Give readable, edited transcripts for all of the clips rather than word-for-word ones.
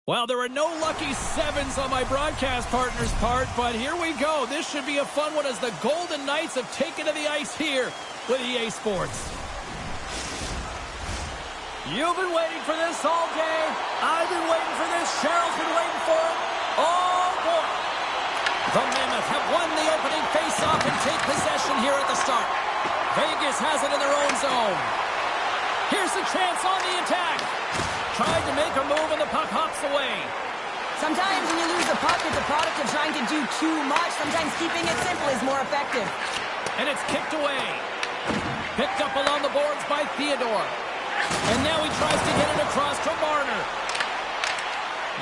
Well, there are no lucky sevens on my broadcast partner's part, but here we go. This should be a fun one as the Golden Knights have taken to the ice here with EA Sports. You've been waiting for this all day. I've been waiting for this. Cheryl's been waiting for it. Oh, boy. The Mammoth have won the opening face-off and take possession here at the start. Vegas has it in their own zone. Here's the chance on the attack. Tried to make a move and the puck hops away. Sometimes when you lose the puck, it's a product of trying to do too much. Sometimes keeping it simple is more effective. And it's kicked away. Picked up along the boards by Theodore. And now he tries to get it across to Marner.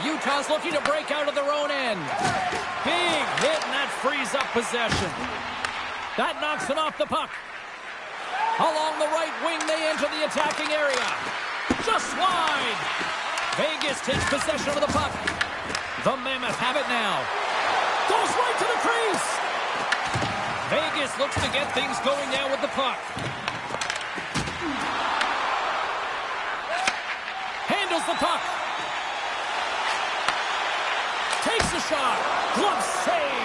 Utah's looking to break out of their own end. Big hit, and that frees up possession. That knocks it off the puck. Along the right wing, they enter the attacking area. Just wide. Vegas takes possession of the puck. The Mammoth have it now. Goes right to the crease. Vegas looks to get things going now with the puck. Handles the puck. Takes a shot. Glove save.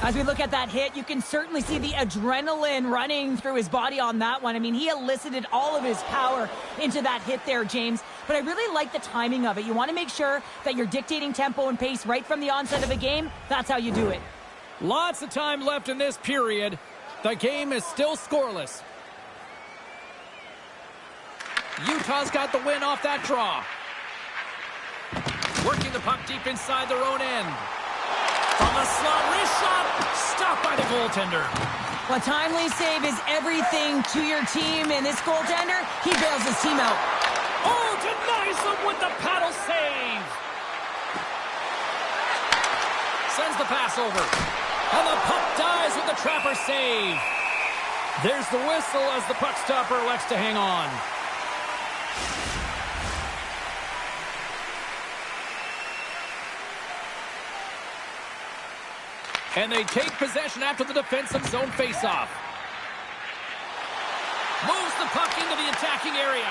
As we look at that hit, you can certainly see the adrenaline running through his body on that one. I mean, he elicited all of his power into that hit there, James. But I really like the timing of it. You want to make sure that you're dictating tempo and pace right from the onset of a game. That's how you do it. Lots of time left in this period. The game is still scoreless. Utah's got the win off that draw. Working the puck deep inside their own end. From the slot, wrist shot, stopped by the goaltender. Well, timely save is everything to your team, and this goaltender, he bails his team out. Oh, denies him with the paddle save. Sends the pass over. And the puck dies with the trapper save. There's the whistle as the puck stopper elects to hang on. And they take possession after the defensive zone faceoff. Moves the puck into the attacking area.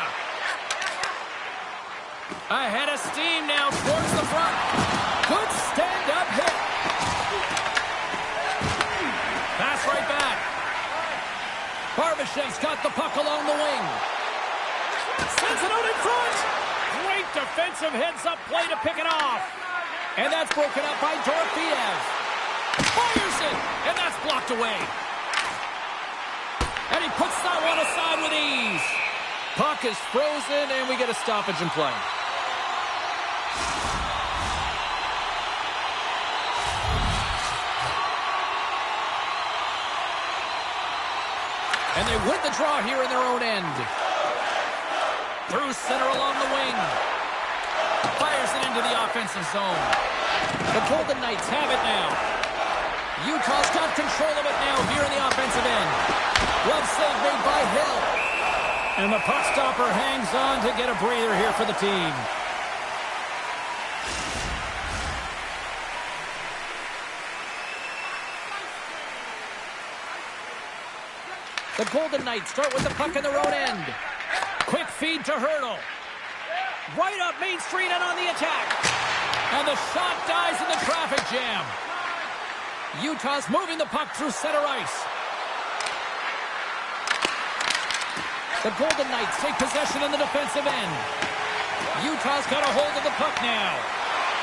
Ahead of steam now towards the front. Good stand-up hit. Pass right back. Barbashev's got the puck along the wing. Sends it out in front. Great defensive heads-up play to pick it off. And that's broken up by Dorofeev. Fires it, and that's blocked away. And he puts that one aside with ease. Puck is frozen, and we get a stoppage in play. And they win the draw here in their own end. Through center along the wing. Fires it into the offensive zone. The Golden Knights have it now. Utah's got control of it now here in the offensive end. Glove save made by Hill. And the puck stopper hangs on to get a breather here for the team. The Golden Knights start with the puck in their own end. Quick feed to Hurdle. Right up Main Street and on the attack. And the shot dies in the traffic jam. Utah's moving the puck through center ice. The Golden Knights take possession in the defensive end. Utah's got a hold of the puck now.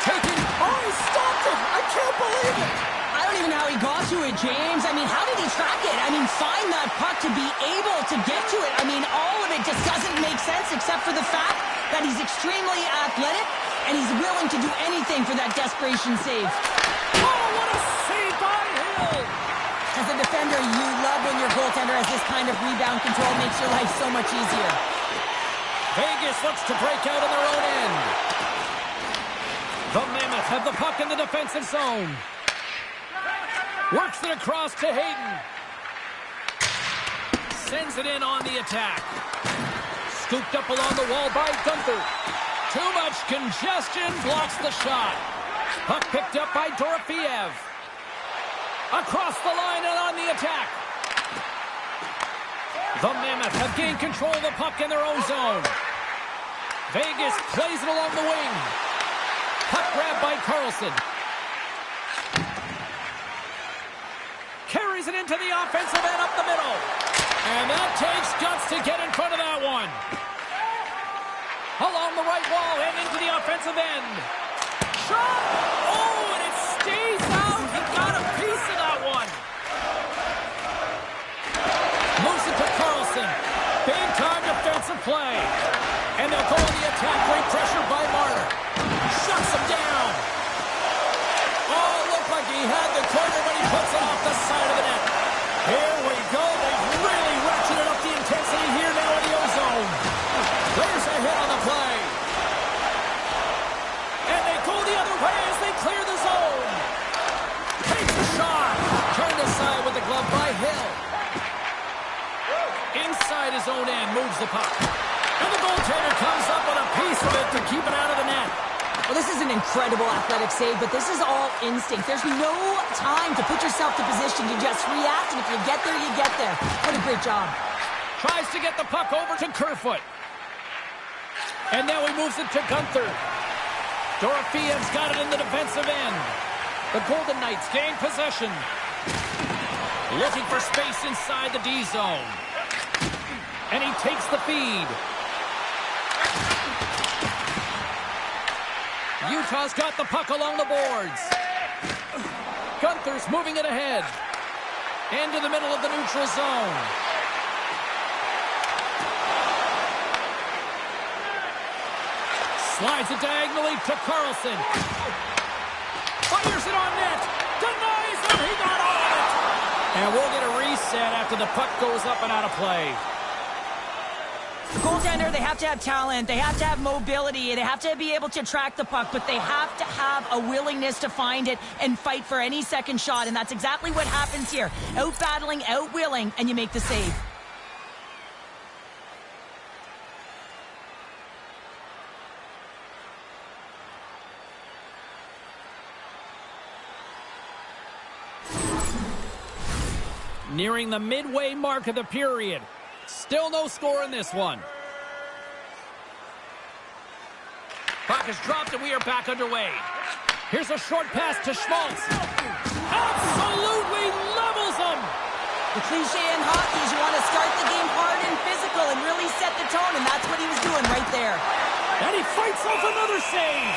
Taking... Oh, he stopped it! I can't believe it! I don't even know how he got to it, James. I mean, how did he track it? I mean, find that puck to be able to get to it. I mean, all of it just doesn't make sense except for the fact that he's extremely athletic and he's willing to do anything for that desperation save. Oh, what a save by Hill! As a defender, you love when your goaltender has this kind of rebound control. Makes your life so much easier. Vegas looks to break out in their own end. The Mammoth have the puck in the defensive zone. Works it across to Hayden. Sends it in on the attack. Scooped up along the wall by Gunther. Too much congestion, blocks the shot. Puck picked up by Dorofeev. Across the line and on the attack. The Mammoth have gained control of the puck in their own zone. Vegas plays it along the wing. Puck grab by Carlson. Carries it into the offensive end up the middle. And that takes guts to get in front of that one. Along the right wall and into the offensive end. Shot! Oh, and it stays out. He got a piece of that one. Moves it to Carlson. Big time defensive play. And they'll go on the attack. Great pressure by Marner. Shuts him down. Oh, looked like he had the corner, but he puts it off the side of the net. Here we go. They've really ratcheted up the intensity here now in the O-zone. There's a hit on the play. And they go the other way as they clear the zone. Takes a shot. Turned aside with the glove by Hill. Inside his own end, moves the puck. And the goaltender comes up with a piece of it to keep it out of the net. Well, this is an incredible athletic save, but this is all instinct. There's no time to put yourself to position. You just react, and if you get there, you get there. What a great job. Tries to get the puck over to Kerfoot. And now he moves it to Gunther. Dorofeyev's got it in the defensive end. The Golden Knights gain possession. Looking for space inside the D zone. And he takes the feed. Utah's got the puck along the boards. Gunther's moving it ahead. Into the middle of the neutral zone. Slides it diagonally to Carlson. Fires it on net. Denies him. He got on it. And we'll get a reset after the puck goes up and out of play. The goaltender, they have to have talent, they have to have mobility, they have to be able to track the puck, but they have to have a willingness to find it and fight for any second shot, and that's exactly what happens here. Out-battling, out-willing, and you make the save. Nearing the midway mark of the period. Still no score in this one. Puck is dropped and we are back underway. Here's a short pass to Schmaltz. Absolutely levels him. The cliche in hockey is you want to start the game hard and physical and really set the tone, and that's what he was doing right there. And he fights off another save.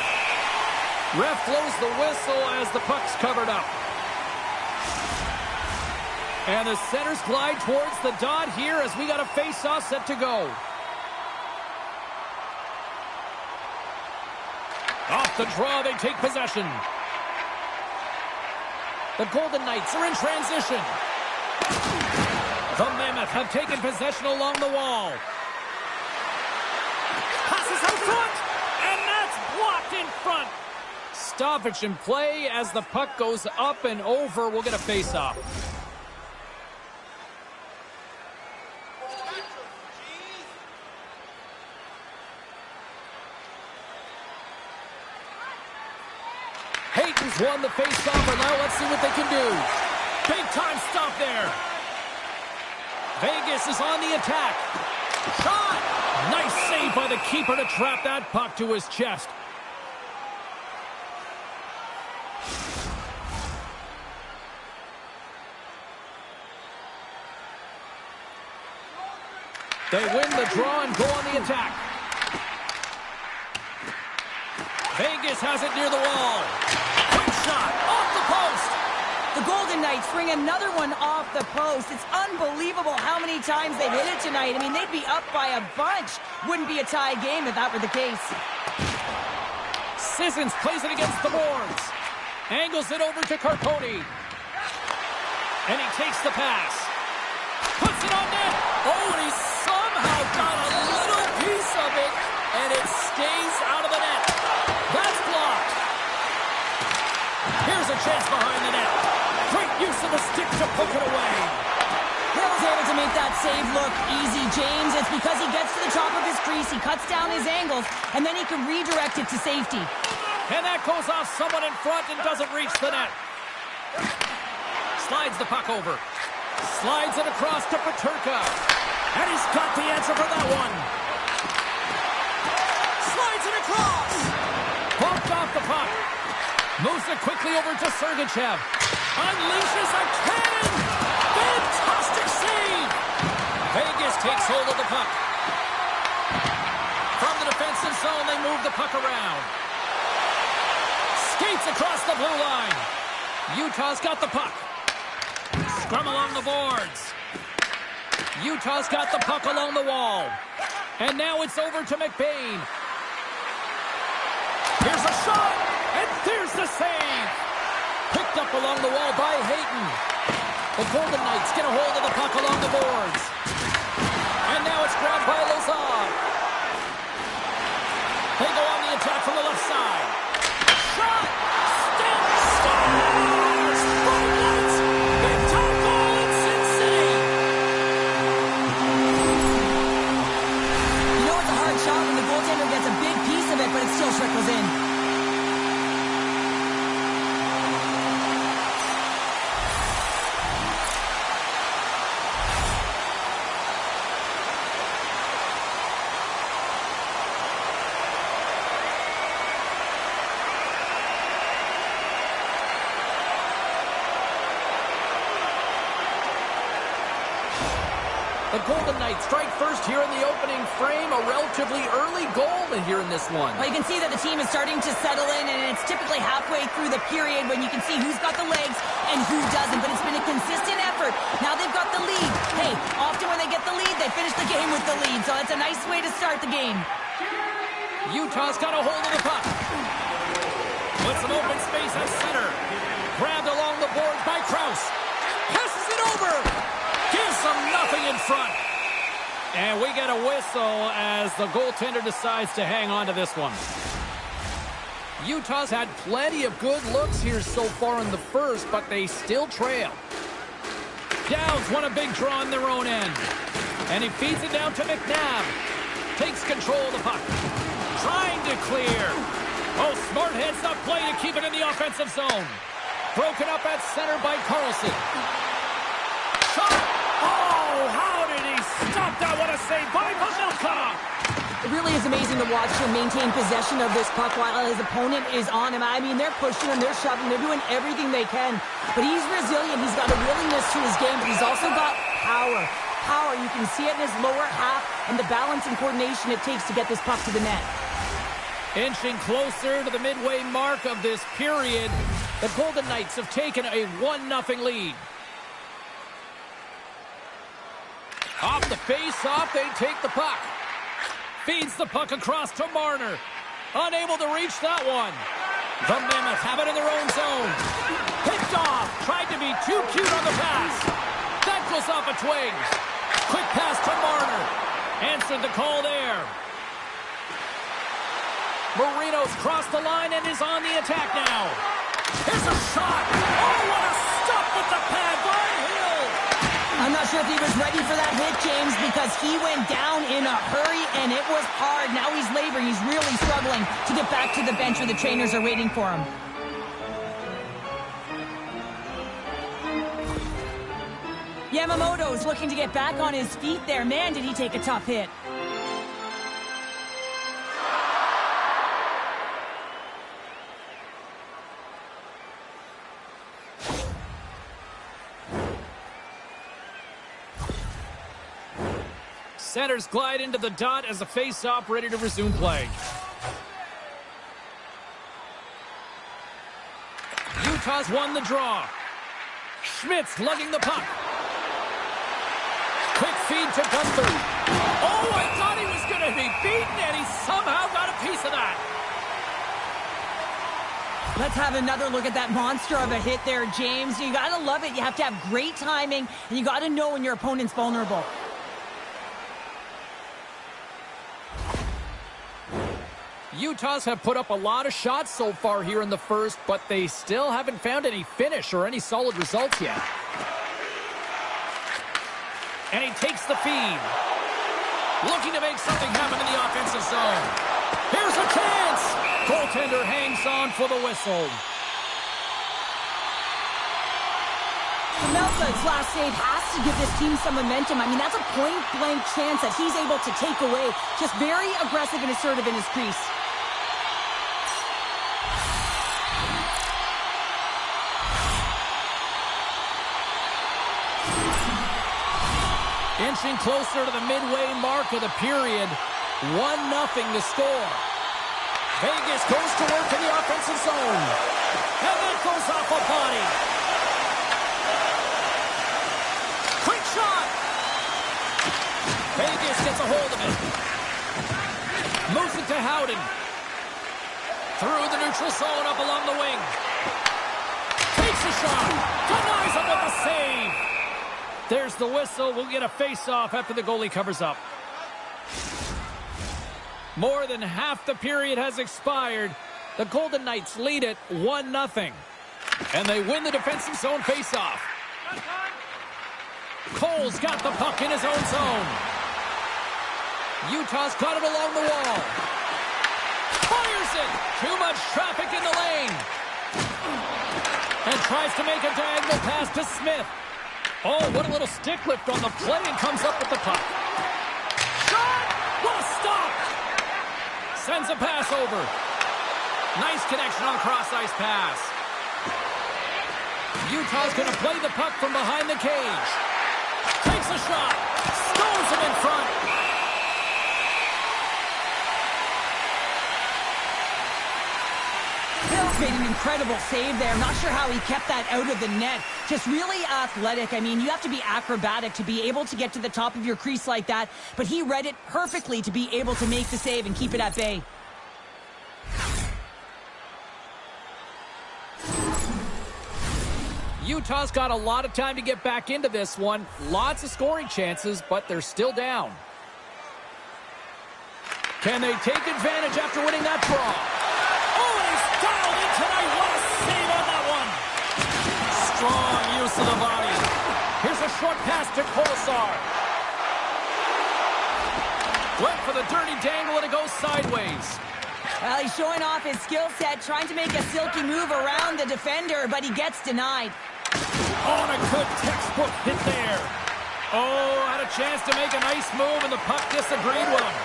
Ref blows the whistle as the puck's covered up. And the centers glide towards the dot here as we got a face-off set to go. Off the draw, they take possession. The Golden Knights are in transition. The Mammoth have taken possession along the wall. Passes out front, and that's blocked in front. Stoppage in play as the puck goes up and over. We'll get a face-off. Hayton's won the face-off, and now let's see what they can do. Big-time stop there. Vegas is on the attack. Shot! Nice save by the keeper to trap that puck to his chest. They win the draw and go on the attack. Vegas has it near the wall. Quick shot off the post. The Golden Knights bring another one off the post. It's unbelievable how many times they've hit it tonight. I mean, they'd be up by a bunch. Wouldn't be a tie game if that were the case. Sissons plays it against the boards. Angles it over to Carponi. And he takes the pass. Puts it on net. Oh, and he somehow got a little piece of it. And it stays out of the net. That's blocked. Here's a chance behind the net. Great use of the stick to poke it away. Hill's able to make that save look easy, James. It's because he gets to the top of his crease, he cuts down his angles, and then he can redirect it to safety. And that goes off someone in front and doesn't reach the net. Slides the puck over. Slides it across to Peterka. And he's got the answer for that one. Slides it across. Bumped off the puck. Moves it quickly over to Sergachev. Unleashes a cannon. Fantastic save. Vegas takes hold of the puck. From the defensive zone, they move the puck around. Skates across the blue line. Utah's got the puck. Scrum along the boards. Utah's got the puck along the wall. And now it's over to McBain. Here's a shot. And there's the save. Picked up along the wall by Hayton. The Golden Knights get a hold of the puck along the boards. And now it's grabbed by Lazar. They go on the attack from the left side. Shot! Stick! Scores! Golden Knights! Big time goal in Sin City! You know it's a hard shot when the goaltender gets a big piece of it, but it still trickles in. The Golden Knights strike first here in the opening frame. A relatively early goal here in this one. Well, you can see that the team is starting to settle in, and it's typically halfway through the period when you can see who's got the legs and who doesn't. But it's been a consistent effort. Now they've got the lead. Hey, often when they get the lead, they finish the game with the lead. So that's a nice way to start the game. Utah's got a hold of the puck. With some open space at center. Grabbed along the boards by Krause. Passes it over. Gives them nothing in front. And we get a whistle as the goaltender decides to hang on to this one. Utah's had plenty of good looks here so far in the first, but they still trail. Downs won a big draw on their own end. And he feeds it down to McNabb. Takes control of the puck. Trying to clear. Oh, smart heads-up play to keep it in the offensive zone. Broken up at center by Carlson. Shot! Oh, how did he stop that? What a save by Pavelka! It really is amazing to watch him maintain possession of this puck while his opponent is on him. I mean, they're pushing him, they're shoving, they're doing everything they can. But he's resilient, he's got a willingness to his game, but he's also got power. Power, you can see it in his lower half and the balance and coordination it takes to get this puck to the net. Inching closer to the midway mark of this period, the Golden Knights have taken a 1-0 lead. Off the face-off, they take the puck. Feeds the puck across to Marner. Unable to reach that one. The Mammoth have it in their own zone. Picked off. Tried to be too cute on the pass. That goes off a twig. Quick pass to Marner. Answered the call there. Marino's crossed the line and is on the attack now. Here's a shot. Oh, what a stop with the pad by Hill. I'm not sure if he was ready for that hit, James, because he went down in a hurry, and it was hard. Now he's laboring. He's really struggling to get back to the bench where the trainers are waiting for him. Yamamoto's looking to get back on his feet there. Man, did he take a tough hit. Centers glide into the dot as the face-off ready to resume play. Utah's won the draw. Schmidt's lugging the puck. Quick feed to Gunther. Oh, I thought he was going to be beaten, and he somehow got a piece of that. Let's have another look at that monster of a hit there, James. You got to love it. You have to have great timing, and you got to know when your opponent's vulnerable. Utah's have put up a lot of shots so far here in the first, but they still haven't found any finish or any solid results yet. And he takes the feed. Looking to make something happen in the offensive zone. Here's a chance! Goaltender hangs on for the whistle. Melka's last save has to give this team some momentum. I mean, that's a point-blank chance that he's able to take away. Just very aggressive and assertive in his crease. Inching closer to the midway mark of the period. 1-0 the score. Vegas goes to work in the offensive zone. And that goes off a body. Quick shot. Vegas gets a hold of it. Moves it to Howden. Through the neutral zone up along the wing. Takes a shot. Denies him with a save. There's the whistle. We'll get a face-off after the goalie covers up. More than half the period has expired. The Golden Knights lead it 1-0. And they win the defensive zone face-off. Cole's got the puck in his own zone. Utah's got it along the wall. Fires it. Too much traffic in the lane. And tries to make a diagonal pass to Smith. Oh, what a little stick lift on the play, and comes up with the puck. Shot! What a stop! Sends a pass over. Nice connection on cross-ice pass. Utah's going to play the puck from behind the cage. Takes a shot. Stones him in front. Bill's made an incredible save there. Not sure how he kept that out of the net. Just really athletic. I mean, you have to be acrobatic to be able to get to the top of your crease like that. But he read it perfectly to be able to make the save and keep it at bay. Utah's got a lot of time to get back into this one. Lots of scoring chances, but they're still down. Can they take advantage after winning that draw? Oh, and he's dialed in tonight. What a save on that one. Strong use of the body. Here's a short pass to Kolesar. Went for the dirty dangle, and it goes sideways. Well, he's showing off his skill set, trying to make a silky move around the defender, but he gets denied. On a good textbook hit there. Oh, had a chance to make a nice move, and the puck disagreed with him.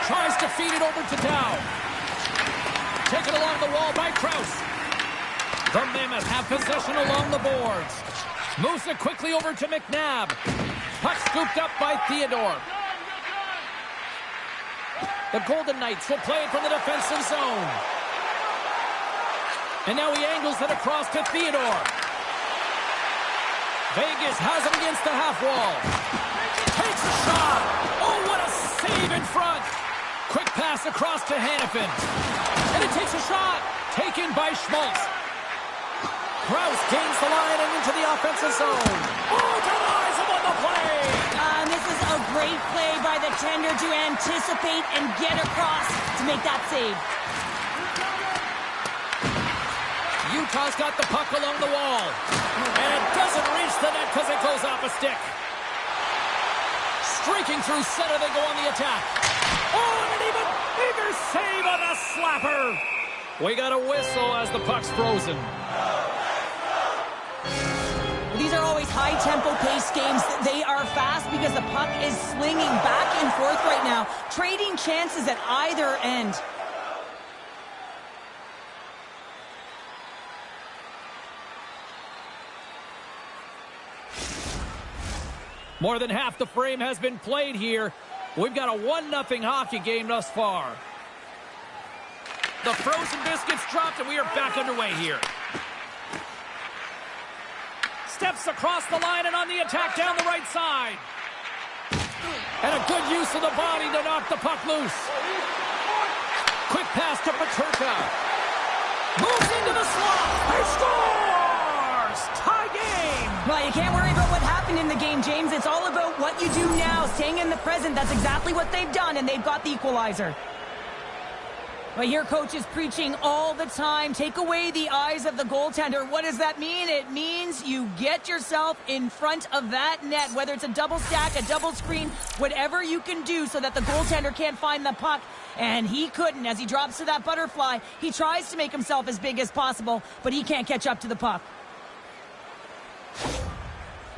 Tries to feed it over to Dow. Taken along the wall by Krause. The Mammoth have possession along the boards. Moves it quickly over to McNabb. Puck scooped up by Theodore. The Golden Knights will play it from the defensive zone. And now he angles it across to Theodore. Vegas has him against the half wall. Takes a shot. Oh, what a save in front. Quick pass across to Hannafin. And it takes a shot. Taken by Schmaltz. Krause gains the line and into the offensive zone. Oh, denies him on the play. This is a great play by the tender to anticipate and get across to make that save. Utah's got the puck along the wall. And it doesn't reach the net because it goes off a stick. Streaking through center, they go on the attack. Oh, and an even bigger save on the slapper. We got a whistle as the puck's frozen. These are always high-tempo pace games. They are fast because the puck is slinging back and forth right now, trading chances at either end. More than half the frame has been played here. We've got a 1-0 hockey game thus far. The frozen biscuits dropped, and we are back underway here. Steps across the line and on the attack down the right side. And a good use of the body to knock the puck loose. Quick pass to Peterka. Moves into the slot. He scores! Tie game! Well, you can't worry about what happened in the game, James. It's all about what you do now, staying in the present. That's exactly what they've done, and they've got the equalizer. But here, coach is preaching all the time. Take away the eyes of the goaltender. What does that mean? It means you get yourself in front of that net, whether it's a double stack, a double screen, whatever you can do so that the goaltender can't find the puck. And he couldn't. As he drops to that butterfly, he tries to make himself as big as possible, but he can't catch up to the puck.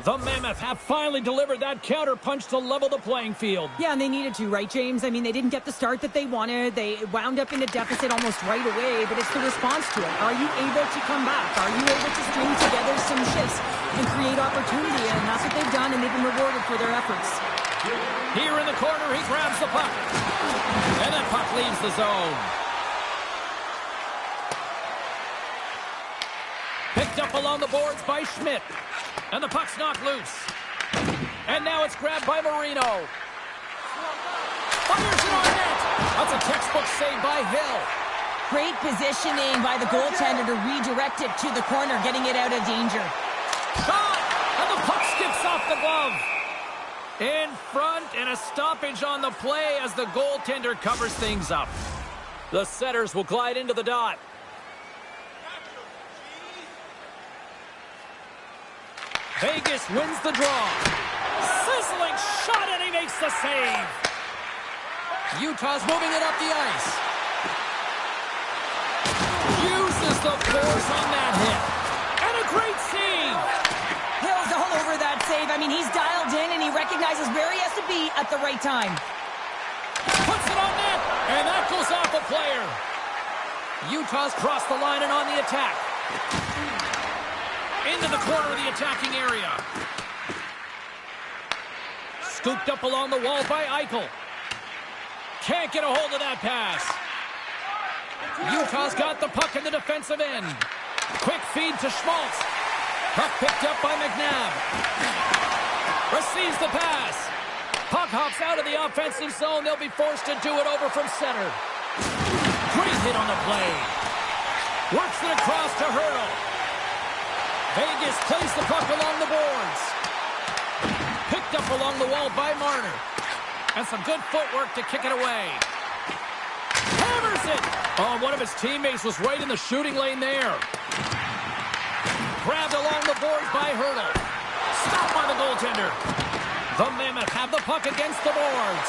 The Mammoth have finally delivered that counter punch to level the playing field. Yeah, and they needed to, right, James? I mean, they didn't get the start that they wanted. They wound up in a deficit almost right away, but it's the response to it. Are you able to come back? Are you able to string together some shifts and create opportunity? And that's what they've done, and they've been rewarded for their efforts. Here in the corner, he grabs the puck. And that puck leaves the zone. Picked up along the boards by Schmidt. And the puck's knocked loose. And now it's grabbed by Marino. Fires it on net. That's a textbook save by Hill. Great positioning by the goaltender to redirect it to the corner, getting it out of danger. Shot! And the puck skips off the glove. In front, and a stoppage on the play as the goaltender covers things up. The setters will glide into the dot. Vegas wins the draw. Sizzling shot, and he makes the save. Utah's moving it up the ice. Uses the force on that hit. And a great save. Hill's all over that save. I mean, he's dialed in, and he recognizes where he has to be at the right time. Puts it on net, and that goes off a player. Utah's crossed the line and on the attack. Into the corner of the attacking area. Scooped up along the wall by Eichel. Can't get a hold of that pass. Utah's got the puck in the defensive end. Quick feed to Schmaltz. Puck picked up by McNabb. Receives the pass. Puck hops out of the offensive zone. They'll be forced to do it over from center. Great hit on the play. Works it across to Hurdle. Vegas plays the puck along the boards. Picked up along the wall by Marner. And some good footwork to kick it away. Hammers it! Oh, one of his teammates was right in the shooting lane there. Grabbed along the boards by Hurdle. Stopped by the goaltender. The Mammoth have the puck against the boards.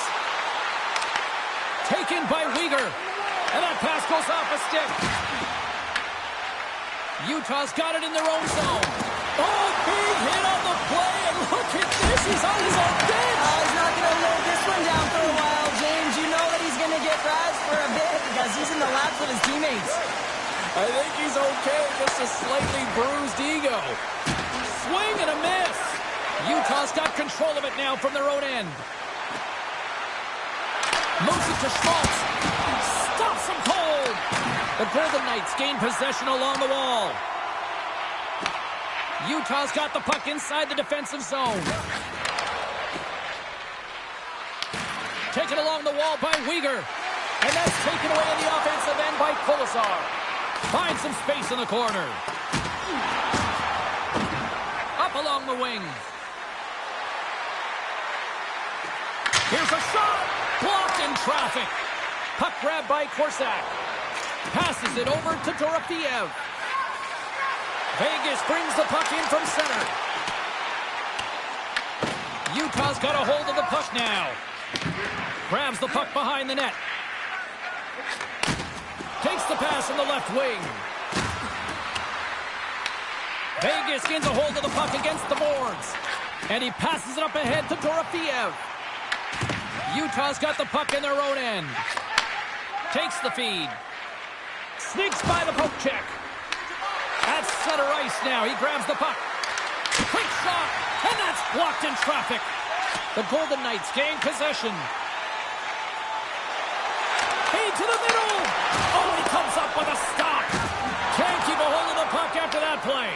Taken by Weegar. And that pass goes off a stick. Utah's got it in their own zone. Oh, big hit on the play, and look at this. He's on his own bench. Oh, he's not going to hold this one down for a while, James. You know that he's going to get razzed for a bit because he's in the laps with his teammates. I think he's okay, just a slightly bruised ego. Swing and a miss. Utah's got control of it now from their own end. Moves it to Schmaltz. Stops him cold. The Golden Knights gain possession along the wall. Utah's got the puck inside the defensive zone. Taken along the wall by Weegar. And that's taken away in the offensive end by Colasar. Finds some space in the corner. Up along the wing. Here's a shot. Blocked in traffic. Puck grabbed by Korsak. Passes it over to Dorofeev. Vegas brings the puck in from center. Utah's got a hold of the puck now. Grabs the puck behind the net. Takes the pass in the left wing. Vegas gains a hold of the puck against the boards. And he passes it up ahead to Dorofeev. Utah's got the puck in their own end. Takes the feed. Sneaks by the poke check. At center ice now. He grabs the puck. Quick shot. And that's blocked in traffic. The Golden Knights gain possession. Feed to the middle. Oh, he comes up with a stop. Can't keep a hold of the puck after that play.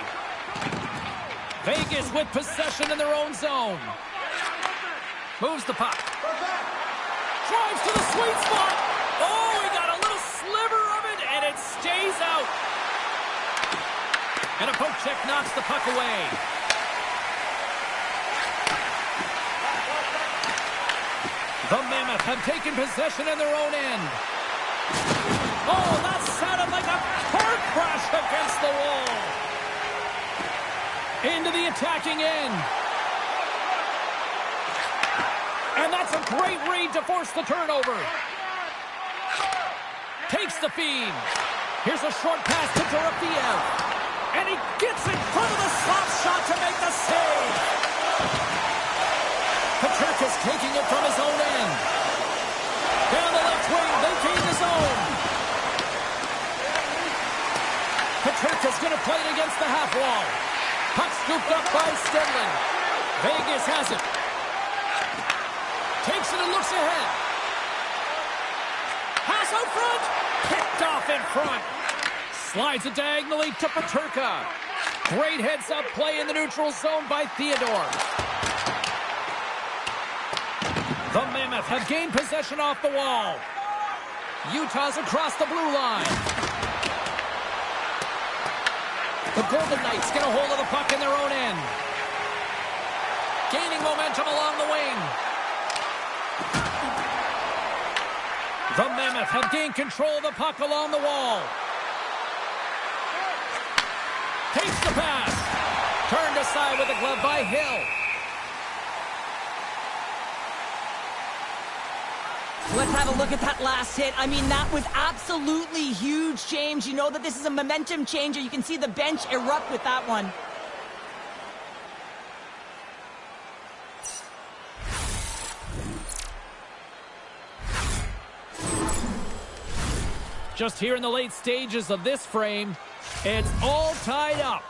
Vegas with possession in their own zone. Moves the puck. Drives to the sweet spot. Oh, he got a little sliver of it, and it stays out. And a poke check knocks the puck away. The Mammoth have taken possession in their own end. Oh, that sounded like a car crash against the wall. Into the attacking end. And that's a great read to force the turnover. Takes the feed. Here's a short pass to Dorofeev. And he gets in front of the slap shot to make the save. Paterka's taking it from his own end. Down the left wing, they gain the zone. Paterka's going to play it against the half wall. Puck scooped up by Stedlin. Vegas has it. Takes it and looks ahead. Pass out front. Picked off in front. Slides it diagonally to Paterka. Great heads-up play in the neutral zone by Theodore. The Mammoth have gained possession off the wall. Utah's across the blue line. The Golden Knights get a hold of the puck in their own end. Gaining momentum along the wing. The Mammoth have gained control of the puck along the wall. Takes the pass. Turned aside with the glove by Hill. Let's have a look at that last hit. I mean, that was absolutely huge, James. You know that this is a momentum changer. You can see the bench erupt with that one. Just here in the late stages of this frame, it's all tied up.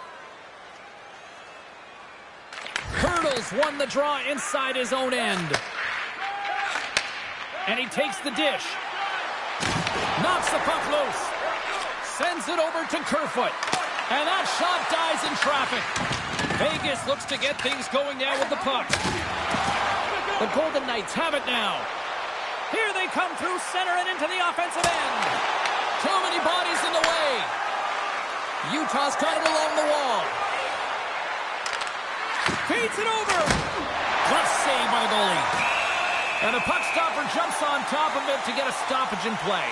Hurdles won the draw inside his own end. And he takes the dish. Knocks the puck loose. Sends it over to Kerfoot. And that shot dies in traffic. Vegas looks to get things going now with the puck. The Golden Knights have it now. Here they come through center and into the offensive end. Too many bodies in the way. Utah's got it along the wall. Feeds it over. Glove save by the goalie. And the puck stopper jumps on top of it to get a stoppage in play.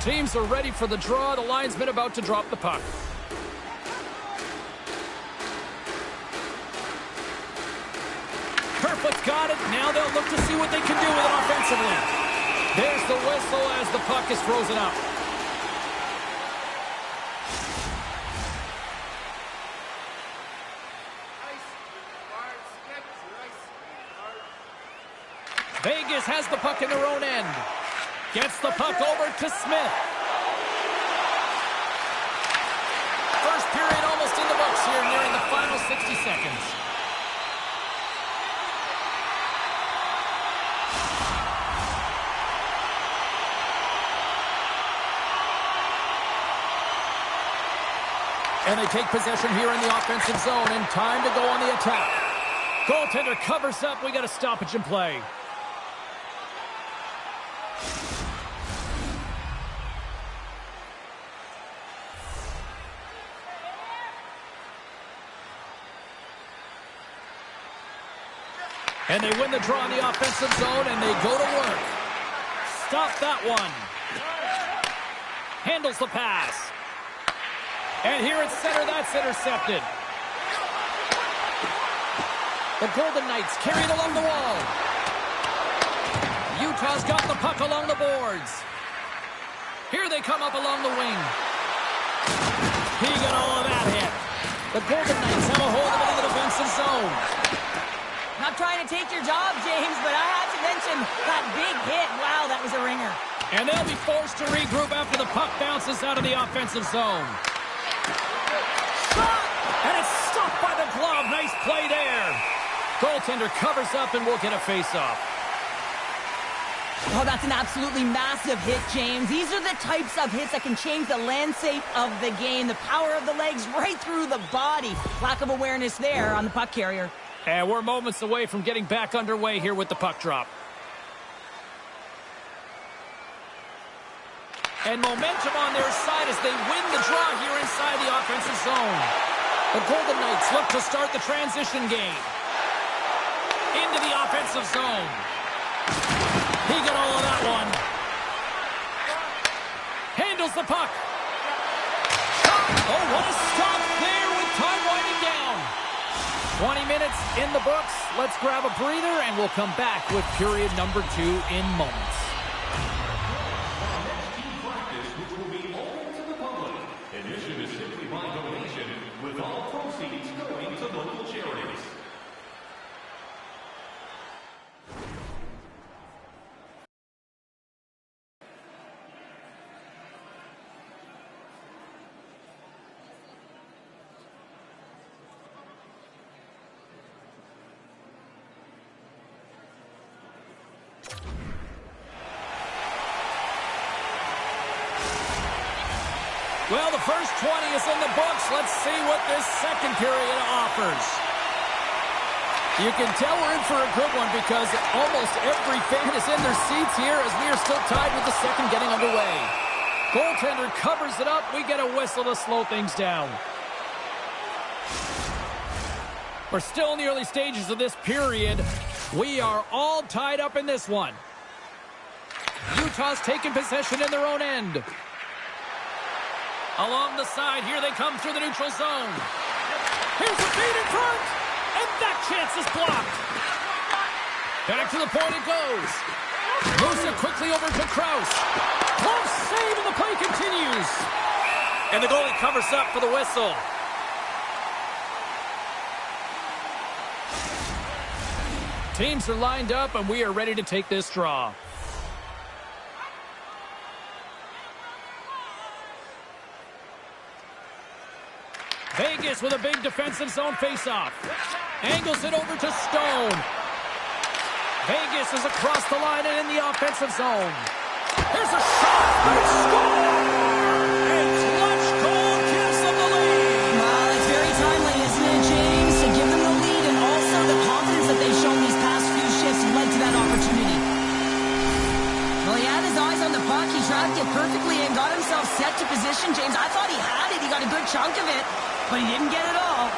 Teams are ready for the draw. The linesman about to drop the puck. Kerfoot's got it. Now they'll look to see what they can do with it offensively. There's the whistle as the puck is frozen up. Vegas has the puck in their own end. Gets the puck over to Smith. First period almost in the books here, nearing the final 60 seconds. And they take possession here in the offensive zone, and time to go on the attack. Goaltender covers up. We got a stoppage in play. And they win the draw in the offensive zone, and they go to work. Stop that one. Handles the pass. And here at center, that's intercepted. The Golden Knights carry it along the wall. Utah's got the puck along the boards. Here they come up along the wing. He got all of that hit. The Golden Knights have a hold of it in the defensive zone. Not trying to take your job, James, but I had to mention that big hit. Wow, that was a ringer. And they'll be forced to regroup after the puck bounces out of the offensive zone. Shot! And it's stopped by the glove. Nice play there. Goaltender covers up and will get a face-off. Oh, that's an absolutely massive hit, James. These are the types of hits that can change the landscape of the game. The power of the legs right through the body. Lack of awareness there on the puck carrier. And we're moments away from getting back underway here with the puck drop. And momentum on their side as they win the draw here inside the offensive zone. The Golden Knights look to start the transition game. Into the offensive zone. He got all of that one. Handles the puck. Oh, what a stop there with time winding down. 20 minutes in the books. Let's grab a breather, and we'll come back with period number 2 in moments. Our next team practice, which will be open to the public. Admission is simply by donation, with all proceeds going to local charities. Well, the first 20 is in the books. Let's see what this second period offers. You can tell we're in for a good one because almost every fan is in their seats here as we are still tied with the second getting underway. Goaltender covers it up. We get a whistle to slow things down. We're still in the early stages of this period. We are all tied up in this one. Utah's taking possession in their own end. Along the side, here they come through the neutral zone. Here's a feed in front, and that chance is blocked. Back to the point it goes. Moves it quickly over to Krause. Close save, and the play continues. And the goalie covers up for the whistle. Teams are lined up, and we are ready to take this draw. Vegas with a big defensive zone faceoff. Angles it over to Stone. Vegas is across the line and in the offensive zone. There's a shot. They score! And clutch goal gives them the lead. Well, it's very timely, isn't it, James? To give them the lead and also the confidence that they've shown these past few shifts led to that opportunity. Well, he had his eyes on the puck. He tracked it perfectly and got himself set to position, James. I thought he had it. He got a good chunk of it, but he didn't get it all.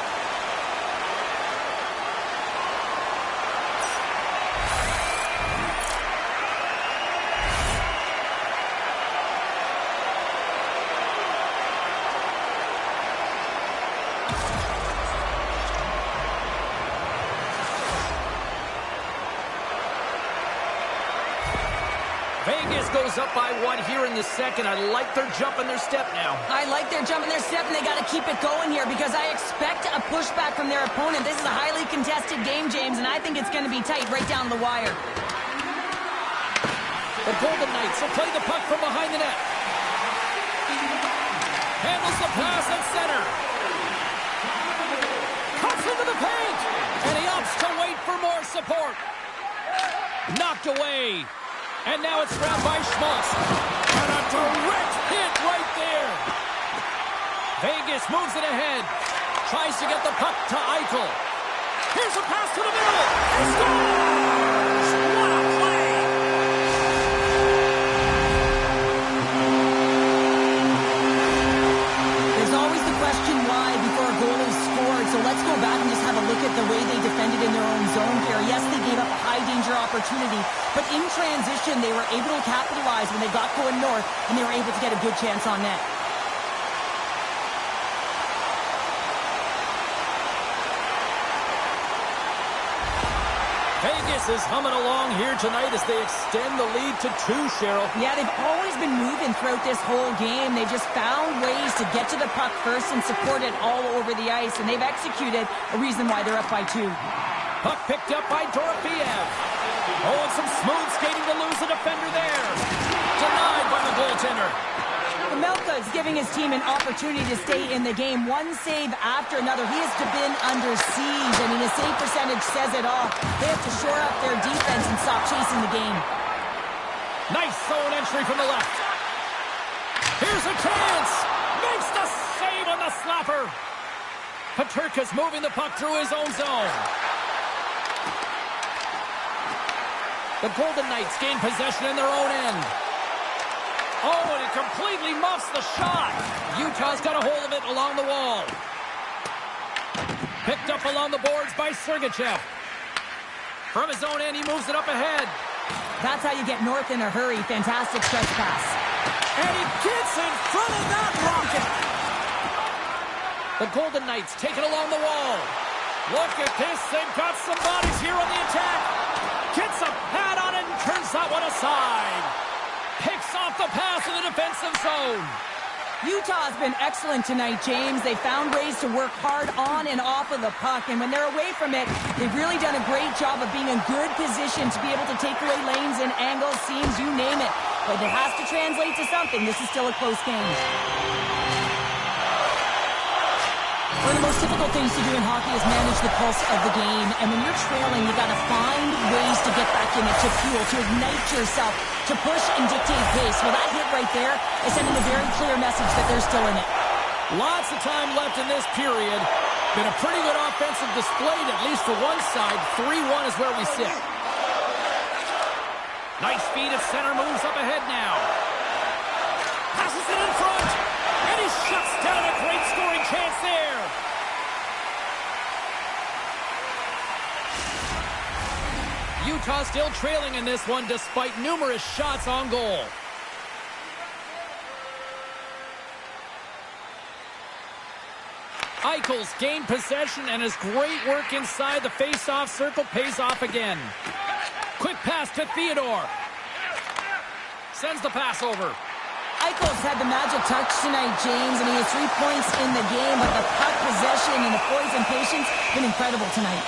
Vegas goes up by one here in the second. I like their jump and their step now. I like their jump and their step, and they got to keep it going here because I expect a pushback from their opponent. This is a highly contested game, James, and I think it's going to be tight right down the wire. The Golden Knights will play the puck from behind the net. Handles the pass at center. Cuts into the paint, and he opts to wait for more support. Knocked away. And now it's grabbed by Schmaltz. And a direct hit right there. Vegas moves it ahead. Tries to get the puck to Eichel. Here's a pass to the middle. He scores! What a play! There's always the question why before a goal is scored. So let's go back and just have a look at the way they defended in their own zone here. Yes, they gave up a high-danger opportunity, but in transition, they were able to capitalize when they got going north, and they were able to get a good chance on net. Vegas is humming along here tonight as they extend the lead to 2, Cheryl. Yeah, they've always been moving throughout this whole game. They've just found ways to get to the puck first and support it all over the ice, and they've executed a reason why they're up by 2. Puck picked up by Dorofiev. Oh, and some smooth skating to lose a defender there. Denied by the goaltender. Melka is giving his team an opportunity to stay in the game. One save after another. He has been under siege. I mean, his save percentage says it all. They have to shore up their defense and stop chasing the game. Nice zone entry from the left. Here's a chance. Makes the save on the slapper. Paterka's moving the puck through his own zone. The Golden Knights gain possession in their own end. Oh, and it completely muffs the shot. Utah's got a hold of it along the wall. Picked up along the boards by Sergachev. From his own end, he moves it up ahead. That's how you get north in a hurry. Fantastic stretch pass. And he gets in front of that rocket. The Golden Knights take it along the wall. Look at this. They've got some bodies here on the attack. Gets a pad on it and turns that one aside. Picks off the pass in the defensive zone. Utah's been excellent tonight, James. They found ways to work hard on and off of the puck, and when they're away from it, they've really done a great job of being in good position to be able to take away lanes and angles, seams, you name it. But it has to translate to something. This is still a close game. One of the most difficult things to do in hockey is manage the pulse of the game, and when you're trailing, you got to find ways to get back something to fuel, to ignite yourself, to push and dictate pace. Well, that hit right there is sending a very clear message that they're still in it. Lots of time left in this period. Been a pretty good offensive display, at least for one side. 3-1 is where we sit. Nice feed at center, moves up ahead now. Passes it in front, and he shuts down a great scoring chance there. Utah still trailing in this one despite numerous shots on goal. Eichel's gained possession, and his great work inside the face-off circle pays off again. Quick pass to Theodore. Sends the pass over. Eichel's had the magic touch tonight, James, and he has 3 points in the game, but the puck possession and the poise and patience have been incredible tonight.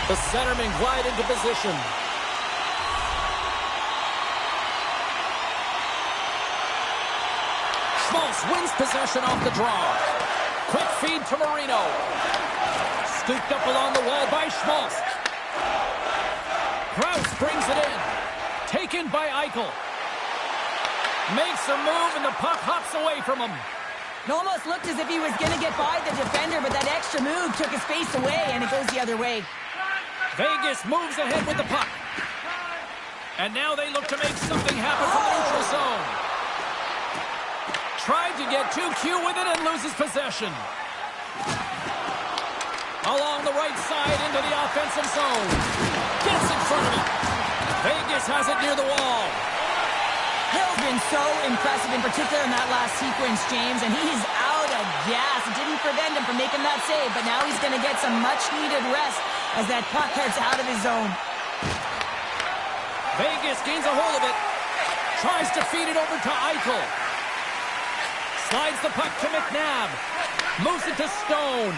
The centermen glide into position. Schmaltz wins possession off the draw. Quick feed to Marino. Scooped up along the wall by Schmaltz. Krause brings it in. Taken by Eichel. Makes a move and the puck hops away from him. It almost looked as if he was going to get by the defender, but that extra move took his face away, and it goes the other way. Vegas moves ahead with the puck. And now they look to make something happen from the neutral zone. Tried to get too cute with it and loses possession. Along the right side into the offensive zone. Gets in front of it. Vegas has it near the wall. Hill's been so impressive, in particular in that last sequence, James, and he's out of gas. It didn't prevent him from making that save, but now he's going to get some much-needed rest as that puck heads out of his zone. Vegas gains a hold of it. Tries to feed it over to Eichel. Slides the puck to McNabb. Moves it to Stone.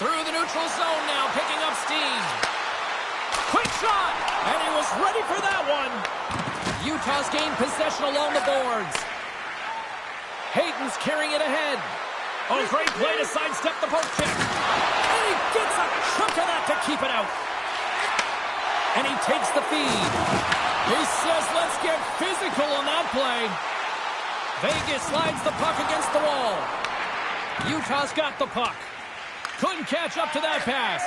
Through the neutral zone now, picking up steam. Quick shot! And he was ready for that one. Utah's gained possession along the boards. Hayton's carrying it ahead. Oh, great play to sidestep the poke check. And he gets a chunk of that to keep it out. And he takes the feed. He says, let's get physical on that play. Vegas slides the puck against the wall. Utah's got the puck. Couldn't catch up to that pass.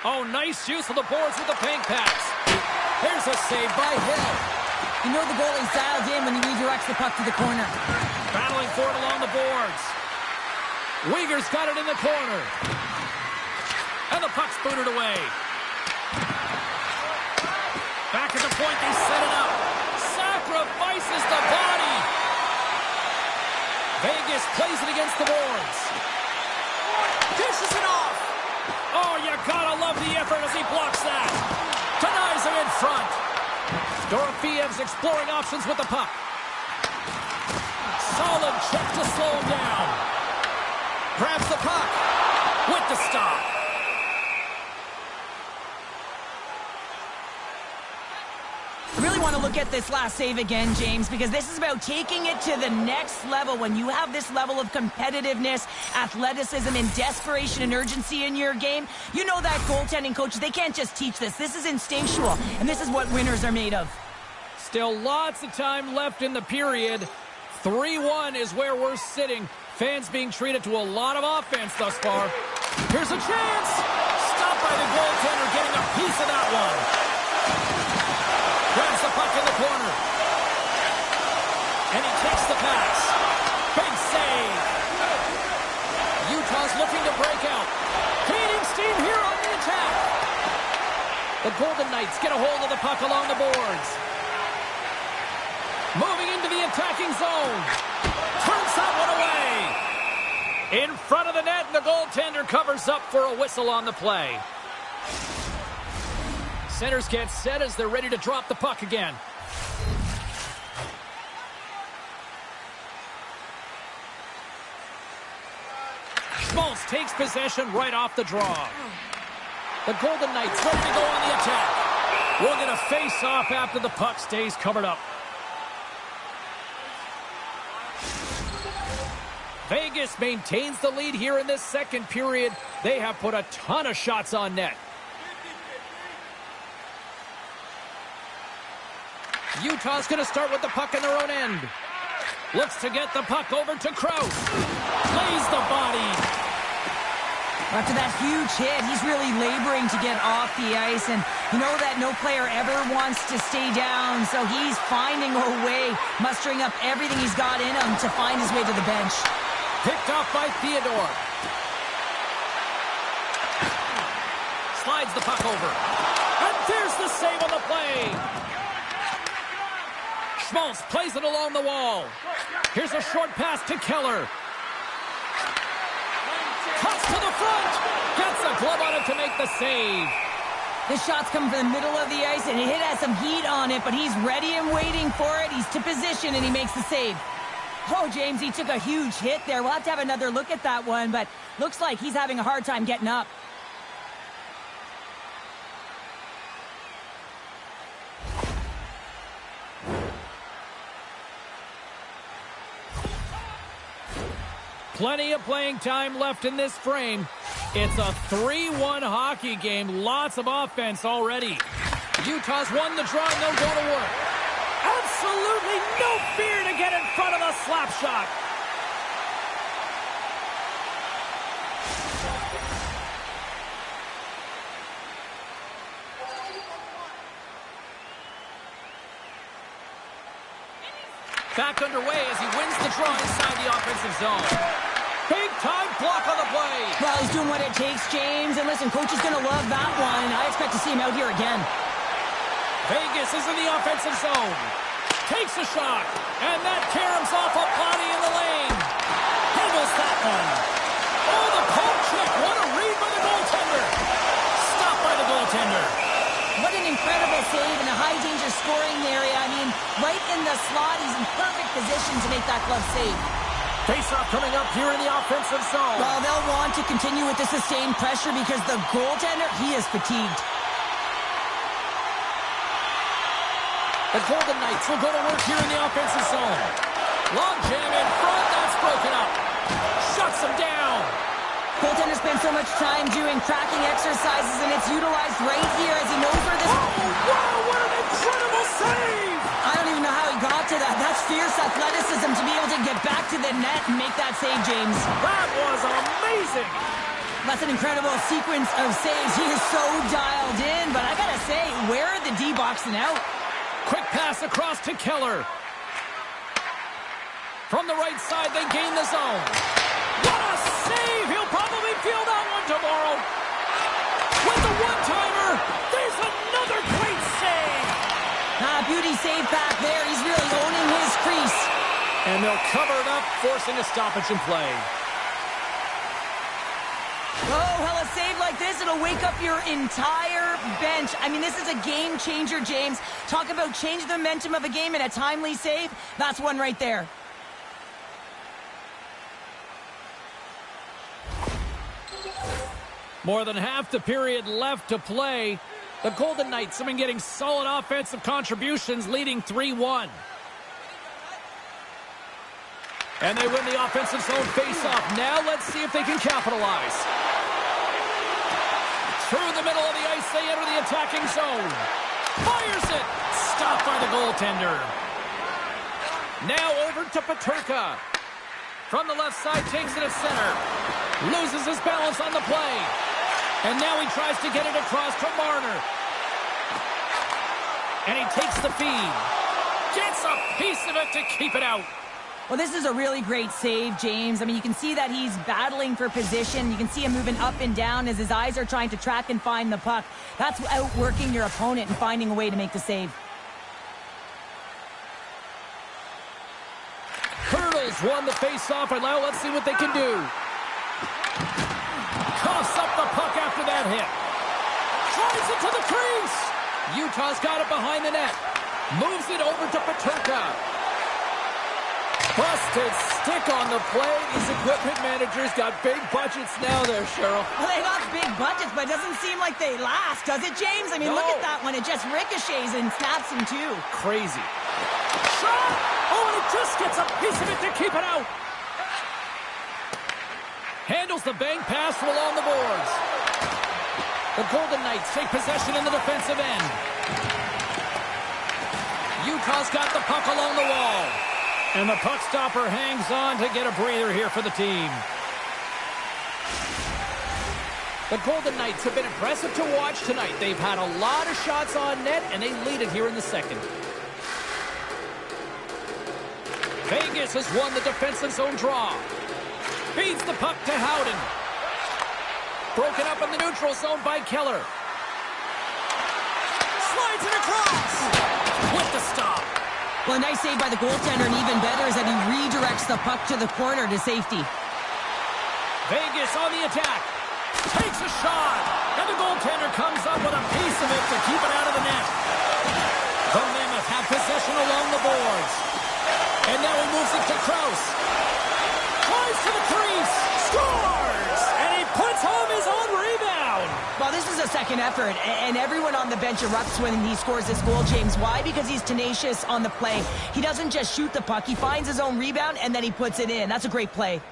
Oh, nice use of the boards with the paint pass. Here's a save by Hill. You know the goalie's dialed in when he redirects the puck to the corner. Battling for it along the boards. Uyghur's got it in the corner. And the puck's booted away. Back at the point, they set it up. Sacrifices the body. Vegas plays it against the boards. Dishes it off. Oh, you gotta love the effort as he blocks that. Denies him in front. Dorofiev's exploring options with the puck. Solid check to slow him down. Grabs the puck with the stop. I really want to look at this last save again, James, because this is about taking it to the next level. When you have this level of competitiveness, athleticism, and desperation and urgency in your game, you know that goaltending coaches, they can't just teach this. This is instinctual, and this is what winners are made of. Still lots of time left in the period. 3-1 is where we're sitting. Fans being treated to a lot of offense thus far. Here's a chance. Stopped by the goaltender, getting a piece of that one. Grabs the puck in the corner. And he takes the pass. Big save. Utah's looking to break out. Gaining steam here on the attack. The Golden Knights get a hold of the puck along the boards. Moving into the attacking zone. Turns that one away. In front of the net, and the goaltender covers up for a whistle on the play. Centers get set as they're ready to drop the puck again. Schmaltz takes possession right off the draw. The Golden Knights ready to go on the attack. We'll get a face-off after the puck stays covered up. Vegas maintains the lead here in this second period. They have put a ton of shots on net. Utah's going to start with the puck in their own end. Looks to get the puck over to Krause. Lays the body. After that huge hit, he's really laboring to get off the ice, and you know that no player ever wants to stay down, so he's finding a way, mustering up everything he's got in him to find his way to the bench. Picked off by Theodore. Slides the puck over. And there's the save on the play. Schmaltz plays it along the wall. Here's a short pass to Keller. Cuts to the front. Gets a glove on it to make the save. This shot's coming from the middle of the ice, and it has some heat on it, but he's ready and waiting for it. He's to position, and he makes the save. Oh, James, he took a huge hit there. We'll have to have another look at that one, but looks like he's having a hard time getting up. Plenty of playing time left in this frame. It's a 3-1 hockey game. Lots of offense already. Utah's won the draw and they'll go to work. Absolutely no fear to get in front of a slap shot. Back underway as he wins the draw inside the offensive zone. Big-time block on the play. Well, he's doing what it takes, James. And listen, coach is going to love that one. I expect to see him out here again. Vegas is in the offensive zone. Takes a shot. And that caroms off a body in the lane. Handles that one. Oh, the poke check. What a read by the goaltender. Stopped by the goaltender. What an incredible save in a high-danger scoring area. I mean, right in the slot, he's in perfect position to make that glove save. Face-off coming up here in the offensive zone. Well, they'll want to continue with the sustained pressure because the goaltender, he is fatigued. The Golden Knights will go to work here in the offensive zone. Long jam in front, that's broken up. Shuts him down. Goaltender spends so much time doing tracking exercises, and it's utilized right here as he knows where this... Oh, wow, what an incredible save! I don't even know how he got to that. That's fierce athleticism to be able to get back to the net and make that save, James. That was amazing! That's an incredible sequence of saves. He is so dialed in, but I gotta say, where are the D boxing out? Quick pass across to Keller. From the right side, they gain the zone. What a save! He'll probably feel that one tomorrow. With the one-timer, there's another great save! Beauty save back there. He's really owning his crease. And they'll cover it up, forcing a stoppage in play. Oh, well, a save like this, it'll wake up your entire bench. I mean, this is a game changer, James. Talk about changing the momentum of a game in a timely save. That's one right there. More than half the period left to play. The Golden Knights have been getting solid offensive contributions, leading 3-1. And they win the offensive zone faceoff. Now let's see if they can capitalize. Through the middle of the ice, they enter the attacking zone. Fires it. Stopped by the goaltender. Now over to Peterka. From the left side, takes it to center. Loses his balance on the play. And now he tries to get it across to Marner. And he takes the feed. Gets a piece of it to keep it out. Well, this is a really great save, James. I mean, you can see that he's battling for position. You can see him moving up and down as his eyes are trying to track and find the puck. That's outworking your opponent and finding a way to make the save. Colonels won the faceoff, and now let's see what they can do. Coughs up the puck after that hit. Drives it to the crease. Utah's got it behind the net. Moves it over to Peterka. Busted stick on the play. These equipment managers got big budgets now there, Cheryl. Well, they got big budgets, but it doesn't seem like they last, does it, James? I mean, No. Look at that one. It just ricochets and snaps in two. Crazy. Shot! Oh, and it just gets a piece of it to keep it out. Handles the bank pass from along the boards. The Golden Knights take possession in the defensive end. Utah's got the puck along the wall. And the puck stopper hangs on to get a breather here for the team. The Golden Knights have been impressive to watch tonight. They've had a lot of shots on net, and they lead it here in the second. Vegas has won the defensive zone draw. Feeds the puck to Howden. Broken up in the neutral zone by Keller. Slides it across. With the stop. Well, a nice save by the goaltender, and even better is that he redirects the puck to the corner to safety. Vegas on the attack. Takes a shot. And the goaltender comes up with a piece of it to keep it out of the net. The Mammoth have possession along the boards. And now he moves it to Krause. Flies to the crease. Scores! And he puts home his own rebound. Well, this is a second effort, and everyone on the bench erupts when he scores this goal, James. Why? Because he's tenacious on the play. He doesn't just shoot the puck. He finds his own rebound, and then he puts it in. That's a great play.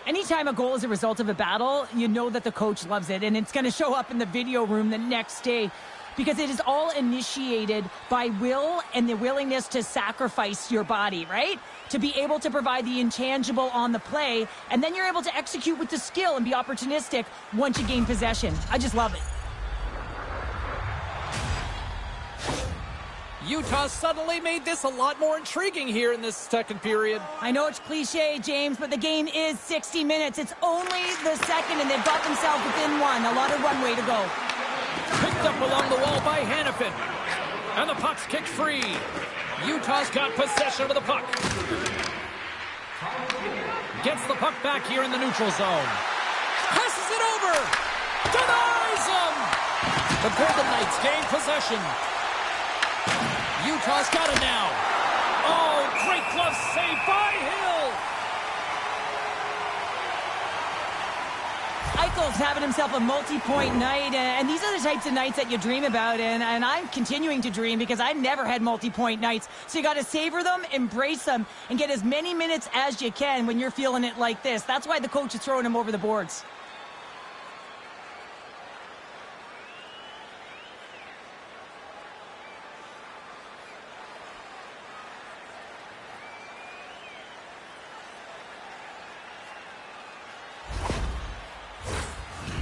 Anytime a goal is a result of a battle, you know that the coach loves it, and it's going to show up in the video room the next day because it is all initiated by will and the willingness to sacrifice your body, right? To be able to provide the intangible on the play, and then you're able to execute with the skill and be opportunistic once you gain possession. I just love it. Utah suddenly made this a lot more intriguing here in this second period. I know it's cliche, James, but the game is 60 minutes. It's only the second, and they've got themselves within one. A lot of runway to go. Picked up along the wall by Hannafin. And the puck's kicked free. Utah's got possession of the puck. Gets the puck back here in the neutral zone. Passes it over. Denies him. The Golden Knights gain possession. Utah's got it now. Oh, great glove save by Hill. Eichel's having himself a multi-point night, and these are the types of nights that you dream about, and I'm continuing to dream because I never had multi-point nights. So you got to savor them, embrace them, and get as many minutes as you can when you're feeling it like this. That's why the coach is throwing him over the boards.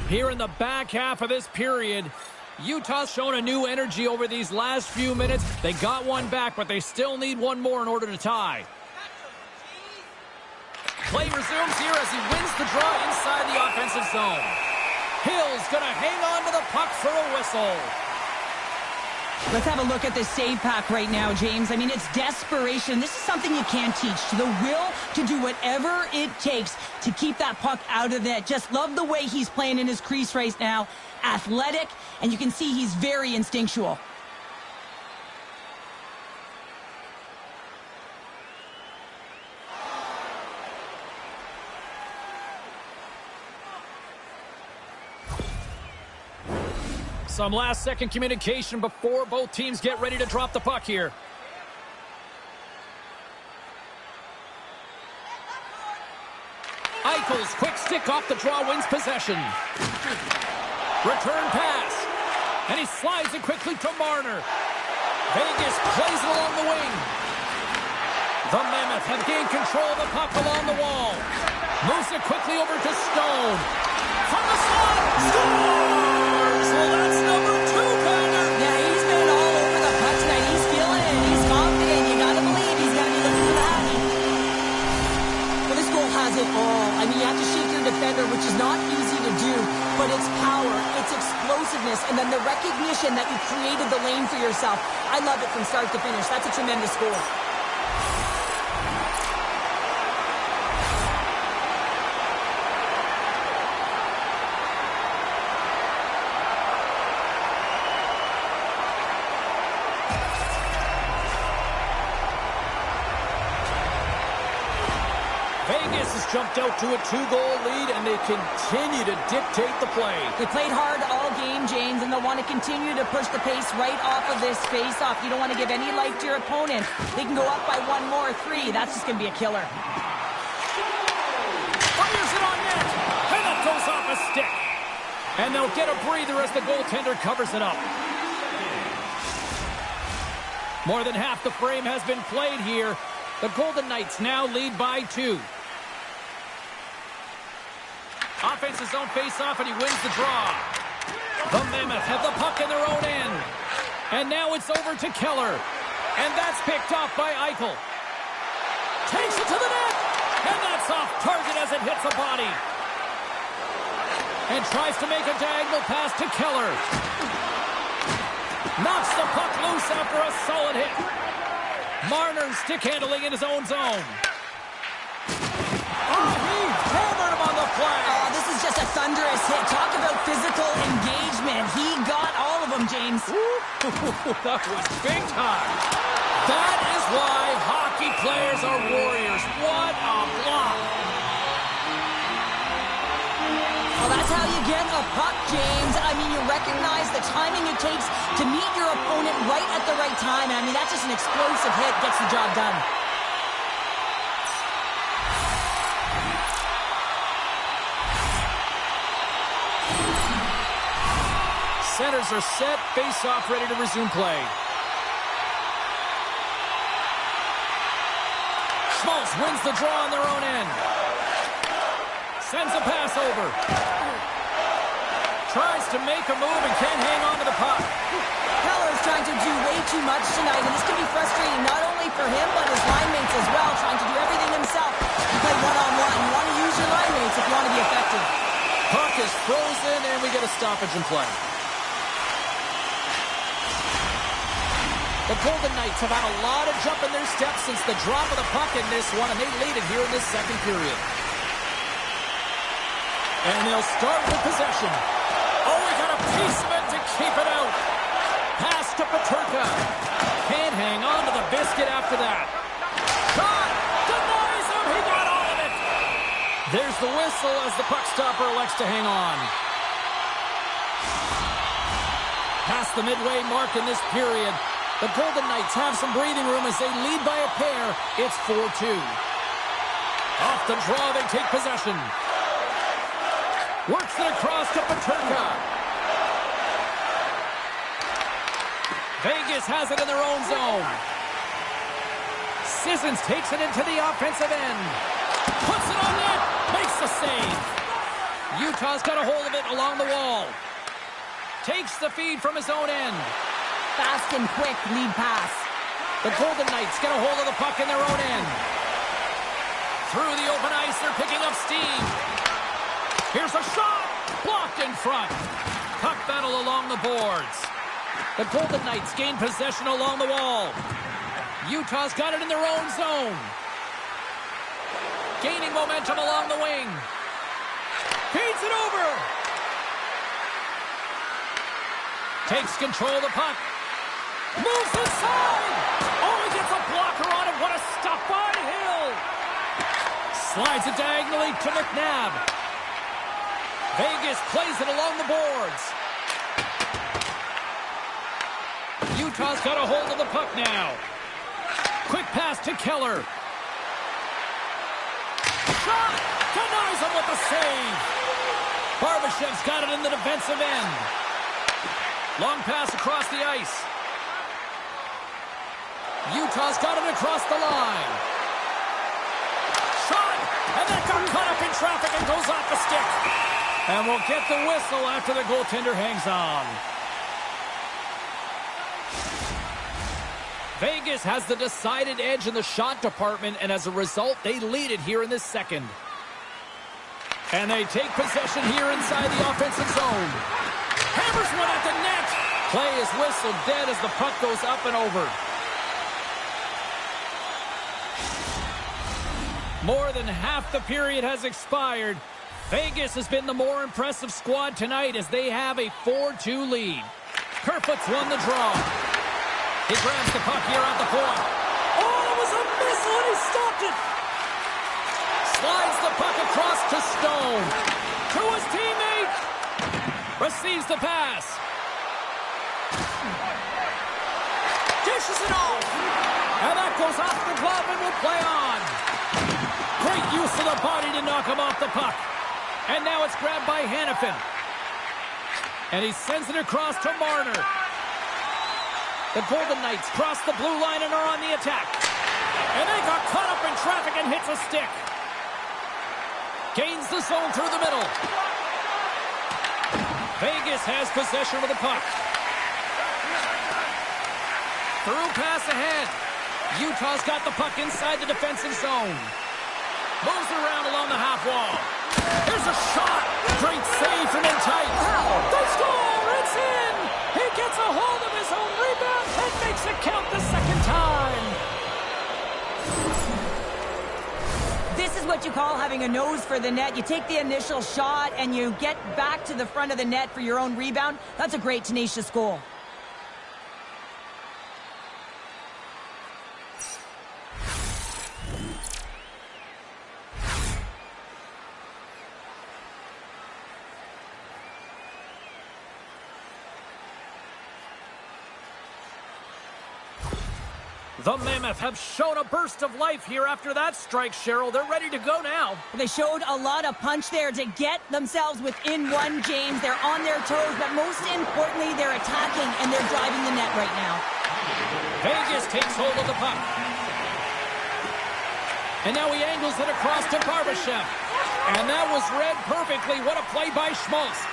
Here in the back half of this period, Utah's shown a new energy over these last few minutes. They got one back, but they still need one more in order to tie. Play resumes here as he wins the draw inside the offensive zone. Hill's going to hang on to the puck for a whistle. Let's have a look at this save pack right now, James. I mean, it's desperation. This is something you can't teach. The will to do whatever it takes to keep that puck out of net. Just love the way he's playing in his crease right now. Athletic, and you can see he's very instinctual. Some last-second communication before both teams get ready to drop the puck here. Eichel's quick stick off the draw wins possession. Return pass. And he slides it quickly to Marner. Vegas plays it along the wing. The Mammoth have gained control of the puck along the wall. Moves it quickly over to Stone. From the slot. Scores! Well, that's number 2, Calder. Yeah, he's been all over the puck tonight. He's feeling it. He's confident. You gotta believe he's gonna be looking for that. Well, this goal has it all. I mean, you have to shake your defender, which is not easy to do, but it's power, it's explosiveness, and then the recognition that you created the lane for yourself. I love it from start to finish. That's a tremendous goal. Vegas has jumped out to a 2-goal lead, and they continue to dictate the play. They played hard all game, James, and they'll want to continue to push the pace right off of this face-off. You don't want to give any life to your opponent. They can go up by 1 more, 3. That's just going to be a killer. Fires it on net. And they'll get a breather as the goaltender covers it up. More than half the frame has been played here. The Golden Knights now lead by 2. Offense's own face-off, and he wins the draw. The Mammoth have the puck in their own end. And now it's over to Keller. And that's picked off by Eichel. Takes it to the net. And that's off target as it hits a body. And tries to make a diagonal pass to Keller. Knocks the puck loose after a solid hit. Marner stick handling in his own zone. Oh, he hammered him on the flag. Oh, this is just a thunderous hit. Talk about physical engagement. He got all of them, James. That was big time. That is why hockey players are warriors. What a block. Well, that's how you get a puck, James. I mean, you recognize the timing it takes to meet your opponent right at the right time. I mean, that's just an explosive hit. Gets the job done. Centers are set. Face-off ready to resume play. Schmaltz wins the draw on their own end. Sends a pass over. Tries to make a move and can't hang on to the puck. Keller is trying to do way too much tonight, and this can be frustrating not only for him, but his line mates as well, trying to do everything himself. You play one-on-one. You want to use your line mates if you want to be effective. Puck is frozen, and we get a stoppage in play. The Golden Knights have had a lot of jump in their steps since the drop of the puck in this one, and they lead it here in this second period. And they'll start with possession. Oh, we got a piece of it to keep it out. Pass to Peterka. Can't hang on to the biscuit after that. Shot! Denies him! He got all of it! There's the whistle as the puck stopper elects to hang on. Past the midway mark in this period, the Golden Knights have some breathing room as they lead by a pair. It's 4-2. Off the draw, they take possession. Works it across to Peterka. Vegas has it in their own zone. Sissons takes it into the offensive end. Puts it on net. Makes the save. Utah's got a hold of it along the wall. Takes the feed from his own end. Fast and quick lead pass. The Golden Knights get a hold of the puck in their own end. Through the open ice, they're picking up steam. Here's a shot! Blocked in front. Puck battle along the boards. The Golden Knights gain possession along the wall. Utah's got it in their own zone. Gaining momentum along the wing. Feeds it over. Takes control of the puck. Moves inside. Oh, he gets a blocker on it. What a stop by Hill. Slides it diagonally to McNabb. Vegas plays it along the boards. Utah's got a hold of the puck now. Quick pass to Keller. Shot! Denies him with the save. Barbashev's got it in the defensive end. Long pass across the ice. Utah's got it across the line. Shot! And that got caught up in traffic and goes off the stick. And we'll get the whistle after the goaltender hangs on. Vegas has the decided edge in the shot department, and as a result, they lead it here in this second. And they take possession here inside the offensive zone. Hammers one at the net. Play is whistled dead as the puck goes up and over. More than half the period has expired. Vegas has been the more impressive squad tonight as they have a 4-2 lead. Kerfoot's won the draw. He grabs the puck here at the point. Oh, that was a missile and he stopped it. Slides the puck across to Stone. To his teammate. Receives the pass. Dishes it off. And that goes off the glove and will play on. Great use of the body to knock him off the puck. And now it's grabbed by Hannafin. And he sends it across to Marner. The Golden Knights cross the blue line and are on the attack. And they got caught up in traffic and hits a stick. Gains the zone through the middle. Vegas has possession of the puck. Through pass ahead. Utah's got the puck inside the defensive zone. Moves it around along the half wall. Here's a shot. Great save from in tight. They score. It's in. He gets a hold of his own rebound and makes it count the second time. This is what you call having a nose for the net. You take the initial shot and you get back to the front of the net for your own rebound. That's a great, tenacious goal. The Mammoth have shown a burst of life here after that strike, Cheryl. They're ready to go now. They showed a lot of punch there to get themselves within one, James. They're on their toes, but most importantly, they're attacking and they're driving the net right now. Vegas takes hold of the puck. And now he angles it across to Barbashev. And that was read perfectly. What a play by Schmaltz.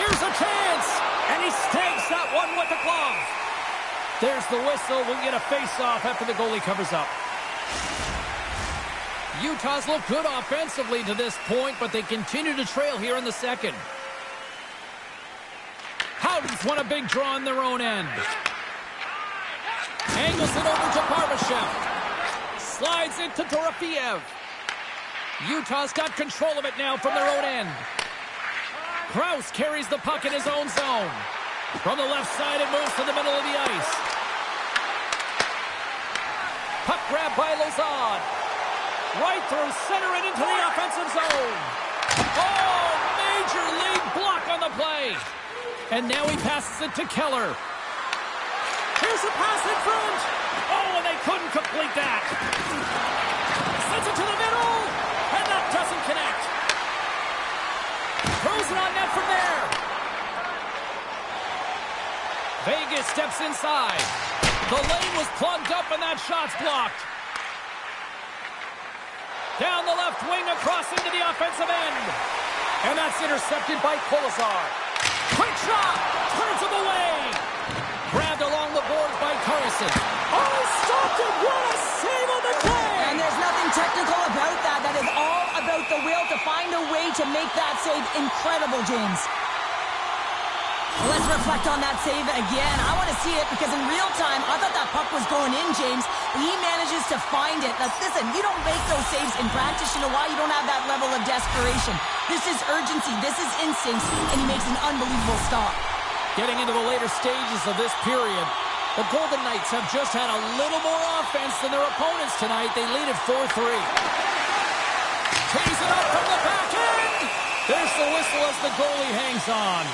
Here's a chance. And he snags that one with the glove. There's the whistle. We'll get a face-off after the goalie covers up. Utah's looked good offensively to this point, but they continue to trail here in the second. Howden's won a big draw on their own end. Angles it over to Barbashev. Slides it to Dorofeev. Utah's got control of it now from their own end. Krause carries the puck in his own zone. From the left side, it moves to the middle of the ice. Puck grab by Lazard. Right through center and into the offensive zone. Oh, major league block on the play. And now he passes it to Keller. Here's a pass in front. Oh, and they couldn't complete that. Sends it to the middle. And that doesn't connect. Throws it on net from there. Vegas steps inside. The lane was plugged up and that shot's blocked. Down the left wing across into the offensive end. And that's intercepted by Kolazar. Quick shot! Turns him away! Grabbed along the boards by Carlson. Oh, stopped it! What a save on the play! And there's nothing technical about that. That is all about the will to find a way to make that save incredible, James. Let's reflect on that save again. I want to see it because in real time, I thought that puck was going in, James. But he manages to find it. Now, listen, you don't make those saves in practice. You know why? You don't have that level of desperation. This is urgency. This is instincts. And he makes an unbelievable stop. Getting into the later stages of this period, the Golden Knights have just had a little more offense than their opponents tonight. They lead at 4-3. Tees it up from the back end. There's the whistle as the goalie hangs on.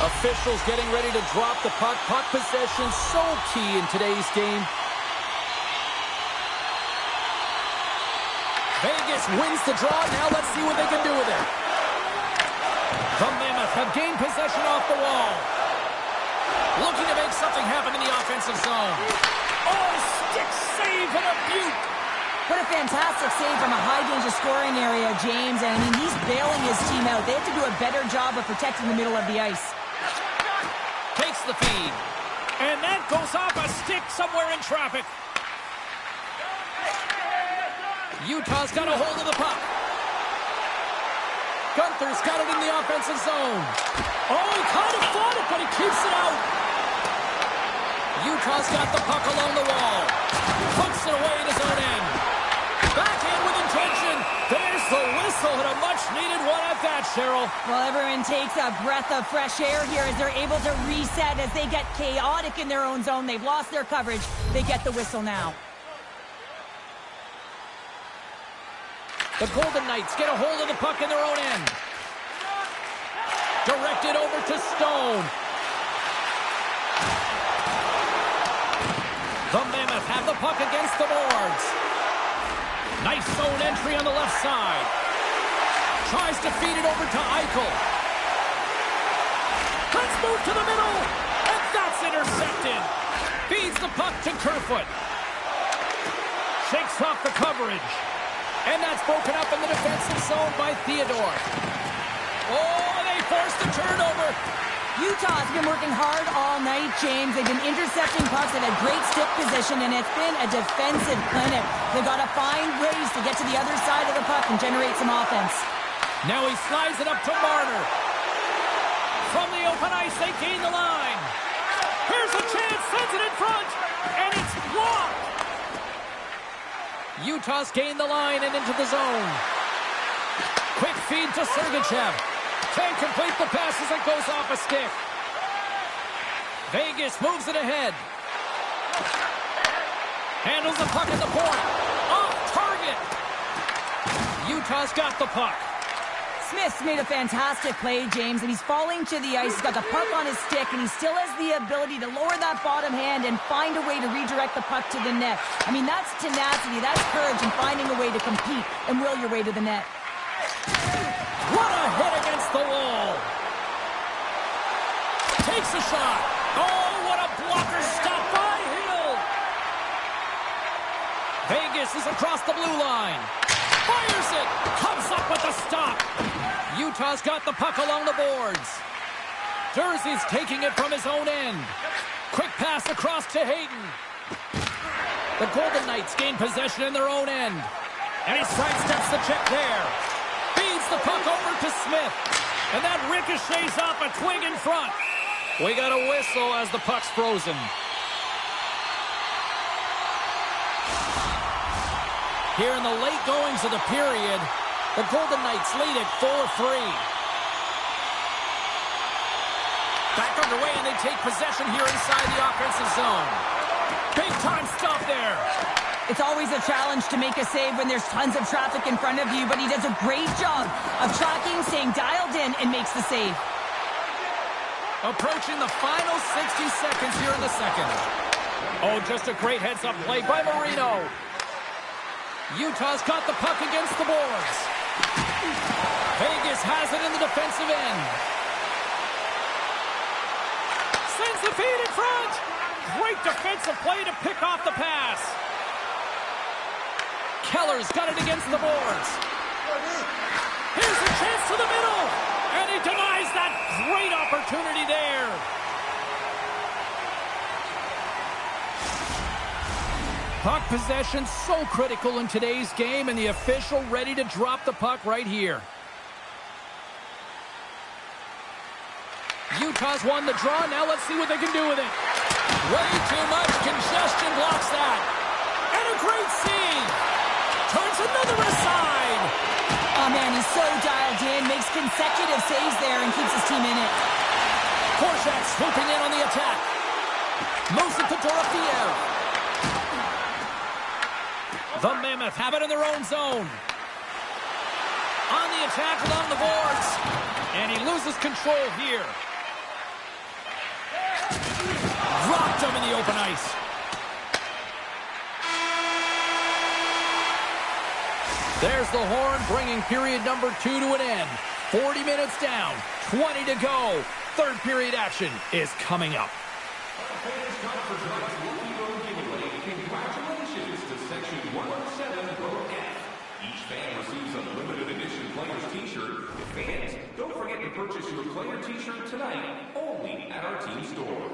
Officials getting ready to drop the puck. Puck possession so key in today's game. Vegas wins the draw. Now let's see what they can do with it. The Mammoth have gained possession off the wall. Looking to make something happen in the offensive zone. Oh, stick save and a beaut. What a fantastic save from a high-danger scoring area, James. And I mean, he's bailing his team out. They have to do a better job of protecting the middle of the ice. Takes the feed. And that goes off a stick somewhere in traffic. Utah's got a hold of the puck. Gunther's got it in the offensive zone. Oh, he kind of fought it, but he keeps it out. Utah's got the puck along the wall. Puts it away at his own end. Backhand with intention. There's the whistle and a much-needed one at that, Cheryl. Well, everyone takes a breath of fresh air here as they're able to reset as they get chaotic in their own zone. They've lost their coverage. They get the whistle now. The Golden Knights get a hold of the puck in their own end. Directed over to Stone. The Mammoth have the puck against the boards. Nice zone entry on the left side. Tries to feed it over to Eichel. Let's move to the middle. And that's intercepted. Feeds the puck to Kerfoot. Shakes off the coverage. And that's broken up in the defensive zone by Theodore. Oh, they forced a turnover. Utah's been working hard all night, James. They've been intercepting pucks. They've had great stick position, and it's been a defensive clinic. They've got to find ways to get to the other side of the puck and generate some offense. Now he slides it up to Marner. From the open ice, they gain the line. Here's a chance, sends it in front, and it's blocked. Utah's gained the line and into the zone. Quick feed to Sergachev. Can't complete the pass as it goes off a stick. Vegas moves it ahead. Handles the puck at the point. Off target. Utah's got the puck. Smith's made a fantastic play, James, and he's falling to the ice. He's got the puck on his stick, and he still has the ability to lower that bottom hand and find a way to redirect the puck to the net. I mean, that's tenacity, that's courage, and finding a way to compete and will your way to the net. What a hit against the wall. Takes a shot. Oh, what a blocker stop by Hill. Vegas is across the blue line. Fires it. Comes up with the stop. Utah's got the puck along the boards. Jersey's taking it from his own end. Quick pass across to Hayden. The Golden Knights gain possession in their own end. And he sidesteps the check there. Feeds the puck over to Smith. And that ricochets off a twig in front. We got a whistle as the puck's frozen. Here in the late goings of the period, the Golden Knights lead it 4-3. Back underway, and they take possession here inside the offensive zone. Big time stop there. It's always a challenge to make a save when there's tons of traffic in front of you, but he does a great job of tracking, staying dialed in, and makes the save. Approaching the final 60 seconds here in the second. Oh, just a great heads-up play by Marino. Utah's got the puck against the boards. Vegas has it in the defensive end. Sends the feed in front. Great defensive play to pick off the pass. Keller's got it against the boards. Here's a chance to the middle. And he denies that great opportunity there. Puck possession so critical in today's game, and the official ready to drop the puck right here. Utah's won the draw. Now let's see what they can do with it. Way too much congestion blocks that. And a great save. Turns another aside. Oh, man, he's so dialed in, makes consecutive saves there, and keeps his team in it. Korczak swooping in on the attack. Moves it to Dorofiev. The Mammoth have it in their own zone. On the attack along the boards. And he loses control here. Dropped him in the open ice. There's the horn, bringing period number 2 to an end. 40 minutes down, 20 to go. Third period action is coming up. Congratulations to Section 107-F. Each fan receives a limited edition player's t-shirt. Fans, don't forget to purchase your player t-shirt tonight, only at our team store.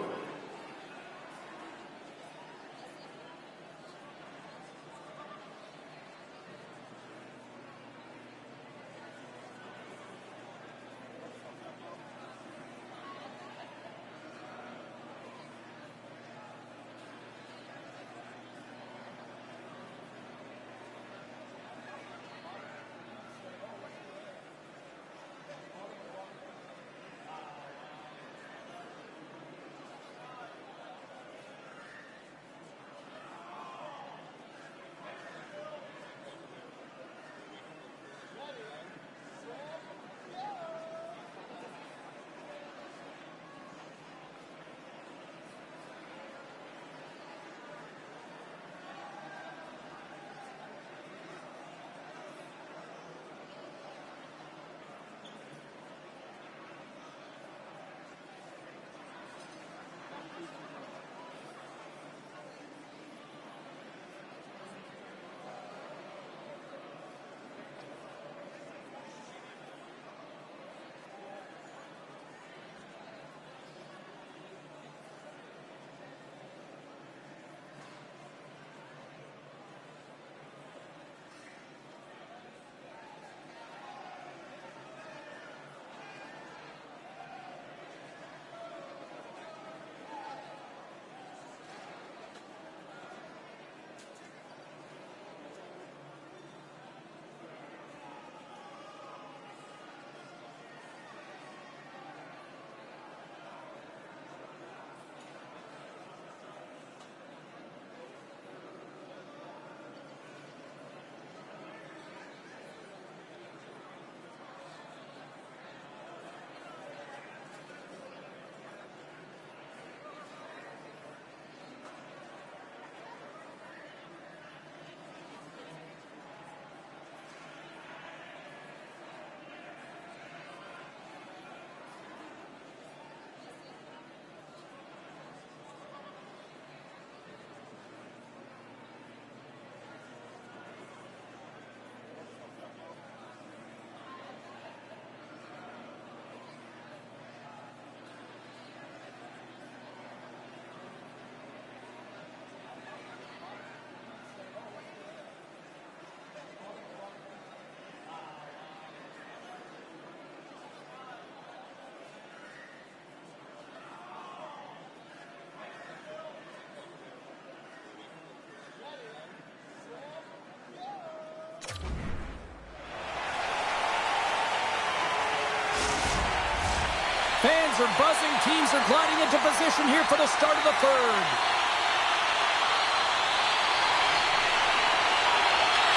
whistles are buzzing. Teams are gliding into position here for the start of the third.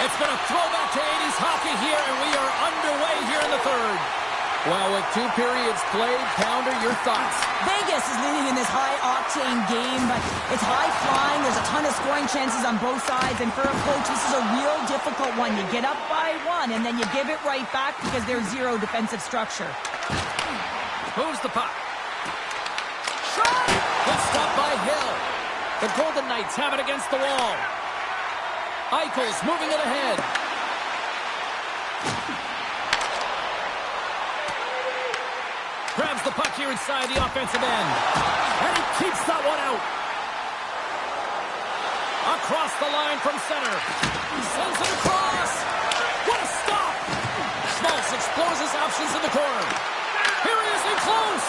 It's been a throwback to 80s hockey here, and we are underway here in the third. Well, with 2 periods played, Pounder, your thoughts? Vegas is leading in this high-octane game, but it's high-flying. There's a ton of scoring chances on both sides, and for a coach, this is a real difficult one. You get up by 1, and then you give it right back because there's zero defensive structure. Moves the puck. Shot! Good stop by Hill. The Golden Knights have it against the wall. Eichel's moving it ahead. Grabs the puck here inside the offensive end. And he keeps that one out. Across the line from center. He sends it across. What a stop! Schmaltz explores his options in the corner. Here he is in close.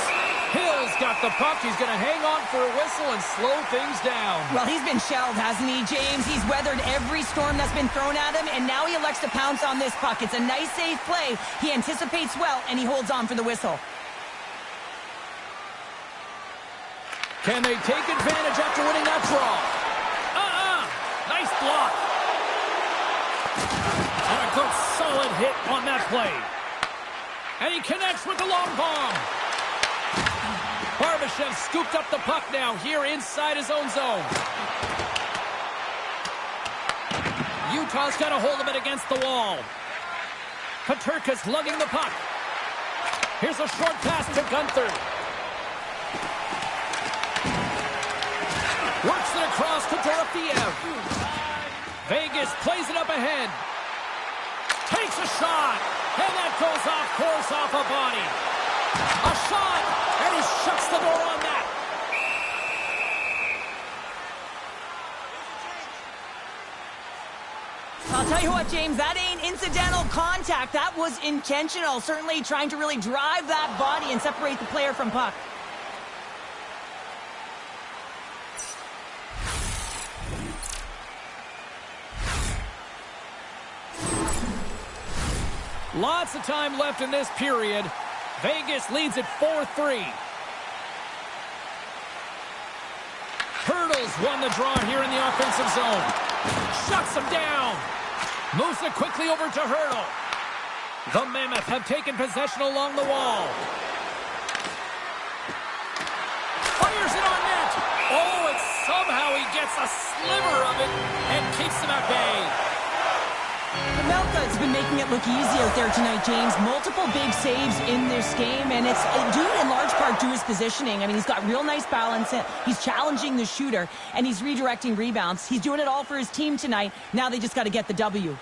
Hill's got the puck. He's going to hang on for a whistle and slow things down. Well, he's been shelled, hasn't he, James? He's weathered every storm that's been thrown at him, and now he elects to pounce on this puck. It's a nice, safe play. He anticipates well, and he holds on for the whistle. Can they take advantage after winning that draw? Nice block. And a good solid hit on that play. And he connects with the long bomb. Barbashev scooped up the puck now here inside his own zone. Utah's got a hold of it against the wall. Peterka's lugging the puck. Here's a short pass to Gunther. Works it across to Dorofeev. Vegas plays it up ahead. Takes a shot. And that goes off course off a body. A shot. And he shuts the door on that. I'll tell you what, James, that ain't incidental contact. That was intentional. Certainly trying to really drive that body and separate the player from puck. Lots of time left in this period. Vegas leads at 4-3. Hurdles won the draw here in the offensive zone. Shuts him down. Moves it quickly over to Hurdle. The Mammoth have taken possession along the wall. Fires it on net. Oh, and somehow he gets a sliver of it and keeps him at bay. Melka's been making it look easy out there tonight, James. Multiple big saves in this game, and it's due in large part to his positioning. I mean, he's got real nice balance. He's challenging the shooter, and he's redirecting rebounds. He's doing it all for his team tonight. Now they just got to get the W.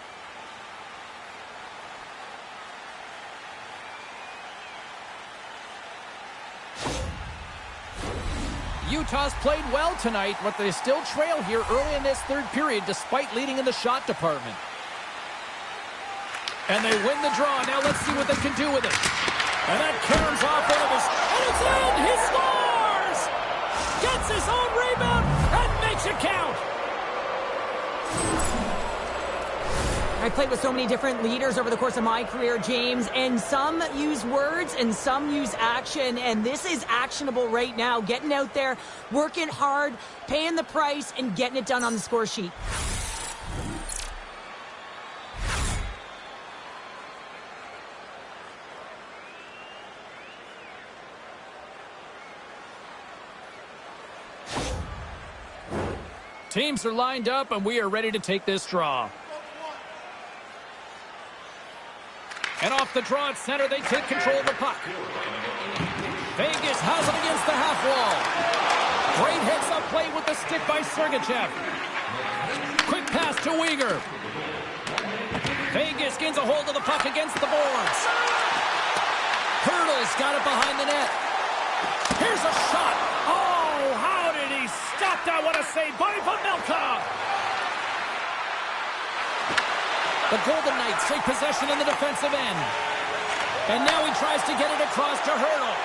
Utah's played well tonight, but they still trail here early in this third period despite leading in the shot department. And they win the draw. Now let's see what they can do with it. And that caroms off one of his... And it's in! He scores! Gets his own rebound and makes it count! I played with so many different leaders over the course of my career, James, and some use words and some use action, and this is actionable right now. Getting out there, working hard, paying the price, and getting it done on the score sheet. Teams are lined up, and we are ready to take this draw. And off the draw at center, they take control of the puck. Vegas has it against the half wall. Great heads-up play with the stick by Sergachev. Quick pass to Uyghur. Vegas gains a hold of the puck against the boards. Hurdle's got it behind the net. Here's a shot. Oh, how did he stop that? What a save by Pavelka. The Golden Knights take possession in the defensive end. And now he tries to get it across to Hurdle.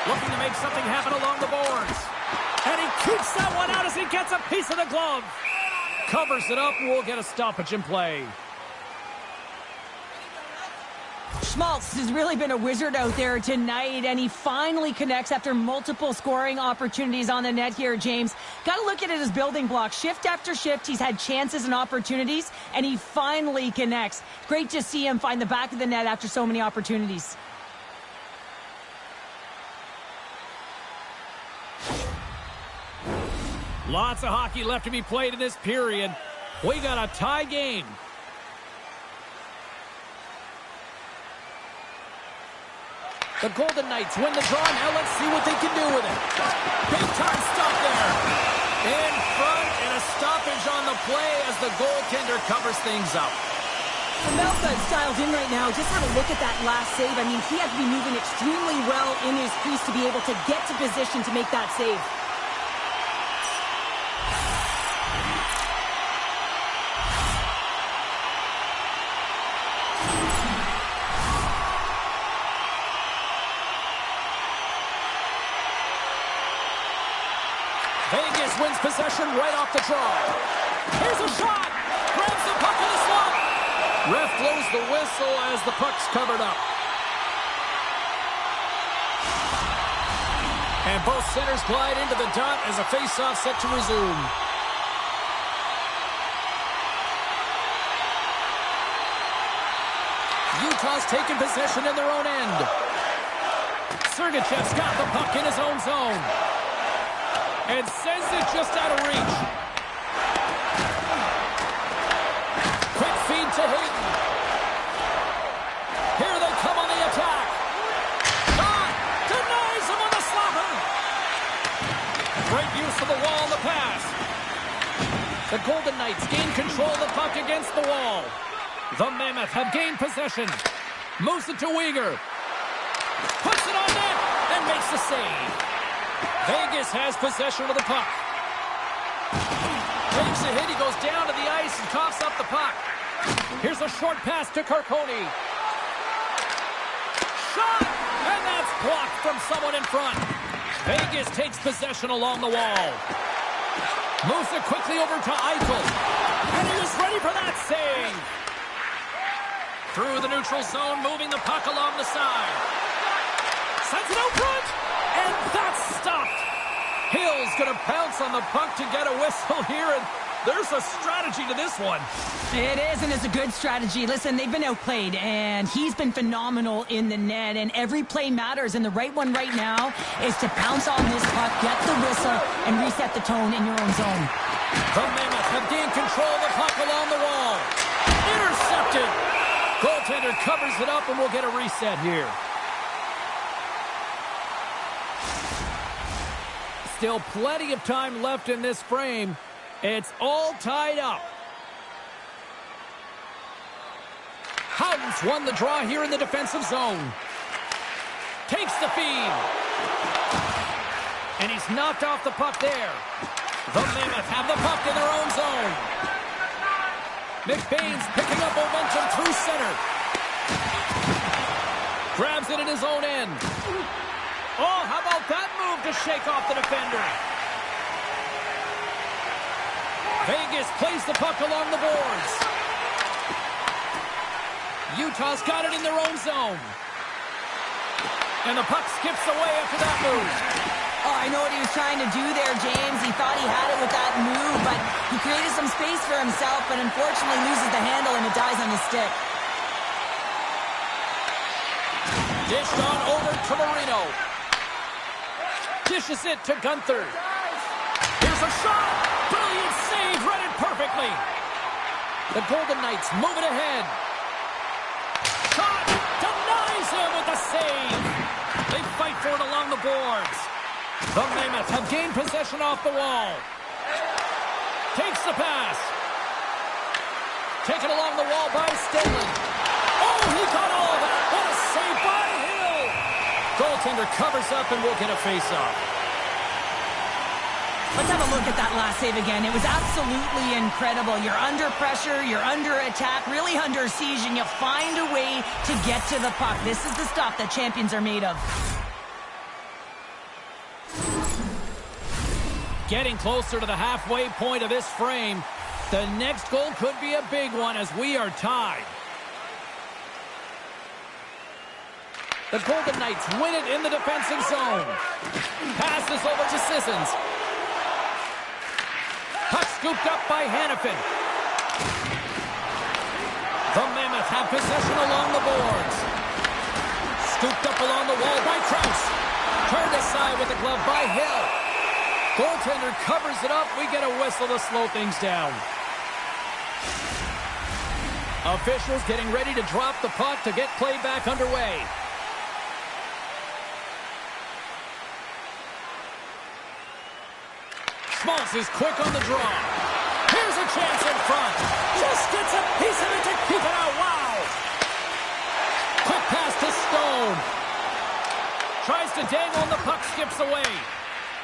Looking to make something happen along the boards. And he keeps that one out as he gets a piece of the glove. Covers it up, and we'll get a stoppage in play. Schmaltz has really been a wizard out there tonight, and he finally connects after multiple scoring opportunities on the net here, James. Got to look at it as building blocks. Shift after shift, he's had chances and opportunities, and he finally connects. Great to see him find the back of the net after so many opportunities. Lots of hockey left to be played in this period. We got a tie game. The Golden Knights win the draw. Now let's see what they can do with it. Big time stop there. In front, and a stoppage on the play as the goaltender covers things up. Mammoth dialed in right now. Just have a look at that last save. I mean, he had to be moving extremely well in his crease to be able to get to position to make that save. Vegas wins possession right off the draw. Here's a shot. Grabs the puck in the slot. Ref blows the whistle as the puck's covered up. And both centers glide into the dot as a face-off set to resume. Utah's taking possession in their own end. Sergachev's got the puck in his own zone. And sends it just out of reach. Quick feed to Hayden. Here they come on the attack. Shot! Denies him on the slapper. Great use of the wall on the pass. The Golden Knights gain control of the puck against the wall. The Mammoth have gained possession. Moves it to Uyghur. Puts it on net and makes the save. Vegas has possession of the puck. Takes a hit, he goes down to the ice and coughs up the puck. Here's a short pass to Carcone. Shot! And that's blocked from someone in front. Vegas takes possession along the wall. Moves it quickly over to Eichel. And he was ready for that save. Through the neutral zone, moving the puck along the side. Sends it out front. And that's stopped. Hill's going to pounce on the puck to get a whistle here, and there's a strategy to this one. It is, and it's a good strategy. Listen, they've been outplayed, and he's been phenomenal in the net, and every play matters, and the right one right now is to pounce on this puck, get the whistle, and reset the tone in your own zone. The Mammoth have gained control of the puck along the wall. Intercepted. Goaltender covers it up, and we'll get a reset here. Still plenty of time left in this frame. It's all tied up. Howden's won the draw here in the defensive zone. Takes the feed. And he's knocked off the puck there. The Mammoth have the puck in their own zone. McBain's picking up momentum through center. Grabs it in his own end. Oh, how about that move to shake off the defender? Vegas plays the puck along the boards. Utah's got it in their own zone. And the puck skips away after that move. Oh, I know what he was trying to do there, James. He thought he had it with that move, but he created some space for himself, but unfortunately loses the handle and it dies on his stick. Dished on over to Marino. Dishes it to Gunther. Here's a shot. Brilliant save. Read it perfectly. The Golden Knights move it ahead. Shot. Denies him with the save. They fight for it along the boards. The Mammoth have gained possession off the wall. Takes the pass. Taken along the wall by Stenley. Oh, he got all of that. What a save by Hill. Goaltender covers up and we'll get a face-off. Let's have a look at that last save again. It was absolutely incredible. You're under pressure, you're under attack, really under siege, and you find a way to get to the puck. This is the stuff that champions are made of. Getting closer to the halfway point of this frame. The next goal could be a big one as we are tied. The Golden Knights win it in the defensive zone. Passes over to Sissons. Puck scooped up by Hannafin. The Mammoth have possession along the boards. Scooped up along the wall by Krause. Turned aside with the glove by Hill. Goaltender covers it up. We get a whistle to slow things down. Officials getting ready to drop the puck to get play back underway. Schmaltz is quick on the draw. Here's a chance in front. Just gets a piece of it to keep it out. Wow! Quick pass to Stone. Tries to dangle and the puck skips away.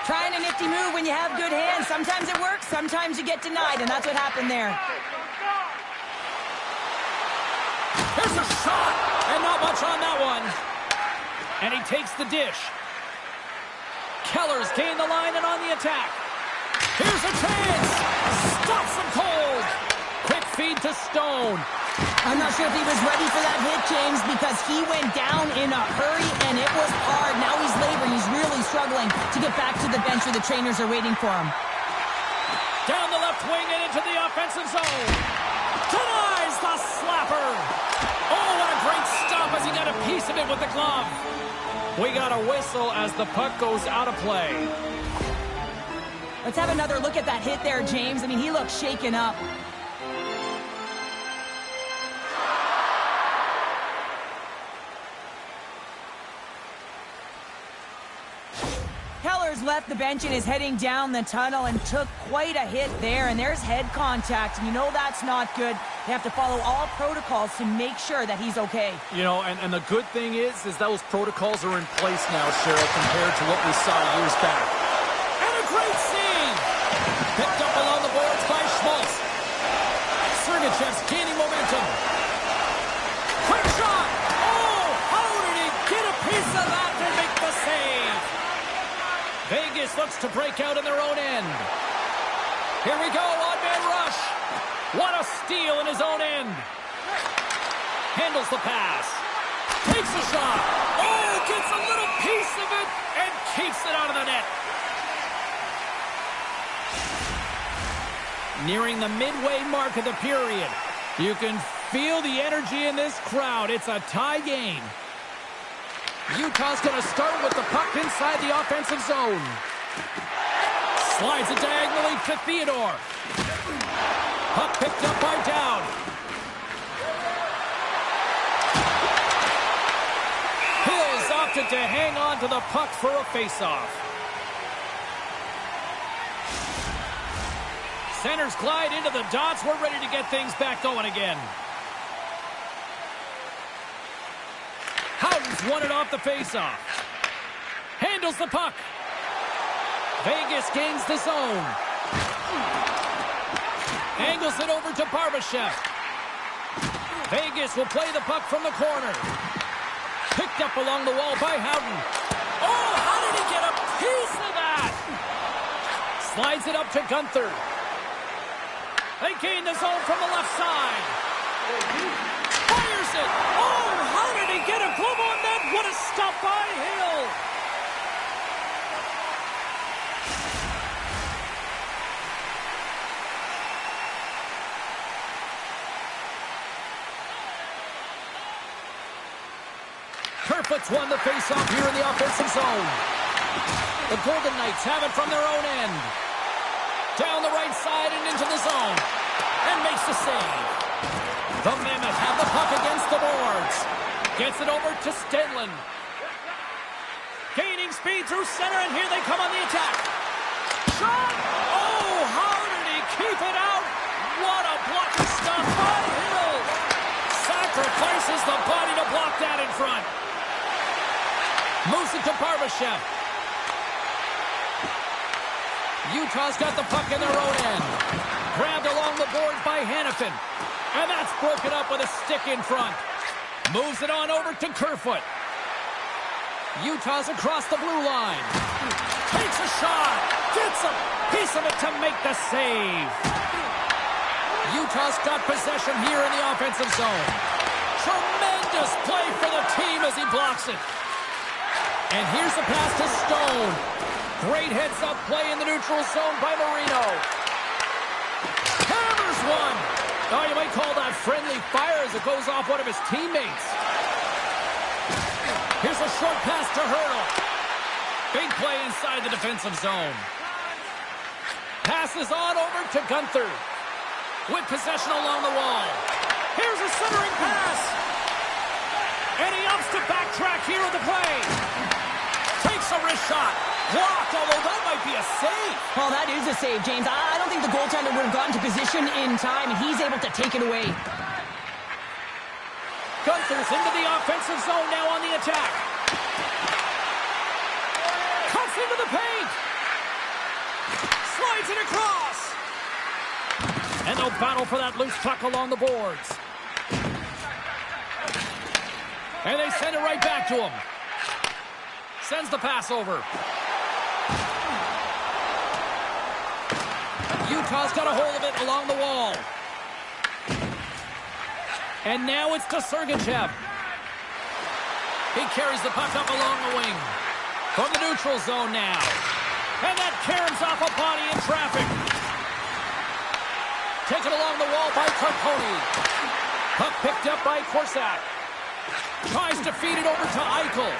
Trying a nifty move when you have good hands. Sometimes it works, sometimes you get denied, and that's what happened there. Here's a shot, and not much on that one. And he takes the dish. Keller's gained the line and on the attack. Here's a chance. Stops him cold. Quick feed to Stone. I'm not sure if he was ready for that hit, James, because he went down in a hurry, and it was hard. Now he's laboring. He's really struggling to get back to the bench where the trainers are waiting for him. Down the left wing and into the offensive zone. Denies the slapper. Oh, what a great stop as he got a piece of it with the glove. We got a whistle as the puck goes out of play. Let's have another look at that hit there, James. I mean, he looks shaken up. Keller's left the bench and is heading down the tunnel and took quite a hit there, and there's head contact, and you know that's not good. They have to follow all protocols to make sure that he's okay. You know, and the good thing is those protocols are in place now, Cheryl, compared to what we saw years back. And a great save! Picked up along the boards by Schmaltz. Sergachev's gaining momentum. Quick shot! Oh, how did he get a piece of that to make the save? Vegas looks to break out in their own end. Here we go, odd-man rush. What a steal in his own end. Handles the pass. Takes a shot. Oh, gets a little piece of it and keeps it out of the net. Nearing the midway mark of the period. You can feel the energy in this crowd. It's a tie game. Utah's going to start with the puck inside the offensive zone. Slides it diagonally to Theodore. Puck picked up by Dowd. Hill's opted to hang on to the puck for a faceoff. Centers glide into the dots. We're ready to get things back going again. Houghton's won it off the faceoff. Handles the puck. Vegas gains the zone. Angles it over to Barbashev. Vegas will play the puck from the corner. Picked up along the wall by Houghton. Oh, how did he get a piece of that? Slides it up to Gunther. They gain the zone from the left side. Fires it. Oh, how did he get a glove on that? What a stop by Hill. Kerfoot's won the faceoff here in the offensive zone. The Golden Knights have it from their own end. Down the right side and into the zone. And makes the save. The Mammoth have the puck against the boards. Gets it over to Stenlund. Gaining speed through center, and here they come on the attack. Shot! Oh, how did he keep it out? What a blocker stop by Hill. Sacrifices the body to block that in front. Moves it to Barbashev. Utah's got the puck in their own end. Grabbed along the boards by Hannafin. And that's broken up with a stick in front. Moves it on over to Kerfoot. Utah's across the blue line. Takes a shot. Gets a piece of it to make the save. Utah's got possession here in the offensive zone. Tremendous display for the team as he blocks it. And here's the pass to Stone. Great heads-up play in the neutral zone by Marino. Hammers one. Oh, you might call that friendly fire as it goes off one of his teammates. Here's a short pass to Hurdle. Big play inside the defensive zone. Passes on over to Gunther. With possession along the wall. Here's a centering pass. And he opts to backtrack here on the play. Takes a wrist shot. Blocked, although that might be a save. Well, that is a save, James. I don't think the goaltender would have gotten to position in time, and he's able to take it away. Gunther's into the offensive zone now on the attack. Cuts into the paint. Slides it across. And they'll battle for that loose puck along the boards. And they send it right back to him. Sends the pass over. Utah's got a hold of it along the wall. And now it's to Sergachev. He carries the puck up along the wing. From the neutral zone now. And that caroms off a body in traffic. Taken along the wall by Carponi. Puck picked up by Korsak. Tries to feed it over to Eichel.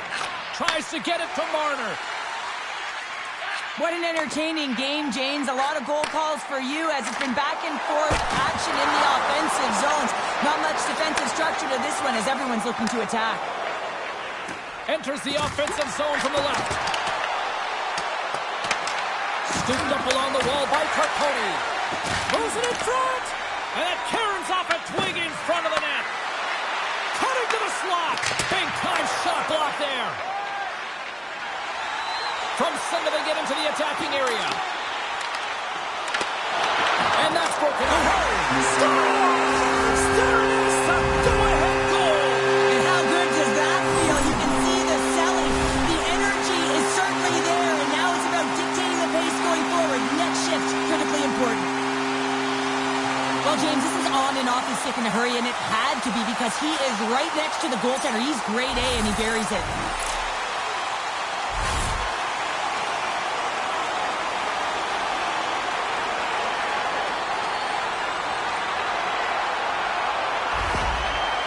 Tries to get it to Marner. What an entertaining game, James. A lot of goal calls for you as it's been back and forth action in the offensive zones. Not much defensive structure to this one as everyone's looking to attack. Enters the offensive zone from the left. Scooped up along the wall by Carponi. Moves it in front. And that caroms off a twig in front of the net. Cutting to the slot. Big time shot block there. From center they get into the attacking area. And that's broken up. Scores! There it is, the go-ahead goal! And how good does that feel? You can see the selling. The energy is certainly there, and now it's about dictating the pace going forward. Next shift, critically important. Well, James, this is on and off his stick in a hurry, and it had to be because he is right next to the goaltender. He's grade A, and he buries it.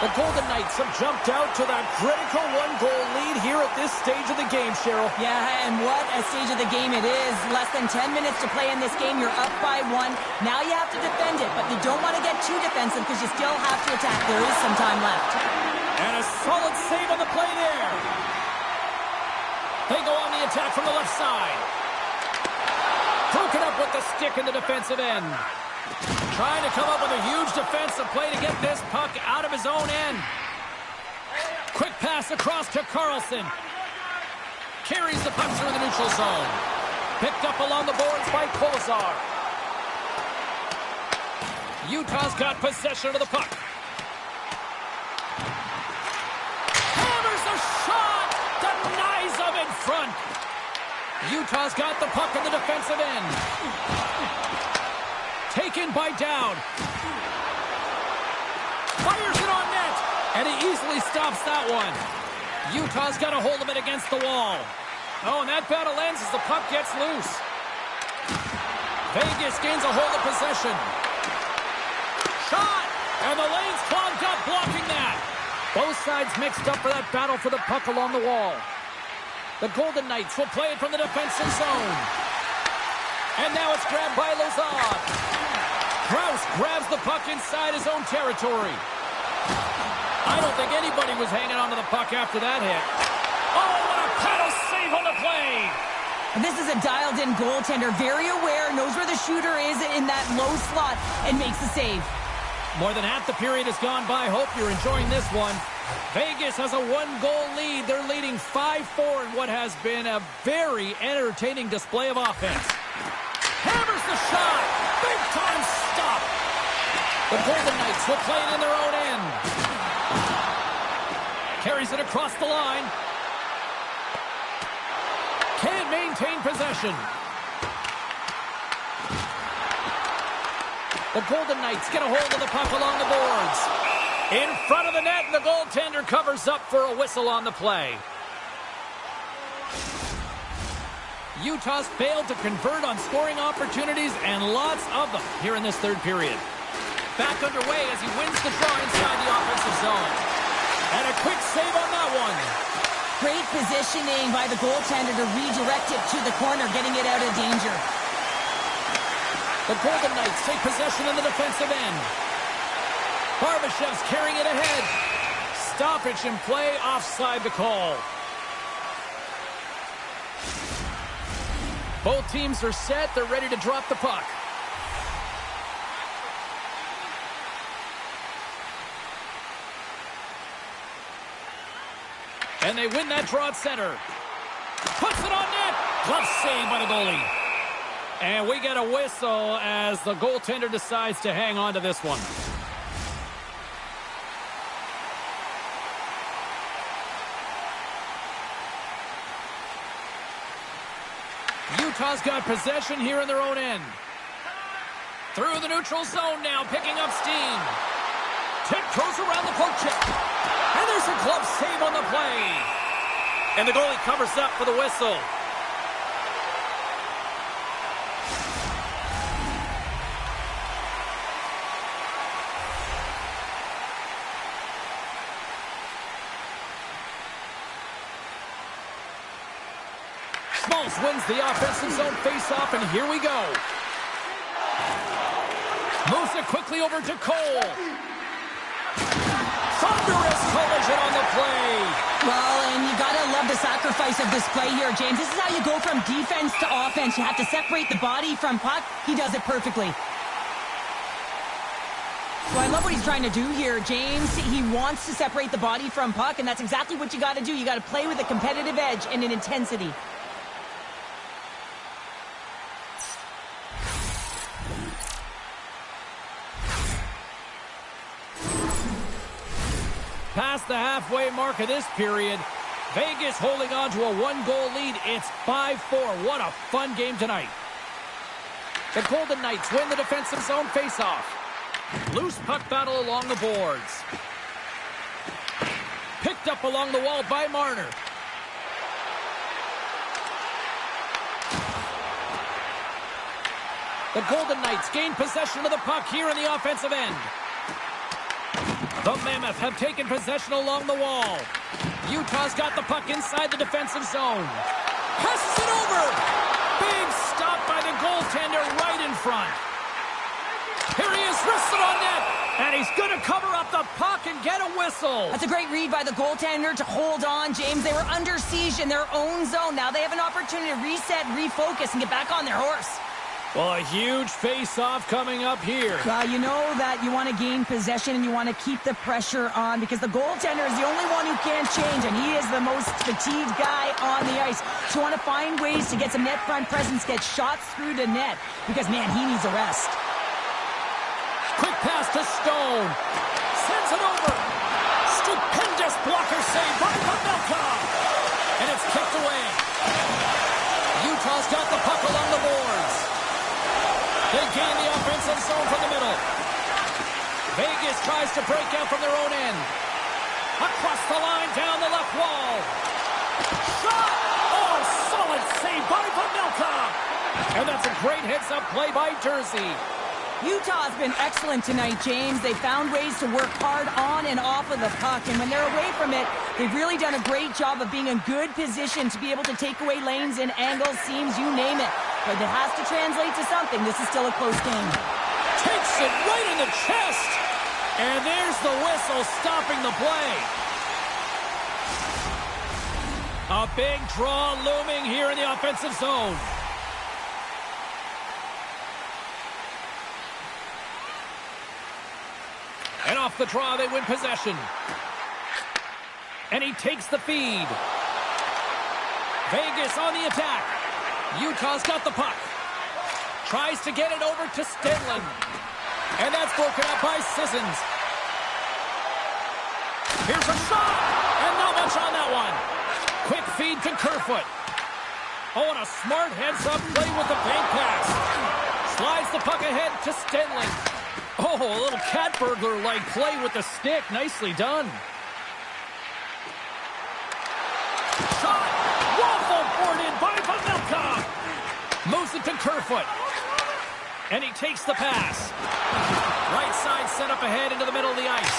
The Golden Knights have jumped out to that critical one-goal lead here at this stage of the game, Cheryl. Yeah, and what a stage of the game it is. Less than 10 minutes to play in this game. You're up by 1. Now you have to defend it, but you don't want to get too defensive because you still have to attack. There is some time left. And a solid save on the play there. They go on the attack from the left side. Broken up with the stick in the defensive end. Trying to come up with a huge defensive play to get this puck out of his own end. Quick pass across to Carlson. Carries the puck through the neutral zone. Picked up along the boards by Kolesar. Utah's got possession of the puck. Hammers a shot. Denies him in front. Utah's got the puck in the defensive end. Taken by Dowd. Fires it on net. And he easily stops that one. Utah's got a hold of it against the wall. Oh, and that battle ends as the puck gets loose. Vegas gains a hold of possession. Shot! And the lane's clogged up, blocking that. Both sides mixed up for that battle for the puck along the wall. The Golden Knights will play it from the defensive zone. And now it's grabbed by Lazard. Krause grabs the puck inside his own territory. I don't think anybody was hanging on to the puck after that hit. Oh, what a paddle save on the play! And this is a dialed-in goaltender, very aware, knows where the shooter is in that low slot, and makes the save. More than half the period has gone by. Hope you're enjoying this one. Vegas has a one-goal lead. They're leading 5-4 in what has been a very entertaining display of offense. Hammers the shot. Big-time stop. The Golden Knights will play it in their own end. Carries it across the line. Can't maintain possession. The Golden Knights get a hold of the puck along the boards. In front of the net, and the goaltender covers up for a whistle on the play. Utah's failed to convert on scoring opportunities, and lots of them here in this third period. Back underway as he wins the draw inside the offensive zone. And a quick save on that one. Great positioning by the goaltender to redirect it to the corner, getting it out of danger. The Golden Knights take possession in the defensive end. Barbashev's carrying it ahead. Stoppage in play, offside the call. Both teams are set. They're ready to drop the puck. And they win that draw at center. Puts it on net. Glove save by the goalie. And we get a whistle as the goaltender decides to hang on to this one. Utah's got possession here in their own end. Through the neutral zone now, picking up steam. Tiptoes around the poke check. And there's a glove save on the play. And the goalie covers up for the whistle. Schmaltz wins the offensive zone faceoff, and here we go. Moves it quickly over to Cole. Thunderous collision on the play. Well, and you gotta love the sacrifice of this play here, James. This is how you go from defense to offense. You have to separate the body from puck. He does it perfectly. Well, I love what he's trying to do here, James. He wants to separate the body from puck, and that's exactly what you got to do. You got to play with a competitive edge and an intensity. Past the halfway mark of this period, Vegas holding on to a one-goal lead. It's 5-4. What a fun game tonight. The Golden Knights win the defensive zone faceoff. Loose puck battle along the boards. Picked up along the wall by Marner. The Golden Knights gain possession of the puck here in the offensive end. The Mammoth have taken possession along the wall. Utah's got the puck inside the defensive zone. Passes it over. Big stop by the goaltender right in front. Here he is, wristed on net. And he's going to cover up the puck and get a whistle. That's a great read by the goaltender to hold on, James. They were under siege in their own zone. Now they have an opportunity to reset, refocus, and get back on their horse. Well, a huge face-off coming up here. You know that you want to gain possession and you want to keep the pressure on because the goaltender is the only one who can't change, and he is the most fatigued guy on the ice. So you want to find ways to get some net front presence, get shots through the net because, man, he needs a rest. Quick pass to Stone. Sends it over. Stupendous blocker save by Pavelka. And it's kicked away. Utah's got the puck along the boards. They gain the offensive zone from the middle. Vegas tries to break out from their own end. Across the line, down the left wall. Shot! Oh, solid save by Pavelka. And that's a great heads-up play by Jersey. Utah's been excellent tonight, James. They found ways to work hard on and off of the puck, and when they're away from it, they've really done a great job of being in good position to be able to take away lanes and angles, seams, you name it. But it has to translate to something. This is still a close game. Takes it right in the chest, and there's the whistle stopping the play. A big draw looming here in the offensive zone. And off the draw, they win possession. And he takes the feed. Vegas on the attack. Utah's got the puck. Tries to get it over to Stenlund. And that's broken up by Sissons. Here's a shot. And not much on that one. Quick feed to Kerfoot. Oh, and a smart heads-up play with the bank pass. Slides the puck ahead to Stenlund. Oh, Oh, a little cat burglar-like play with the stick. Nicely done. Shot! Waffle board in by Pavelka! Moves it to Kerfoot. And he takes the pass. Right side set up ahead into the middle of the ice.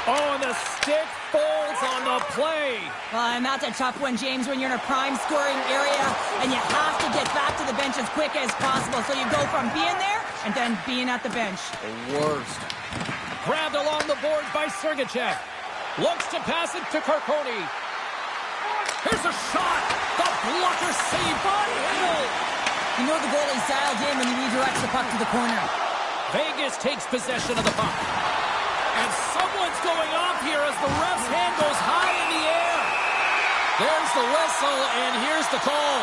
Oh, and the stick folds on the play. And that's a tough one, James, when you're in a prime scoring area and you have to get back to the bench as quick as possible. So you go from being there and then being at the bench. The worst. Grabbed along the boards by Sergachev. Looks to pass it to Carcone. Here's a shot. The blocker save by Hill. You know the goalie's dialed in when he redirects the puck to the corner. Vegas takes possession of the puck. And someone's going off here as the ref's hand goes high in the air. There's the whistle, and here's the call.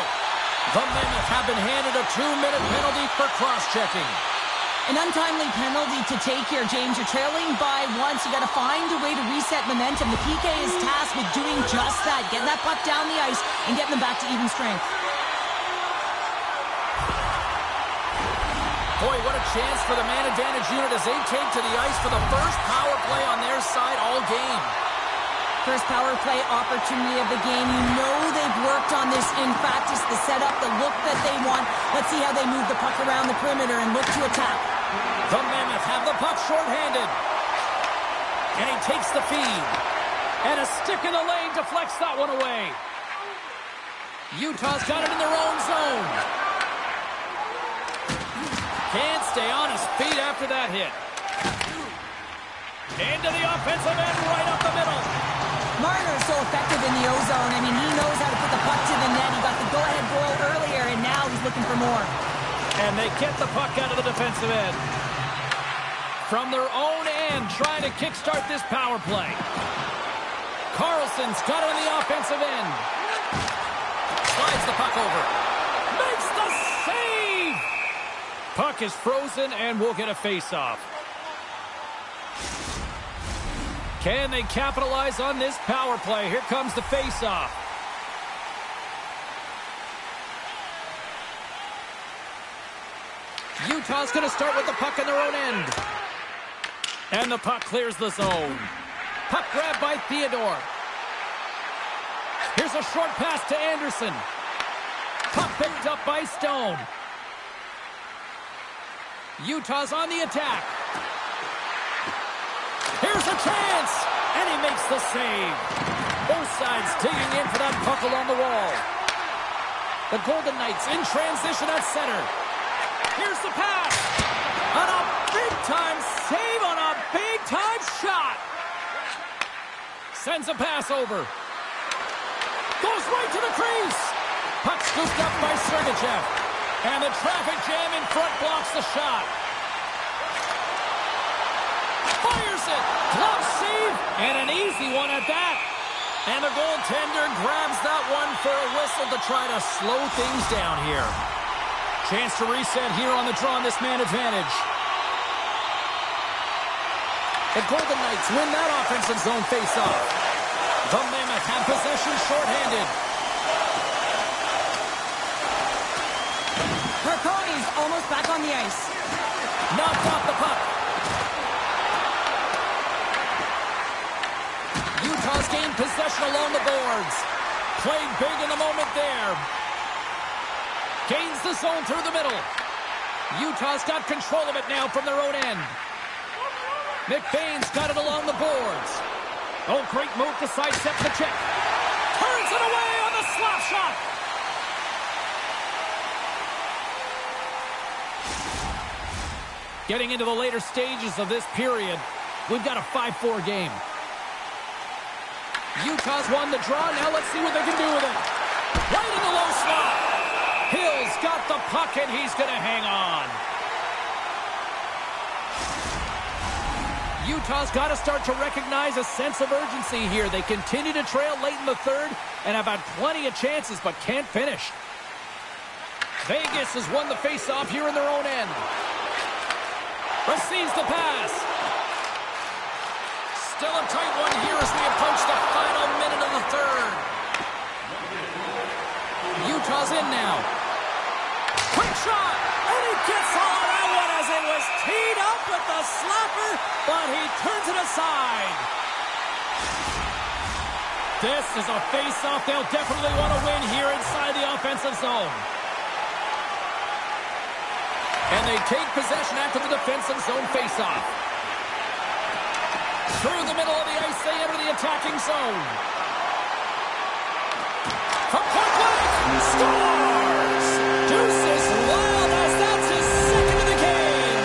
The Mammoth have been handed a 2-minute penalty for cross-checking. An untimely penalty to take here, James. You're trailing by once. You got to find a way to reset momentum. The PK is tasked with doing just that, getting that puck down the ice and getting them back to even strength. Boy, what a chance for the man advantage unit as they take to the ice for the first power play on their side all game. First power play opportunity of the game. You know they've worked on this in practice, the setup, the look that they want. Let's see how they move the puck around the perimeter and look to attack. The Mammoth have the puck shorthanded. And he takes the feed. And a stick in the lane deflects that one away. Utah's got it in their own zone. Can't stay on his feet after that hit. Into the offensive end, right up the middle. Marner's so effective in the O-zone. I mean, he knows how to put the puck to the net. He got the go-ahead goal earlier, and now he's looking for more. And they get the puck out of the defensive end. From their own end, trying to kickstart this power play. Carlson's got it on the offensive end. Slides the puck over. Makes the save! Puck is frozen, and we'll get a face-off. Can they capitalize on this power play? Here comes the face-off. Utah's going to start with the puck in their own end. And the puck clears the zone. Puck grabbed by Theodore. Here's a short pass to Anderson. Puck picked up by Stone. Utah's on the attack. Here's a chance, and he makes the save. Both sides digging in for that puck along the wall. The Golden Knights in transition at center. Here's the pass. And a big-time save on a big-time shot. Sends a pass over. Goes right to the crease. Puck scooped up by Sergachev. And the traffic jam in front blocks the shot. Fires it. Glove save. And an easy one at that. And the goaltender grabs that one for a whistle to try to slow things down here. Chance to reset here on the draw on this man advantage. The Golden Knights win that offensive zone face-off. The Mammoth have possession shorthanded. Carcone's almost back on the ice. Knocked off the puck. Utah's gained possession along the boards. Played big in the moment there. Gains the zone through the middle. Utah's got control of it now from their own end. McBain's got it along the boards. Oh, great move to sidestep the check. Turns it away on the slap shot. Getting into the later stages of this period, we've got a 5-4 game. Utah's won the draw. Now let's see what they can do with it. Right in the low slot. Hill's got the puck, and he's going to hang on. Utah's got to start to recognize a sense of urgency here. They continue to trail late in the third and have had plenty of chances, but can't finish. Vegas has won the face-off here in their own end. Receives the pass. Still a tight one here as we approach the final minute of the third. Utah's in now. Quick shot, and he gets all that one as it was teed up with the slapper, but he turns it aside. This is a face-off they'll definitely want to win here inside the offensive zone. And they take possession after the defensive zone face-off. Through the middle of the ice, they enter the attacking zone. From point blank, scores! Deuces Wild as that's his second of the game.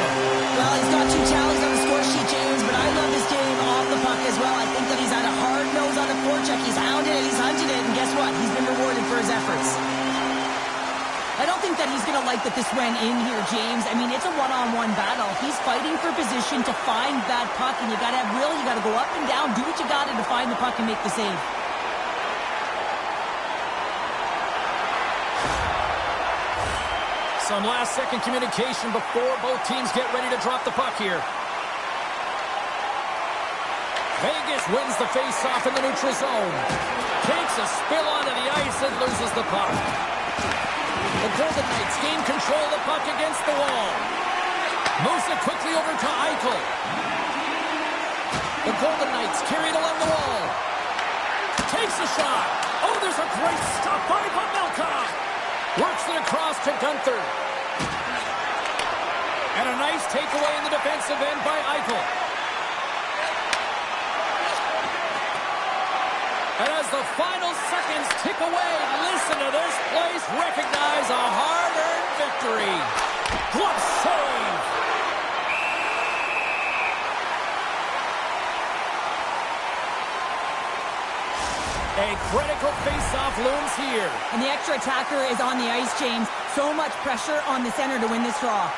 Well, he's got 2 tallies on the score sheet, James, but I love his game off the puck as well. I think that he's had a hard nose on the forecheck. He's hounded it, he's hunted it, and guess what? He's been rewarded for his efforts. I don't think that he's going to like that this went in here, James. I mean, it's a one-on-one battle. He's fighting for position to find that puck, and you got to have you got to go up and down, do what you got to find the puck and make the save. Some last-second communication before both teams get ready to drop the puck here. Vegas wins the face-off in the neutral zone. Takes a spill onto the ice and loses the puck. The Golden Knights gain control of the puck against the wall. Moves it quickly over to Eichel. The Golden Knights carry it along the wall. Takes a shot. Oh, there's a great stop by Pavelka. Works it across to Gunther. And a nice takeaway in the defensive end by Eichel. And as the final seconds tick away, listen to this place recognize a hard-earned victory. Glove save. A critical face-off looms here. And the extra attacker is on the ice, James. So much pressure on the center to win this draw.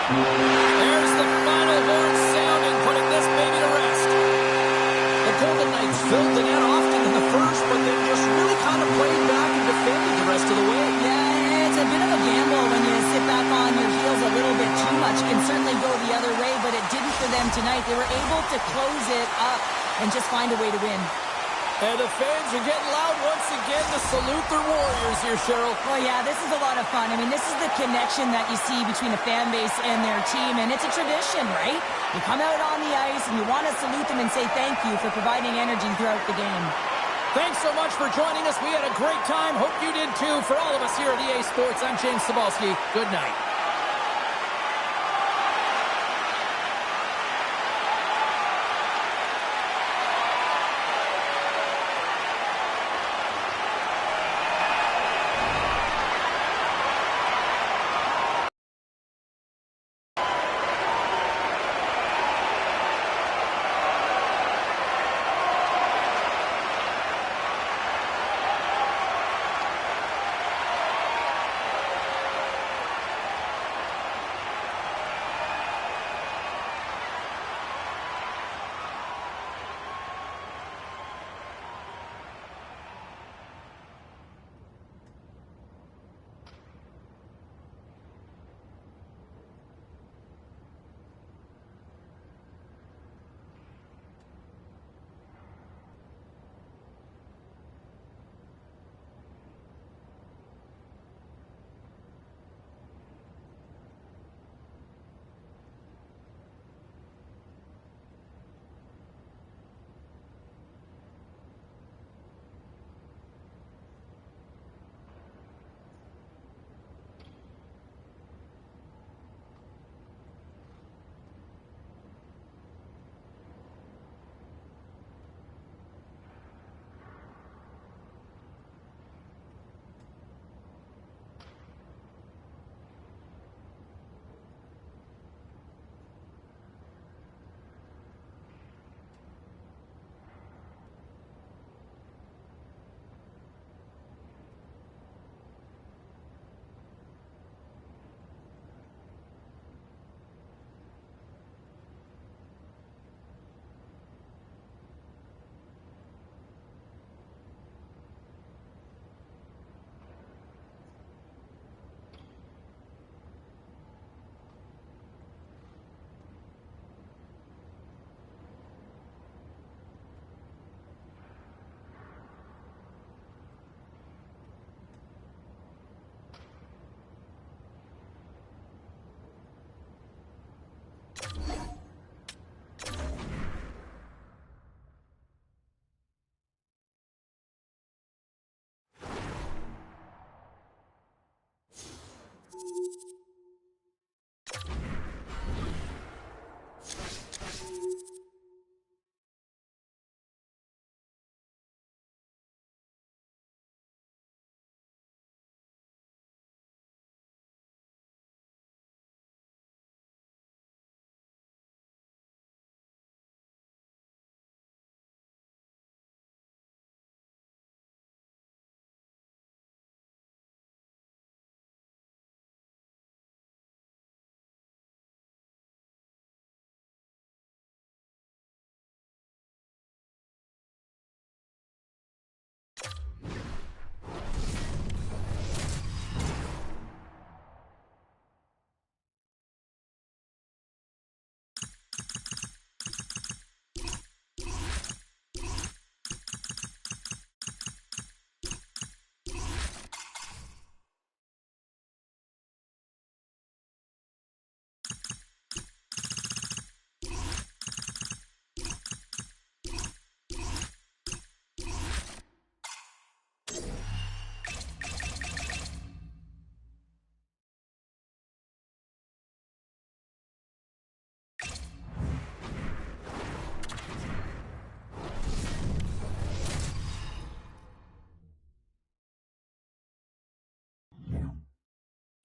There's the final horn sounding, putting this baby to rest. The Golden Knights filled the net often in the first, but then just really kind of played back and defended the rest of the way. Yeah, it's a bit of a gamble when you sit back on your heels a little bit too much. It can certainly go the other way, but it didn't for them tonight. They were able to close it up and just find a way to win. And the fans are getting loud once again to salute their Warriors here, Cheryl. Well, yeah, this is a lot of fun. I mean, this is the connection that you see between the fan base and their team, and it's a tradition, right? You come out on the ice, and you want to salute them and say thank you for providing energy throughout the game. Thanks so much for joining us. We had a great time. Hope you did, too. For all of us here at EA Sports, I'm James Cebulski. Good night.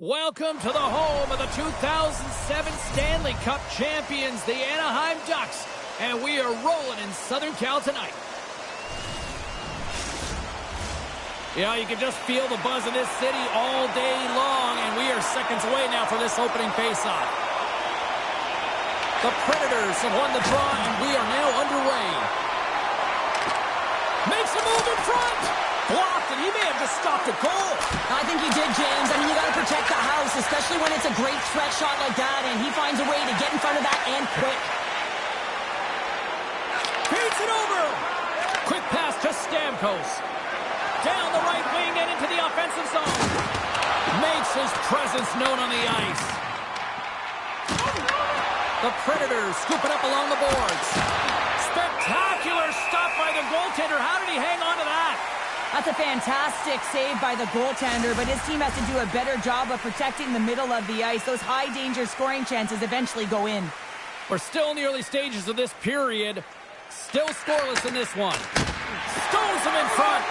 Welcome to the home of the 2007 Stanley Cup champions, the Anaheim Ducks, and we are rolling in Southern Cal tonight. Yeah, you can just feel the buzz in this city all day long, and we are seconds away now for this opening faceoff. The Predators have won the draw, and we are now underway. Makes a move in front! Blocked, and he may have just stopped a goal. I think he did, James. I mean, you got to protect the house, especially when it's a great threat shot like that, and he finds a way to get in front of that and quick. Beats it over. Quick pass to Stamkos. Down the right wing and into the offensive zone. Makes his presence known on the ice. The Predators scoop it up along the boards. Spectacular stop by the goaltender. How did he hang on to that? That's a fantastic save by the goaltender, but his team has to do a better job of protecting the middle of the ice. Those high-danger scoring chances eventually go in. We're still in the early stages of this period. Still scoreless in this one. Stones him in front.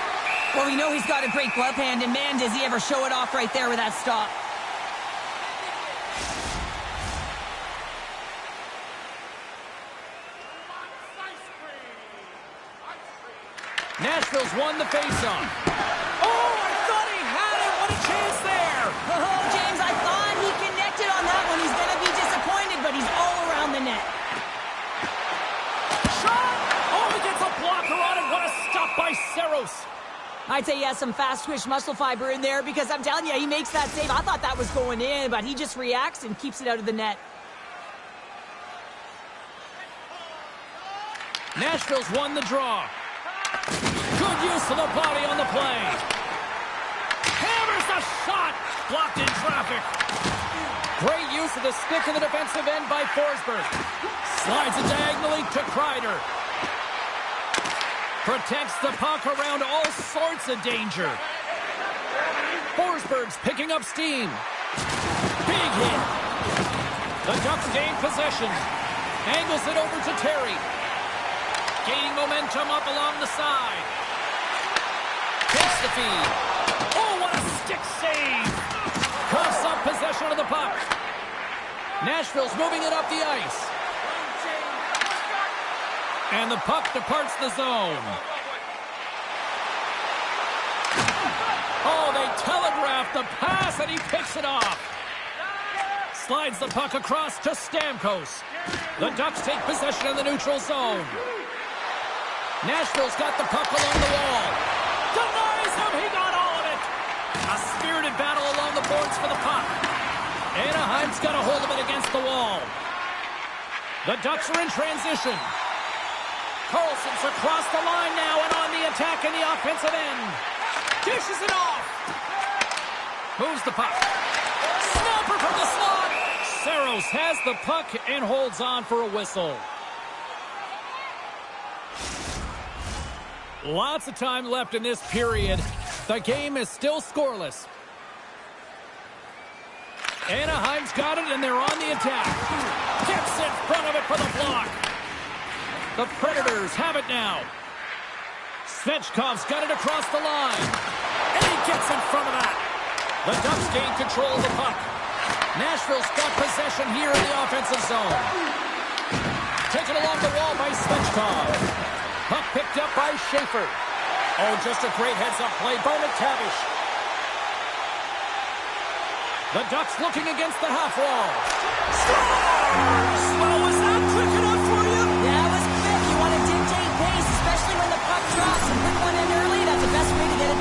Well, we know he's got a great glove hand, and man, does he ever show it off right there with that stop. Nashville's won the faceoff. Oh, I thought he had it. What a chance there. Oh, James, I thought he connected on that one. He's going to be disappointed, but he's all around the net. Shot! Oh, he gets a blocker on it. What a stop by Saros. I'd say he has some fast-twitch muscle fiber in there because I'm telling you, he makes that save. I thought that was going in, but he just reacts and keeps it out of the net. Nashville's won the draw. Good use of the body on the play. Hammers the shot. Blocked in traffic. Great use of the stick in the defensive end by Forsberg. Slides it diagonally to Kreider. Protects the puck around all sorts of danger. Forsberg's picking up steam. Big hit. The Ducks gain possession. Angles it over to Terry. Gaining momentum up along the side. Takes the feed. Oh, what a stick save. Cuffs up possession of the puck. Nashville's moving it up the ice. And the puck departs the zone. Oh, they telegraphed the pass, and he picks it off. Slides the puck across to Stamkos. The Ducks take possession in the neutral zone. Nashville's got the puck along the wall. Denies him. He got all of it. A spirited battle along the boards for the puck. Anaheim's got a hold of it against the wall. The Ducks are in transition. Carlson's across the line now and on the attack in the offensive end. Dishes it off. Moves the puck. Snapper from the slot. Saros has the puck and holds on for a whistle. Lots of time left in this period. The game is still scoreless. Anaheim's got it, and they're on the attack. Gets in front of it for the block. The Predators have it now. Svechkov's got it across the line. And he gets in front of that. The Ducks gain control of the puck. Nashville's got possession here in the offensive zone. Taken along the wall by Svechkov. Puck picked up by Schaefer. Oh, just a great heads-up play by McTavish. The Ducks looking against the half wall. Scores! Well, was that quick enough for you? Yeah, it was quick. You want to dictate pace, especially when the puck drops and put one in early. That's the best way to get it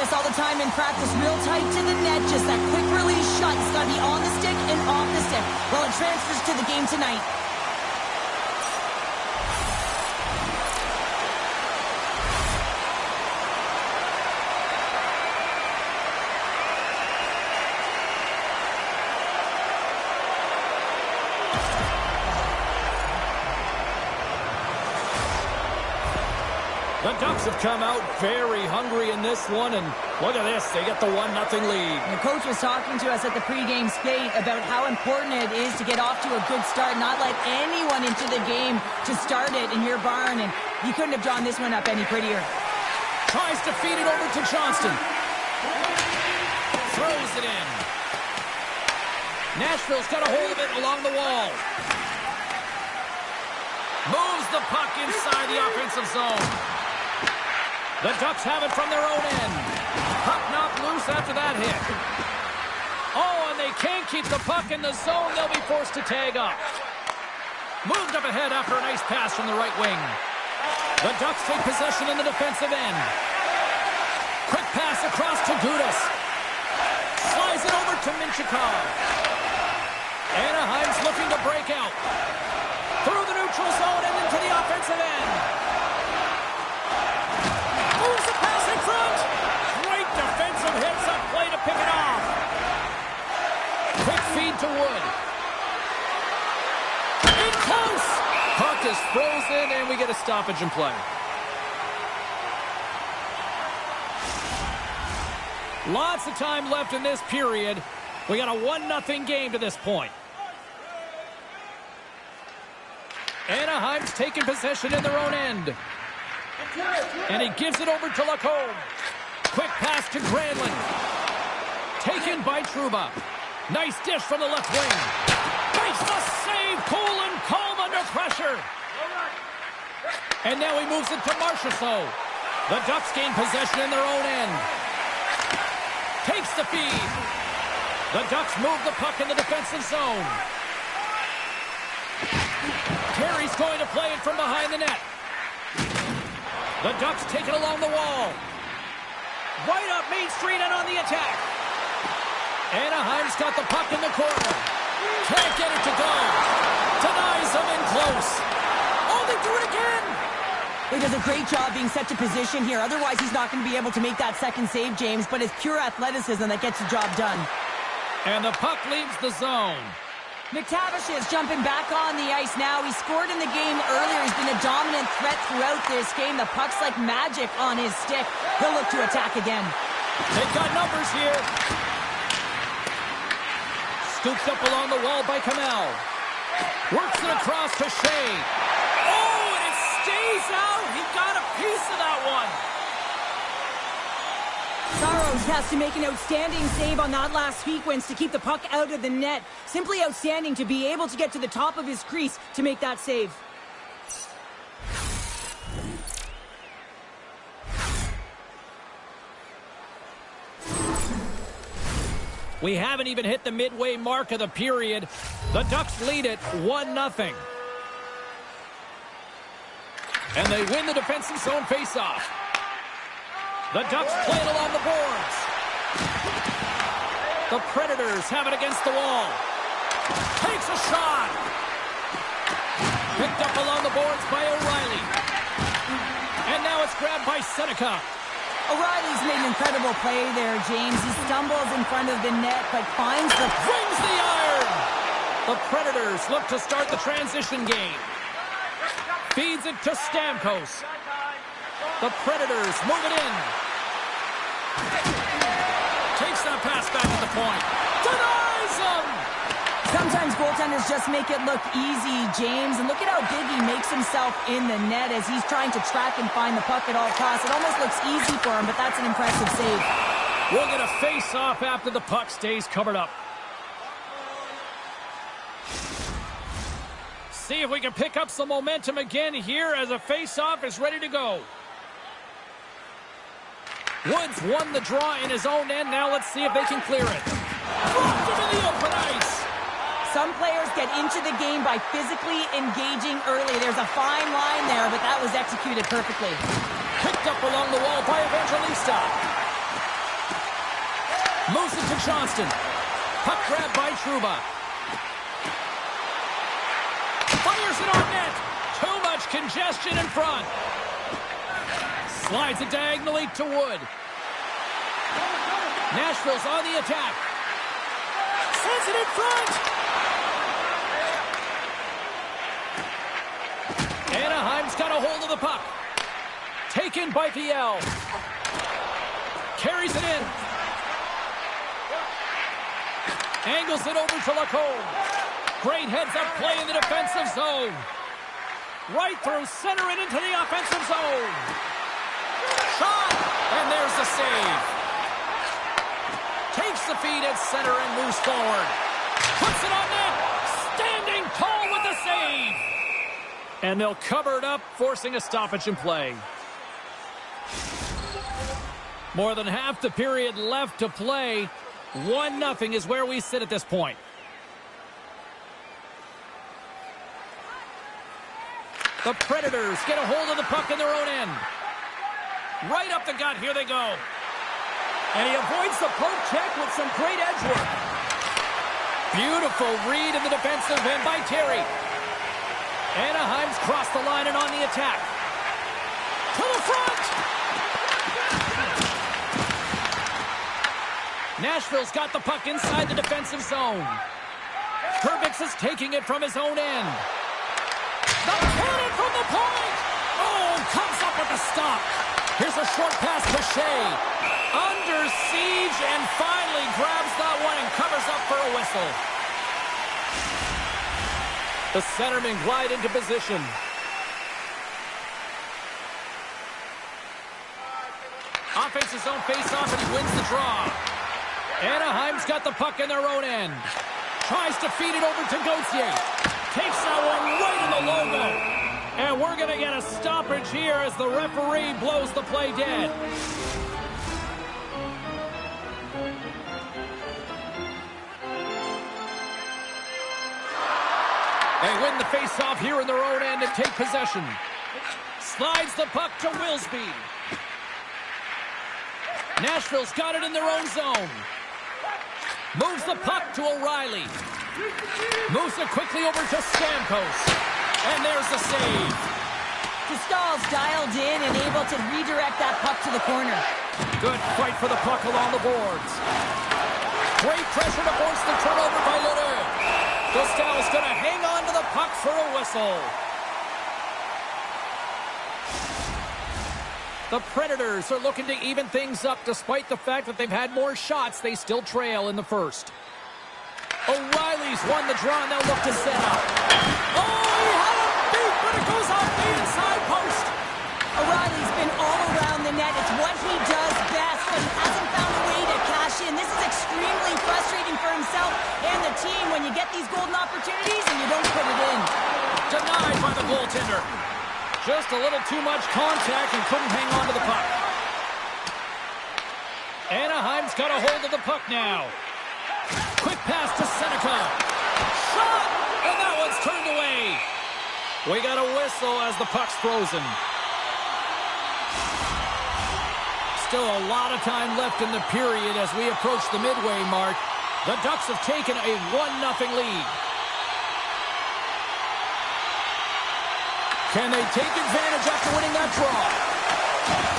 this all the time in practice. Real tight to the net. Just that quick release shot. It's got to be on the stick and off the stick. Well, it transfers to the game tonight. The Ducks have come out very hungry in this one, and look at this. They get the 1-0 lead. The coach was talking to us at the pregame skate about how important it is to get off to a good start, not let anyone into the game to start it in your barn, and you couldn't have drawn this one up any prettier. Tries to feed it over to Johnston. Throws it in. Nashville's got a hold of it along the wall. Moves the puck inside the offensive zone. The Ducks have it from their own end. Puck knocked loose after that hit. Oh, and they can't keep the puck in the zone. They'll be forced to tag up. Moved up ahead after a nice pass from the right wing. The Ducks take possession in the defensive end. Quick pass across to Gudas. Slides it over to Minchikov. Anaheim's looking to break out. Through the neutral zone and into the offensive end. Moves the pass in front. Great defensive hits up play to pick it off. Quick feed to Wood. In close. Puck is frozen and we get a stoppage in play. Lots of time left in this period. We got a 1-0 game to this point. Anaheim's taking possession in their own end. And he gives it over to Lacombe. Quick pass to Granlund. Taken by Trouba. Nice dish from the left wing. Makes the save. Cool and calm under pressure. And now he moves it to Marchessault. The Ducks gain possession in their own end. Takes the feed. The Ducks move the puck in the defensive zone. Terry's going to play it from behind the net. The Ducks take it along the wall. Right up Main Street and on the attack. Anaheim's got the puck in the corner. Can't get it to go. Denies them in close. Oh, they do it again. He does a great job being set to position here. Otherwise, he's not going to be able to make that second save, James. But it's pure athleticism that gets the job done. And the puck leaves the zone. McTavish is jumping back on the ice now. He scored in the game earlier. He's been a dominant threat throughout this game. The puck's like magic on his stick. He'll look to attack again. They've got numbers here. Scooped up along the wall by Kamel. Works it across to Shea. Oh, and it stays out. He got a piece of that one. Saros has to make an outstanding save on that last sequence to keep the puck out of the net. Simply outstanding to be able to get to the top of his crease to make that save. We haven't even hit the midway mark of the period. The Ducks lead it 1-0. And they win the defensive zone faceoff. The Ducks play it along the boards. The Predators have it against the wall. Takes a shot. Picked up along the boards by O'Reilly. And now it's grabbed by Seneca. O'Reilly's made an incredible play there, James. He stumbles in front of the net, but finds the... Wins the iron! The Predators look to start the transition game. Feeds it to Stamkos. The Predators move it in. Takes that pass back at the point. Denies them! Sometimes goaltenders just make it look easy, James. And look at how big he makes himself in the net as he's trying to track and find the puck at all costs. It almost looks easy for him, but that's an impressive save. We'll get a face-off after the puck stays covered up. See if we can pick up some momentum again here as a face-off is ready to go. Woods won the draw in his own end. Now let's see if they can clear it. Dropped him in the open ice. Some players get into the game by physically engaging early. There's a fine line there, but that was executed perfectly. Picked up along the wall by Evangelista. Moves it to Johnston. Puck grab by Trouba. Fires it on net. Too much congestion in front. Slides it diagonally to Wood. Nashville's on the attack. Sends it in front. Anaheim's got a hold of the puck. Taken by Viel. Carries it in. Angles it over to Lacombe. Great heads-up play in the defensive zone. Right through center and into the offensive zone. Shot! And there's the save. Takes the feed at center and moves forward. Puts it on net. Standing tall with the save. And they'll cover it up, forcing a stoppage in play. More than half the period left to play. 1-0 is where we sit at this point. The Predators get a hold of the puck in their own end. Right up the gut, here they go. And he avoids the poke check with some great edge work. Beautiful read in the defensive end by Terry. Anaheim's crossed the line and on the attack. To the front! Nashville's got the puck inside the defensive zone. Hervix is taking it from his own end. The cannon from the point! Oh, comes up with the stop. Here's a short pass to Shea. Under siege and finally grabs that one and covers up for a whistle. The centermen glide into position. Offensive zone face-off and he wins the draw. Anaheim's got the puck in their own end. Tries to feed it over to Gauthier. Takes that one right in the logo. And we're going to get a stoppage here as the referee blows the play dead. They win the face-off here in their own end and take possession. Slides the puck to Wilsby. Nashville's got it in their own zone. Moves the puck to O'Reilly. Moves it quickly over to Stamkos. And there's the save. Stahl's dialed in and able to redirect that puck to the corner. Good fight for the puck along the boards. Great pressure to force the turnover by Lemieux. Stahl's going to hang on to the puck for a whistle. The Predators are looking to even things up despite the fact that they've had more shots. They still trail in the first. O'Reilly's won the draw and they'll look to set up. Oh, he had a beat, but it goes off the inside post. O'Reilly's been all around the net. It's what he does best, but he hasn't found a way to cash in. This is extremely frustrating for himself and the team when you get these golden opportunities and you don't put it in. Denied by the goaltender. Just a little too much contact and couldn't hang on to the puck. Anaheim's got a hold of the puck now. Quick pass to Seneca. Shot! And that one's turned away. We got a whistle as the puck's frozen. Still a lot of time left in the period as we approach the midway mark. The Ducks have taken a 1-0 lead. Can they take advantage after winning that draw?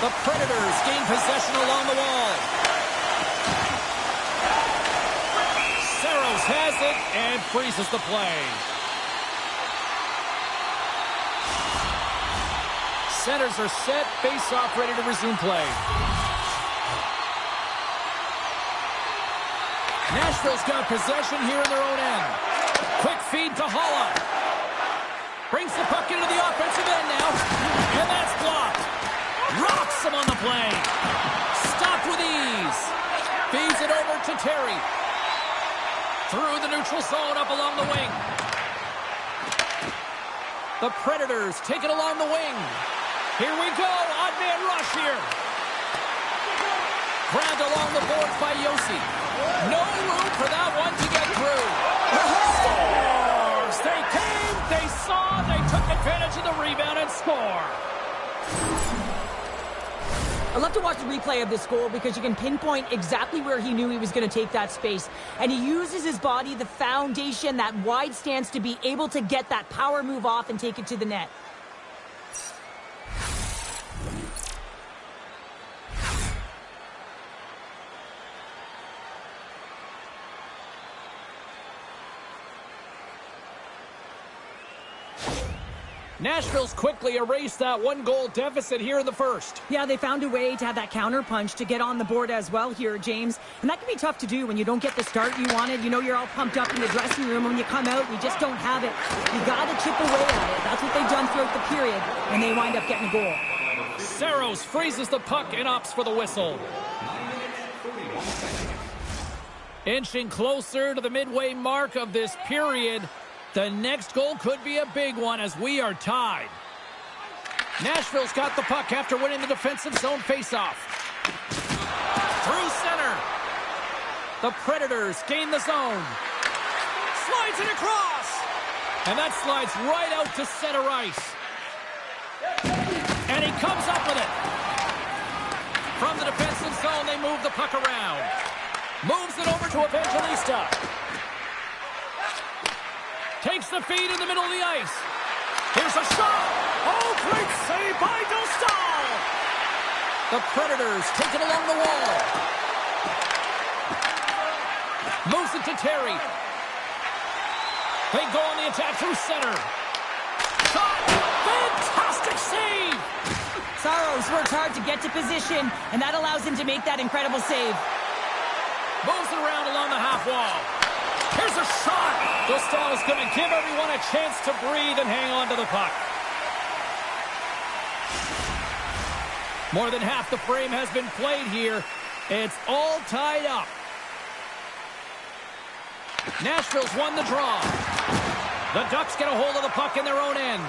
The Predators gain possession along the wall. Saros has it and freezes the play. Centers are set, face-off ready to resume play. Nashville's got possession here in their own end. Quick feed to Holla. Brings the puck into the offensive end now. And that's blocked. Rocks him on the play. Stopped with ease. Feeds it over to Terry. Through the neutral zone up along the wing. The Predators take it along the wing. Here we go. Odd man rush here. Grabbed along the boards by Yossi. No room for that one to get through. Scores! They came, they saw, they took advantage of the rebound and score. I love to watch the replay of this goal because you can pinpoint exactly where he knew he was going to take that space. And he uses his body, the foundation, that wide stance to be able to get that power move off and take it to the net. Nashville's quickly erased that one-goal deficit here in the first. Yeah, they found a way to have that counter punch to get on the board as well here, James. And that can be tough to do when you don't get the start you wanted. You know you're all pumped up in the dressing room. When you come out, you just don't have it. You got to chip away at it. That's what they've done throughout the period, and they wind up getting a goal. Saros freezes the puck and opts for the whistle. Inching closer to the midway mark of this period. The next goal could be a big one as we are tied. Nashville's got the puck after winning the defensive zone faceoff. Through center. The Predators gain the zone. Slides it across. And that slides right out to center ice. And he comes up with it. From the defensive zone, they move the puck around. Moves it over to Evangelista. Takes the feed in the middle of the ice. Here's a shot. Oh, great save by Dostal. The Predators take it along the wall. Moves it to Terry. They go on the attack through center. Shot. Fantastic save. Saros works hard to get to position, and that allows him to make that incredible save. Moves it around along the half wall. Here's a shot. Dostal is going to give everyone a chance to breathe and hang on to the puck. More than half the frame has been played here. It's all tied up. Nashville's won the draw. The Ducks get a hold of the puck in their own end.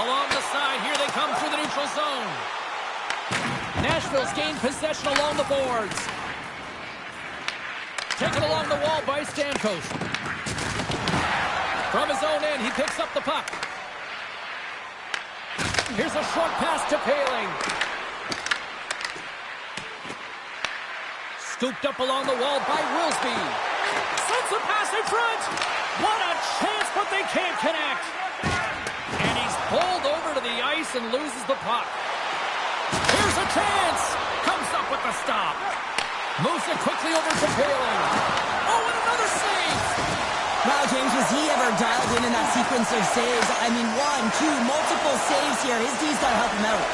Along the side, here they come through the neutral zone. Nashville's gained possession along the boards. Taken along the wall by Stamkos. From his own end, he picks up the puck. Here's a short pass to Paling. Scooped up along the wall by Wilsby. Sends a pass in front. What a chance, but they can't connect. And he's pulled over to the ice and loses the puck. Here's a chance. Comes up with the stop. Moves it quickly over to Paling. Oh, and another save! Wow, James, was he ever dialed in that sequence of saves? I mean, 1, 2, multiple saves here. His D's got to help him out.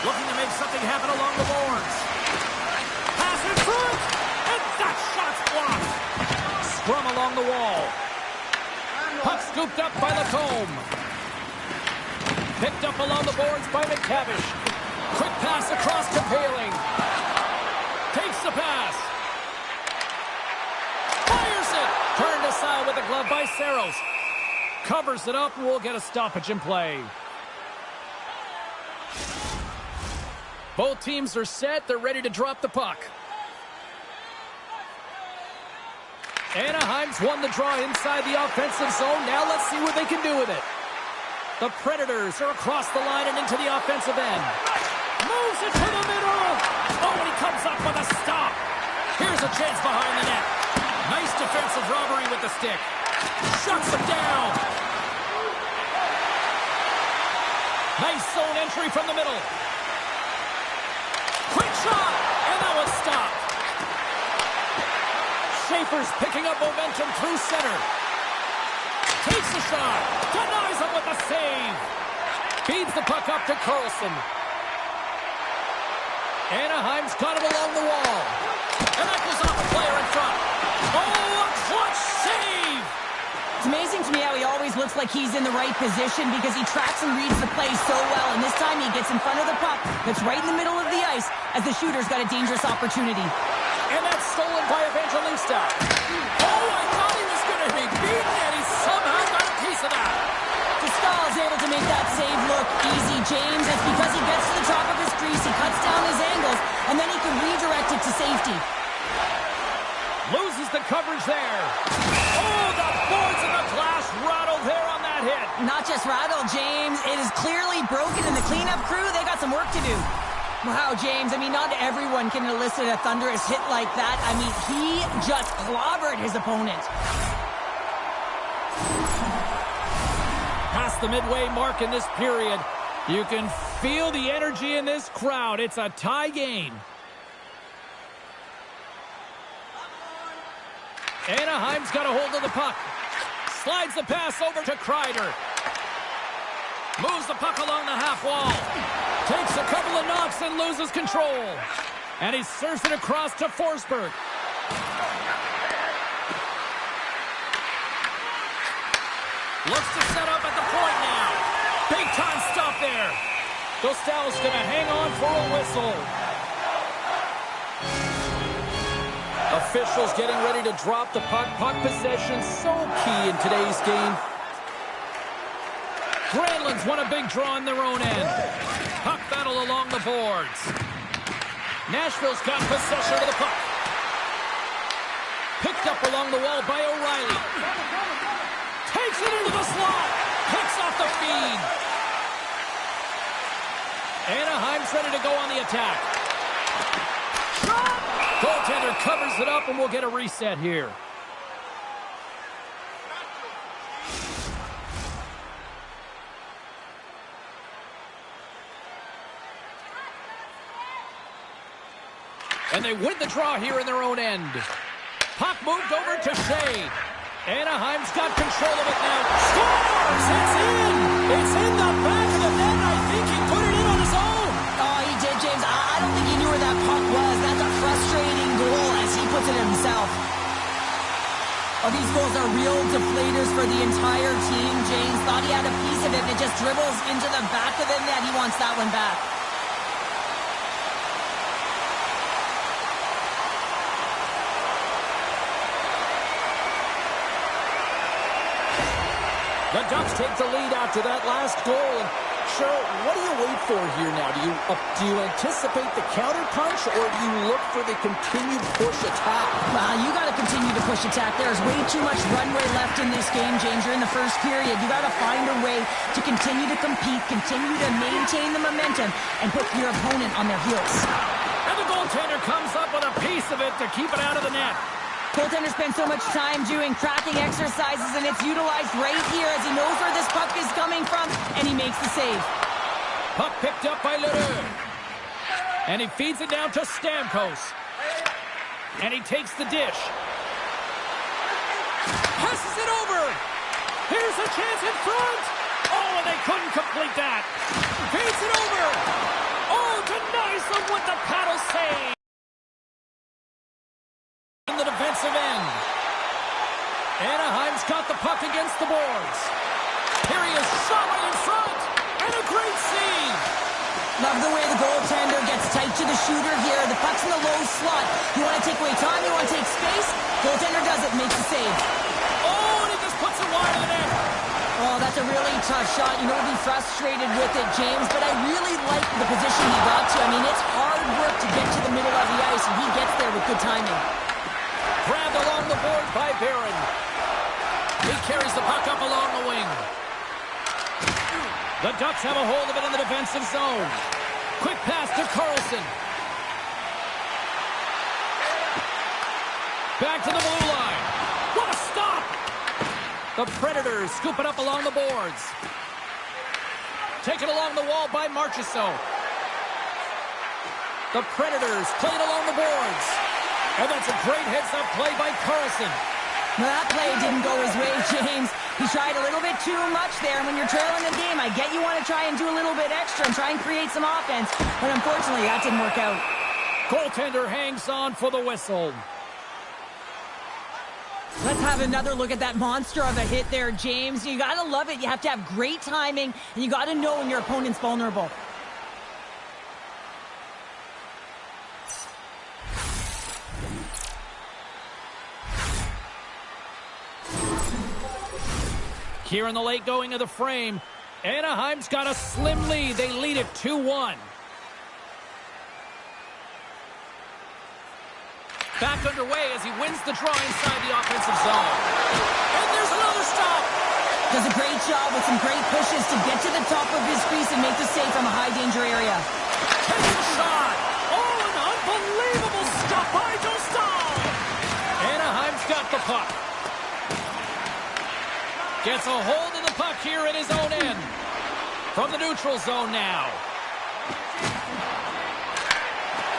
Looking to make something happen along the boards. Pass in front! And that shot's blocked! Scrum along the wall. Puck scooped up by Lacombe. Picked up along the boards by McTavish. Quick pass across to Paling. Takes the pass. Fires it. Turned aside with the glove by Saros. Covers it up and we'll get a stoppage in play. Both teams are set. They're ready to drop the puck. Anaheim's won the draw inside the offensive zone. Now let's see what they can do with it. The Predators are across the line and into the offensive end. Moves it to the middle. Oh, and he comes up with a stop. Here's a chance behind the net. Nice defensive robbery with the stick. Shuts him down. Nice zone entry from the middle. Quick shot, and that was stopped. Schaefer's picking up momentum through center. Takes the shot. Denies him with the save. Feeds the puck up to Carlson. Anaheim's got it along the wall. And that goes off the player in front. Oh, a clutch save! It's amazing to me how he always looks like he's in the right position because he tracks and reads the play so well. And this time he gets in front of the puck that's right in the middle of the ice as the shooter's got a dangerous opportunity. And that's stolen by Evangelista. Oh, I thought he was going to be beaten, and he somehow got a piece of that. Dostal is able to make that save look easy, James. It's because he gets to the top of his crease, he cuts down his angles, and then he can redirect it to safety. Loses the coverage there. Oh, the boards and the glass rattled there on that that hit. Not just rattled, James. It is clearly broken, and the cleanup crew, they got some work to do. Wow, James, I mean, not everyone can elicit a thunderous hit like that. I mean, he just clobbered his opponent. Past the midway mark in this period, you can feel the energy in this crowd. It's a tie game. Anaheim's got a hold of the puck. Slides the pass over to Kreider. Moves the puck along the half wall. Takes a couple of knocks and loses control. And he serves it across to Forsberg. Looks to set up at the point now. Big time stop there. Dostal's going to hang on for a whistle. Officials getting ready to drop the puck. Puck possession so key in today's game. Granlund's won a big draw in their own end. Puck battle along the boards. Nashville's got possession of the puck. Picked up along the wall by O'Reilly. Takes it into the slot. Picks off the feed. Anaheim's ready to go on the attack. Shot! Goaltender covers it up, and we'll get a reset here. And they win the draw here in their own end. Puck moved over to Shea. Anaheim's got control of it now. Scores! It's in! It's in the back of the net. I think he put it in on his own. Oh, he did, James. I don't think he knew where that puck was. That's a frustrating goal as he puts it himself. Oh, these goals are real deflators for the entire team. James thought he had a piece of it, and it just dribbles into the back of the net. He wants that one back. The Ducks take the lead after that last goal. And Cheryl, what do you wait for here now? Do you anticipate the counterpunch, or do you look for the continued push attack? Well, you got to continue to push attack. There's way too much runway left in this game, James. You're in the first period. You got to find a way to continue to compete, continue to maintain the momentum, and put your opponent on their heels. And the goaltender comes up with a piece of it to keep it out of the net. Goaltender spends so much time doing tracking exercises, and it's utilized right here as he knows where this puck is coming from, and he makes the save. Puck picked up by Leroux. And he feeds it down to Stamkos. And he takes the dish. Passes it over. Here's a chance in front. Oh, and they couldn't complete that. Feeds it over. Oh, denies them with the paddle save. In the defensive end. Anaheim's got the puck against the boards. Here he is, shot right in front. And a great save. Love the way the goaltender gets tight to the shooter here. The puck's in the low slot. You want to take away time, you want to take space. Goaltender does it, makes the save. Oh, and he just puts it wide of the net. Oh, that's a really tough shot. You know, to be frustrated with it, James, but I really like the position he got to. I mean, it's hard work to get to the middle of the ice, and he gets there with good timing. Grabbed along the board by Barron. He carries the puck up along the wing. The Ducks have a hold of it in the defensive zone. Quick pass to Carlson. Back to the blue line. What a stop! The Predators scoop it up along the boards. Taken along the wall by Marchessault. The Predators play it along the boards. And that's a great heads-up play by Carlson. Well, that play didn't go his way, James. He tried a little bit too much there. And when you're trailing the game, I get you want to try and do a little bit extra and try and create some offense. But unfortunately, that didn't work out. Goaltender hangs on for the whistle. Let's have another look at that monster of a hit there, James. You got to love it. You have to have great timing, and you got to know when your opponent's vulnerable. Here in the late going of the frame, Anaheim's got a slim lead. They lead it 2-1. Back underway as he wins the draw inside the offensive zone. And there's another stop. Does a great job with some great pushes to get to the top of his crease and make the save from a high-danger area. Takes a shot. Oh, an unbelievable stop by Dostal. Anaheim's got the puck. Gets a hold of the puck here in his own end. From the neutral zone now.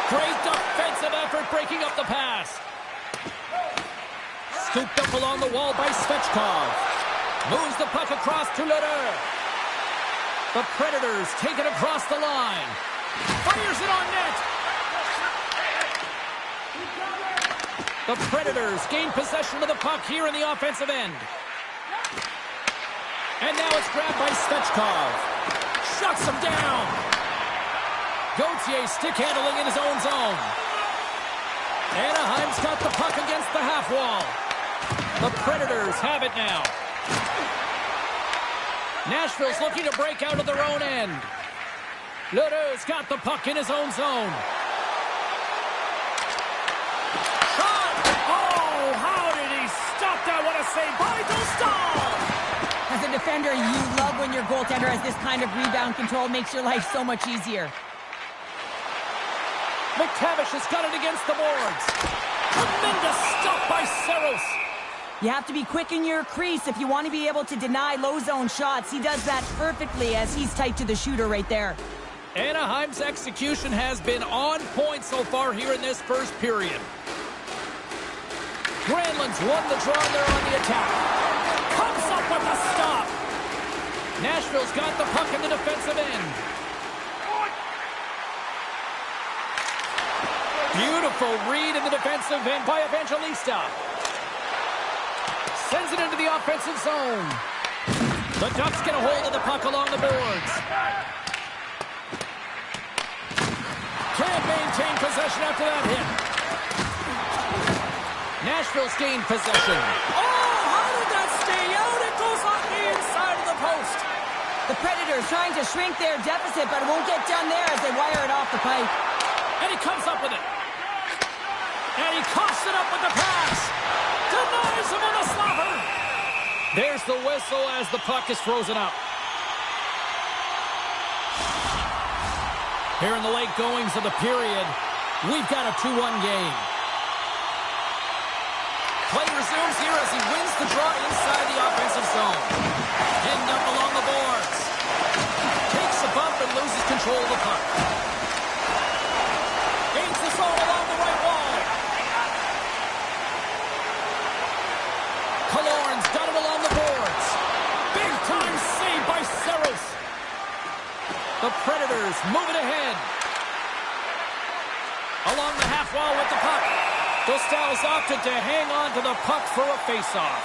Great defensive effort breaking up the pass. Scooped up along the wall by Svechkov. Moves the puck across to Lederer. The Predators take it across the line. Fires it on net. The Predators gain possession of the puck here in the offensive end. And now it's grabbed by Svechkov. Shuts him down. Gauthier stick handling in his own zone. Anaheim's got the puck against the half wall. The Predators have it now. Nashville's looking to break out of their own end. Lederer's got the puck in his own zone. Shot! Oh, how did he stop that? What a save by Dostal! As a defender, you love when your goaltender has this kind of rebound control. Makes your life so much easier. McTavish has got it against the boards. Tremendous stop by Saros. You have to be quick in your crease if you want to be able to deny low zone shots. He does that perfectly as he's tight to the shooter right there. Anaheim's execution has been on point so far here in this first period. Granlund's won the draw there on the attack. Comes up with a stop. Nashville's got the puck in the defensive end. Beautiful read in the defensive end by Evangelista. Sends it into the offensive zone. The Ducks get a hold of the puck along the boards. Can't maintain possession after that hit. Nashville's gained possession. Oh, how did that stay out? It goes on the inside of the post. The Predators trying to shrink their deficit, but it won't get done there as they wire it off the pipe. And he comes up with it. And he coughs it up with the pass. Denies him on the slapper. There's the whistle as the puck is frozen up. Here in the late goings of the period, we've got a 2-1 game. Play resumes here as he wins the draw inside the offensive zone. Pinned up along the boards. Takes a bump and loses control of the puck. Gains the zone along the right wall. Killorn's got it along the boards. Big time save by Saros. The Predators move it ahead. Along the half wall with the puck. Dostal's opted to hang on to the puck for a faceoff.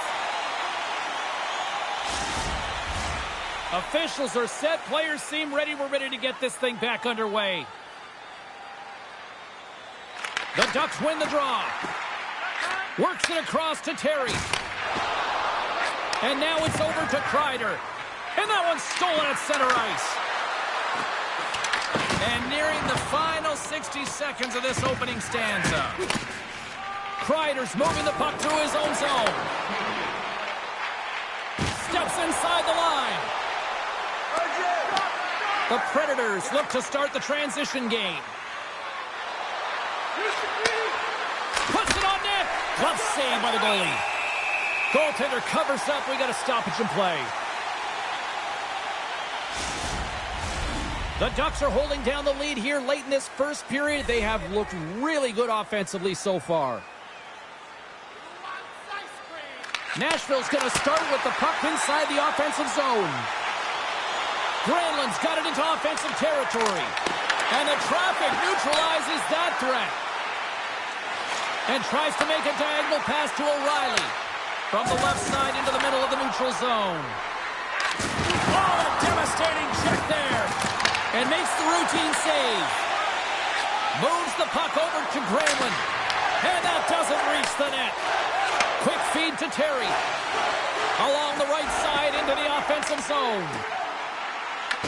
Officials are set. Players seem ready. We're ready to get this thing back underway. The Ducks win the draw. Works it across to Terry. And now it's over to Kreider. And that one's stolen at center ice. And nearing the final 60 seconds of this opening stanza. Kreider's moving the puck through his own zone. Steps inside the line. The Predators look to start the transition game. Puts it on net. Glove save by the goalie. Goaltender covers up. We got a stoppage in play. The Ducks are holding down the lead here late in this first period. They have looked really good offensively so far. Nashville's going to start with the puck inside the offensive zone. Granlund's got it into offensive territory. And the traffic neutralizes that threat. And tries to make a diagonal pass to O'Reilly. From the left side into the middle of the neutral zone. Oh, a devastating check there. And makes the routine save. Moves the puck over to Granlund. And that doesn't reach the net. Quick feed to Terry. Along the right side into the offensive zone.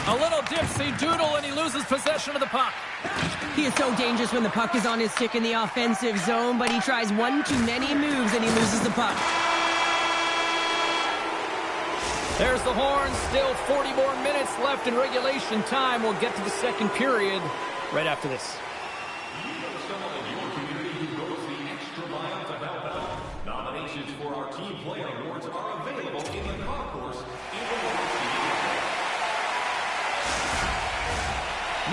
A little dipsy-doodle and he loses possession of the puck. He is so dangerous when the puck is on his stick in the offensive zone, but he tries one too many moves and he loses the puck. There's the horn. Still 40 more minutes left in regulation time. We'll get to the second period right after this. You know someone in your community who goes the extra mile to help out. Nominations for our Team Player Awards are available in the concourse in the lower seating area.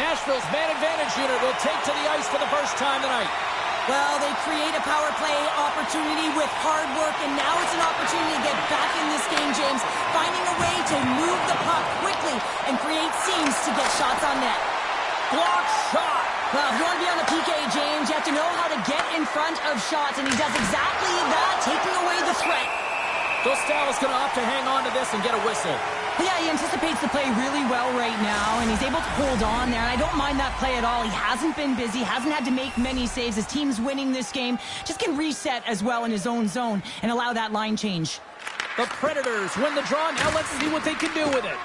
Nashville's man advantage unit will take to the ice for the first time tonight. Well, they create a power play opportunity with hard work, and now it's an opportunity to get back in this game, James. Finding a way to move the puck quickly and create seams to get shots on net. Block shot. Well, if you want to be on the PK, James, you have to know how to get in front of shots, and he does exactly that, taking away the threat. Dostal is going to opt to hang on to this and get a whistle. Yeah, he anticipates the play really well right now, and he's able to hold on there, and I don't mind that play at all. He hasn't been busy, hasn't had to make many saves. His team's winning this game. Just can reset as well in his own zone and allow that line change. The Predators win the draw. Now let's see what they can do with it.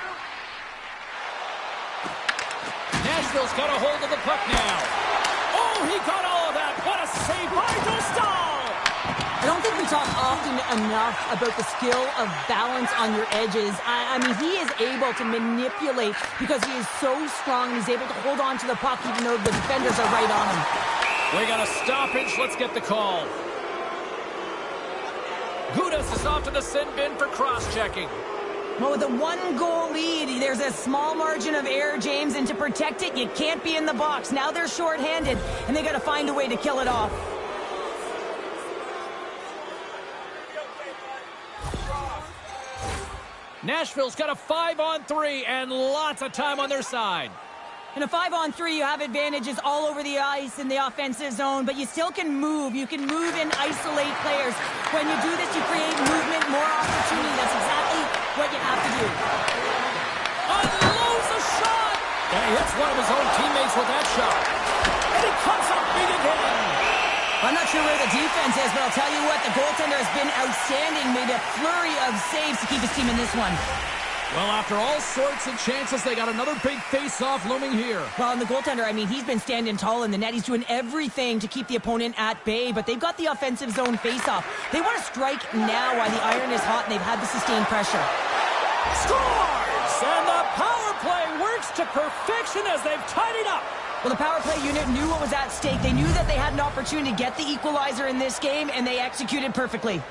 Nashville's got a hold of the puck now. Oh, he got all of that. What a save by Dostal! I don't think we talk often enough about the skill of balance on your edges. I mean, he is able to manipulate because he is so strong. He's able to hold on to the puck even though the defenders are right on him. We got a stoppage. Let's get the call. Gudas is off to the sin bin for cross-checking. Well, with a one-goal lead, there's a small margin of error, James, and to protect it, you can't be in the box. Now they're shorthanded, and they got to find a way to kill it off. Nashville's got a 5-on-3 and lots of time on their side. In a 5-on-3, you have advantages all over the ice in the offensive zone, but you still can move. You can move and isolate players. When you do this, you create movement, more opportunity. That's exactly what you have to do. Unloads a shot! And he hits one of his own teammates with that shot. And he comes up big again. I'm not sure where the defense is, but I'll tell you what, the goaltender has been outstanding, made a flurry of saves to keep his team in this one. Well, after all sorts of chances, they got another big face-off looming here. Well, and the goaltender, I mean, he's been standing tall in the net. He's doing everything to keep the opponent at bay, but they've got the offensive zone face-off. They want to strike now while the iron is hot, and they've had the sustained pressure. Scores! And the power play works to perfection as they've tied it up. Well, the power play unit knew what was at stake. They knew that they had an opportunity to get the equalizer in this game, and they executed perfectly.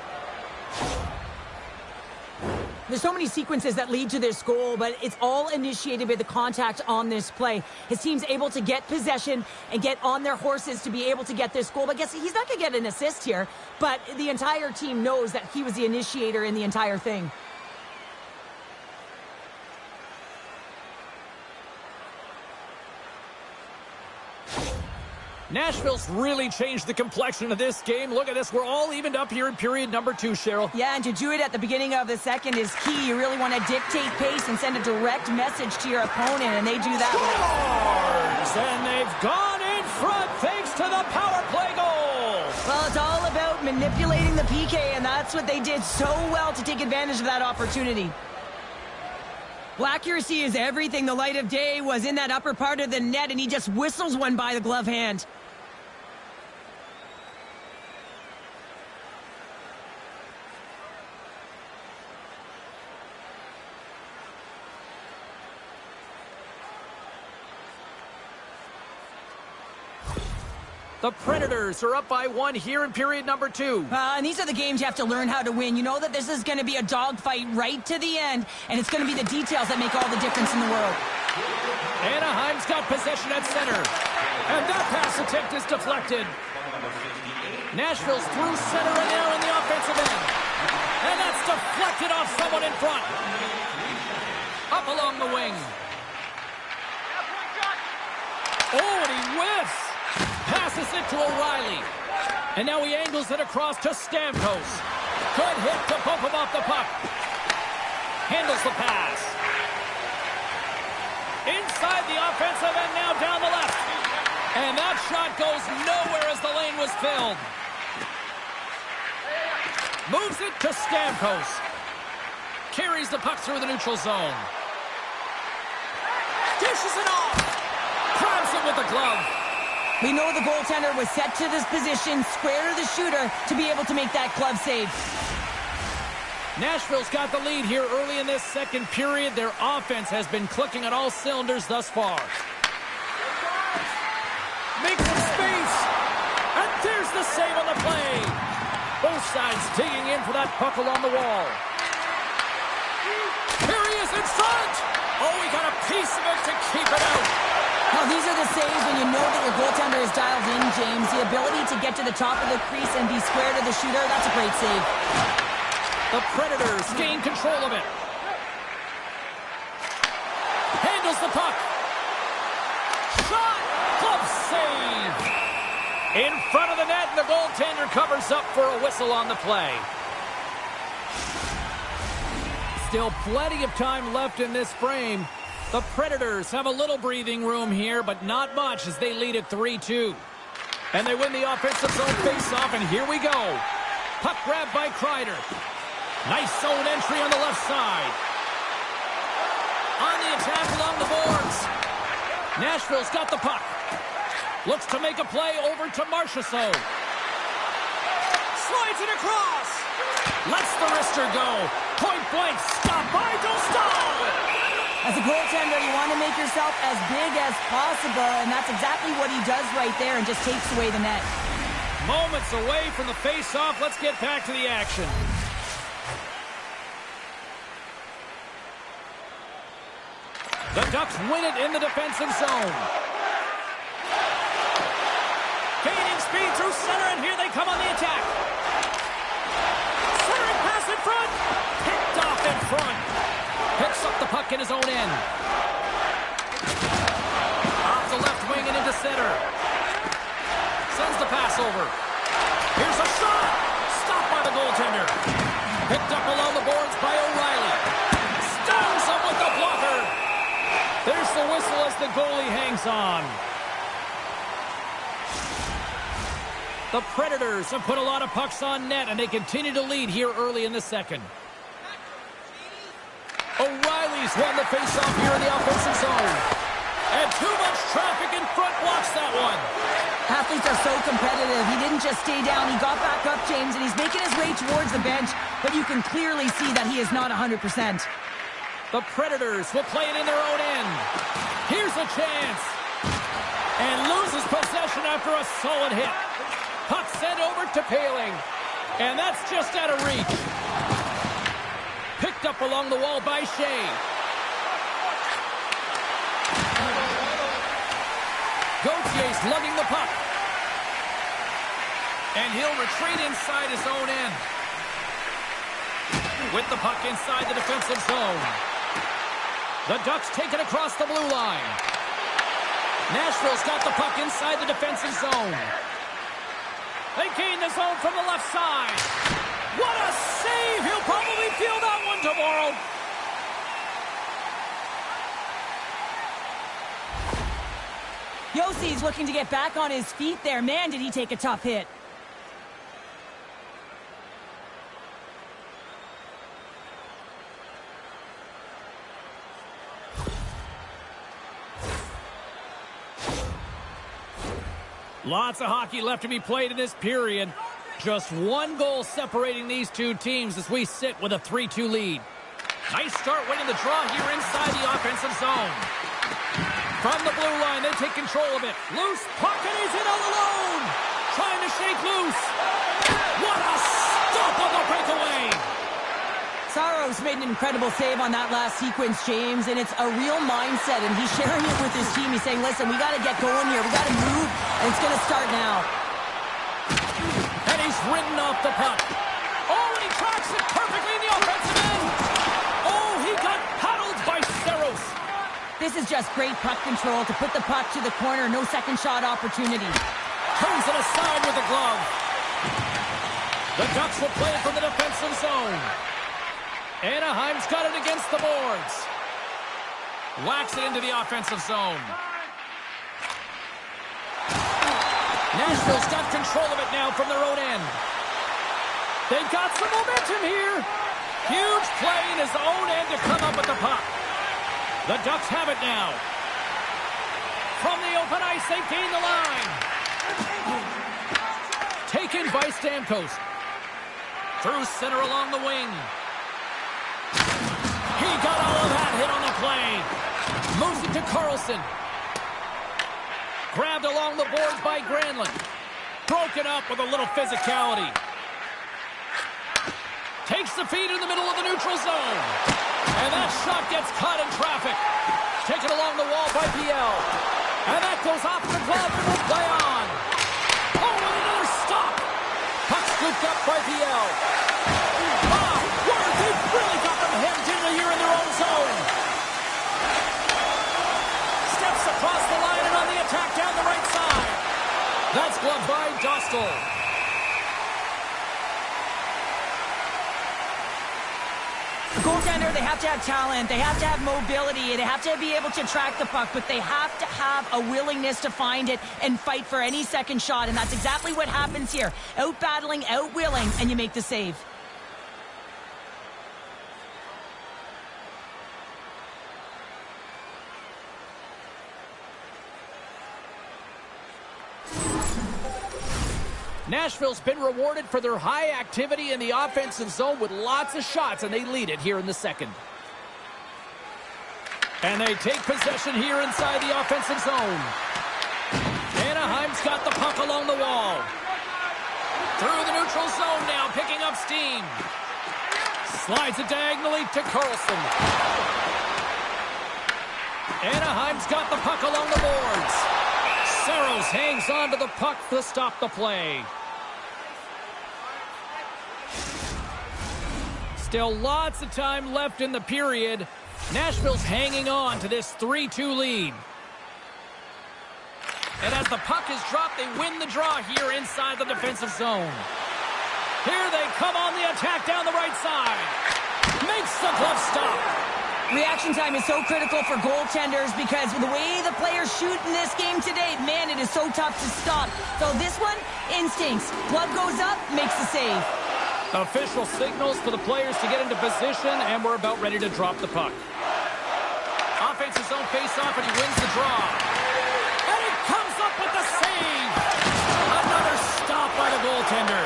There's so many sequences that lead to this goal, but it's all initiated by the contact on this play. His team's able to get possession and get on their horses to be able to get this goal. But I guess he's not going to get an assist here, but the entire team knows that he was the initiator in the entire thing. Nashville's really changed the complexion of this game. Look at this. We're all evened up here in period number 2, Cheryl. Yeah, and to do it at the beginning of the second is key. You really want to dictate pace and send a direct message to your opponent, and they do that. Scores! And they've gone in front thanks to the power play goal. Well, it's all about manipulating the PK, and that's what they did so well to take advantage of that opportunity. Well, accuracy is everything. The light of day was in that upper part of the net, and he just whistles one by the glove hand. The Predators are up by 1 here in period number 2. And these are the games you have to learn how to win. You know that this is going to be a dogfight right to the end, and it's going to be the details that make all the difference in the world. Anaheim's got possession at center, and that pass attempt is deflected. Nashville's through center and now in the offensive end, and that's deflected off someone in front. Up along the wing. Oh, and he whiffs. Passes it to O'Reilly. And now he angles it across to Stamkos. Good hit to bump him off the puck. Handles the pass. Inside the offensive end, now down the left. And that shot goes nowhere as the lane was filled. Moves it to Stamkos. Carries the puck through the neutral zone. Dishes it off. Grabs it with the glove. We know the goaltender was set to this position, square to the shooter, to be able to make that glove save. Nashville's got the lead here early in this second period. Their offense has been clicking on all cylinders thus far. Makes some space. And there's the save on the play. Both sides digging in for that puck along the wall. Here he is in front. Oh, he got a piece of it to keep it out. Now, these are the saves when you know that your goaltender is dialed in, James. The ability to get to the top of the crease and be square to the shooter, that's a great save. The Predators gain control of it. Handles the puck. Shot! Glove save! In front of the net, and the goaltender covers up for a whistle on the play. Still plenty of time left in this frame. The Predators have a little breathing room here, but not much as they lead at 3-2. And they win the offensive zone faceoff, and here we go. Puck grabbed by Kreider. Nice zone entry on the left side. On the attack along the boards. Nashville's got the puck. Looks to make a play over to Marchessault. Slides it across. Lets the wrister go. Point blank. Stop by Dostal. As a goaltender, you want to make yourself as big as possible, and that's exactly what he does right there and just takes away the net. Moments away from the face-off. Let's get back to the action. The Ducks win it in the defensive zone. Gaining speed through center, and here they come on the attack. Centering pass in front. Picked off in front. Picks up the puck in his own end. Off the left wing and into center. Sends the pass over. Here's a shot. Stopped by the goaltender. Picked up along the boards by O'Reilly. Stones him with the blocker. There's the whistle as the goalie hangs on. The Predators have put a lot of pucks on net, and they continue to lead here early in the second. O'Reilly's won the faceoff here in the offensive zone. And too much traffic in front blocks that one. Athletes are so competitive. He didn't just stay down. He got back up, James, and he's making his way towards the bench, but you can clearly see that he is not 100%. The Predators will play it in their own end. Here's a chance. And loses possession after a solid hit. Puck sent over to Paling. And that's just out of reach. Picked up along the wall by Shea. Gautier's lugging the puck. And he'll retreat inside his own end. With the puck inside the defensive zone. The Ducks take it across the blue line. Nashville's got the puck inside the defensive zone. They gain the zone from the left side. What a save! He'll probably feel that one tomorrow. Yossi's looking to get back on his feet there. Man, did he take a tough hit. Lots of hockey left to be played in this period. Just one goal separating these two teams as we sit with a 3-2 lead. Nice start winning the draw here inside the offensive zone. From the blue line, they take control of it. Loose puck, and he's in all alone. Trying to shake loose. What a stop on the breakaway. Saros made an incredible save on that last sequence, James, and it's a real mindset, and he's sharing it with his team. He's saying, listen, we got to get going here. We got to move, and it's going to start now. And he's ridden off the puck. Oh, and he tracks it perfectly in the offensive end. Oh, he got paddled by Saros. This is just great puck control to put the puck to the corner. No second shot opportunity. Turns it aside with the glove. The Ducks will play it from the defensive zone. Anaheim's got it against the boards. Whacks it into the offensive zone. Nashville's got control of it now from their own end. They've got some momentum here. Huge play in his own end to come up with the puck. The Ducks have it now. From the open ice, they gain the line. Taken by Stamkos. Through center along the wing. He got all of that hit on the play. Moves it to Carlson. Grabbed along the boards by Granlund. Broken up with a little physicality. Takes the feed in the middle of the neutral zone. And that shot gets caught in traffic. Taken along the wall by PL. And that goes off the glove and will play on. Oh, and another stop. Puck scooped up by PL. My word, they've really got them hemmed in here in their own zone. Steps across the line and on the attack down the right side. That's gloved by Dostal. Goaltender, they have to have talent, they have to have mobility, they have to be able to track the puck, but they have to have a willingness to find it and fight for any second shot, and that's exactly what happens here. Out-battling, out-willing, and you make the save. Nashville's been rewarded for their high activity in the offensive zone with lots of shots, and they lead it here in the second. And they take possession here inside the offensive zone. Anaheim's got the puck along the wall. Through the neutral zone now, picking up steam. Slides it diagonally to Carlson. Anaheim's got the puck along the boards. Saros hangs on to the puck to stop the play. Still lots of time left in the period. Nashville's hanging on to this 3-2 lead. And as the puck is dropped, they win the draw here inside the defensive zone. Here they come on the attack down the right side. Makes the glove stop. Reaction time is so critical for goaltenders because the way the players shoot in this game today, man, it is so tough to stop. So this one, instincts. Glove goes up, makes the save. Official signals for the players to get into position, and we're about ready to drop the puck. Offensive zone face-off, and he wins the draw. And he comes up with the save. Another stop by the goaltender.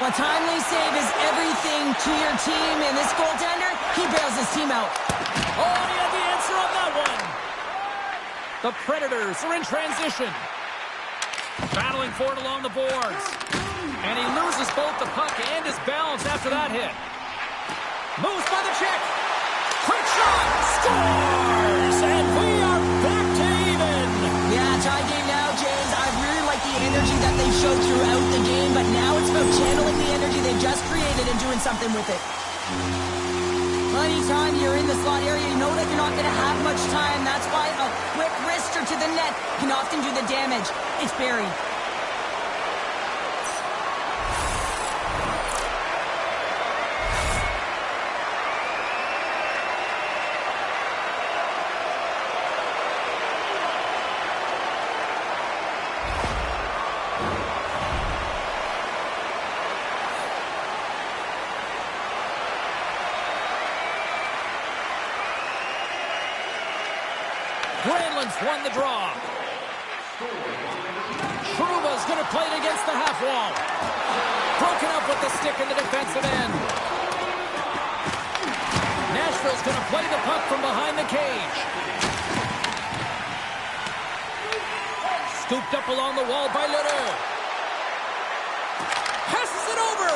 A timely save is everything to your team, and this goaltender, he bails his team out. Oh, he had the answer on that one. The Predators are in transition. Battling for it along the boards. And he loses both the puck and his balance after that hit. Moves by the check. Quick shot. Scores! And we are back to even. Yeah, tie game now, James. I really like the energy that they showed throughout the game, but now it's about channeling the energy they've just created and doing something with it. Anytime you're in the slot area, you know that you're not going to have much time. That's why a quick wrister to the net can often do the damage. It's Barry. Granlund's won the draw. Trouba's going to play it against the half wall. Broken up with the stick in the defensive end. Nashville's going to play the puck from behind the cage. Scooped up along the wall by Leroux. Passes it over.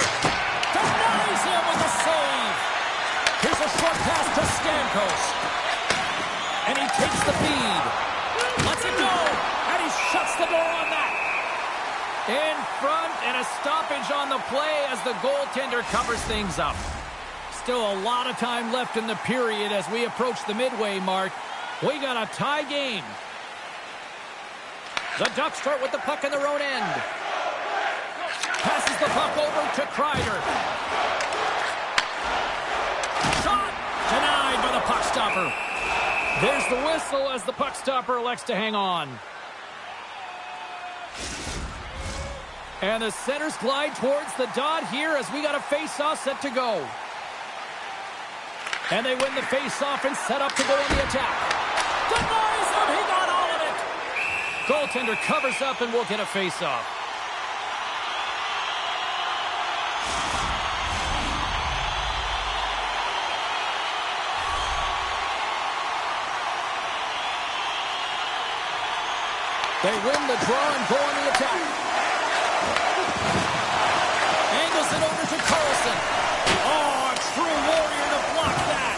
Denies him with a save. Here's a short pass to Stamkos. And he takes the feed. Lets it go. And he shuts the door on that. In front, and a stoppage on the play as the goaltender covers things up. Still a lot of time left in the period as we approach the midway mark. We got a tie game. The Ducks start with the puck in their own end. Passes the puck over to Kreider. Shot! Denied by the puck stopper. There's the whistle as the puck stopper elects to hang on. And the centers glide towards the dot here as we got a face-off set to go. And they win the face-off and set up to go on the attack. Denies him! He got all of it! Goaltender covers up and we'll get a face-off. They win the draw and go on the attack. Angles it over to Carlson. Oh, a true warrior to block that.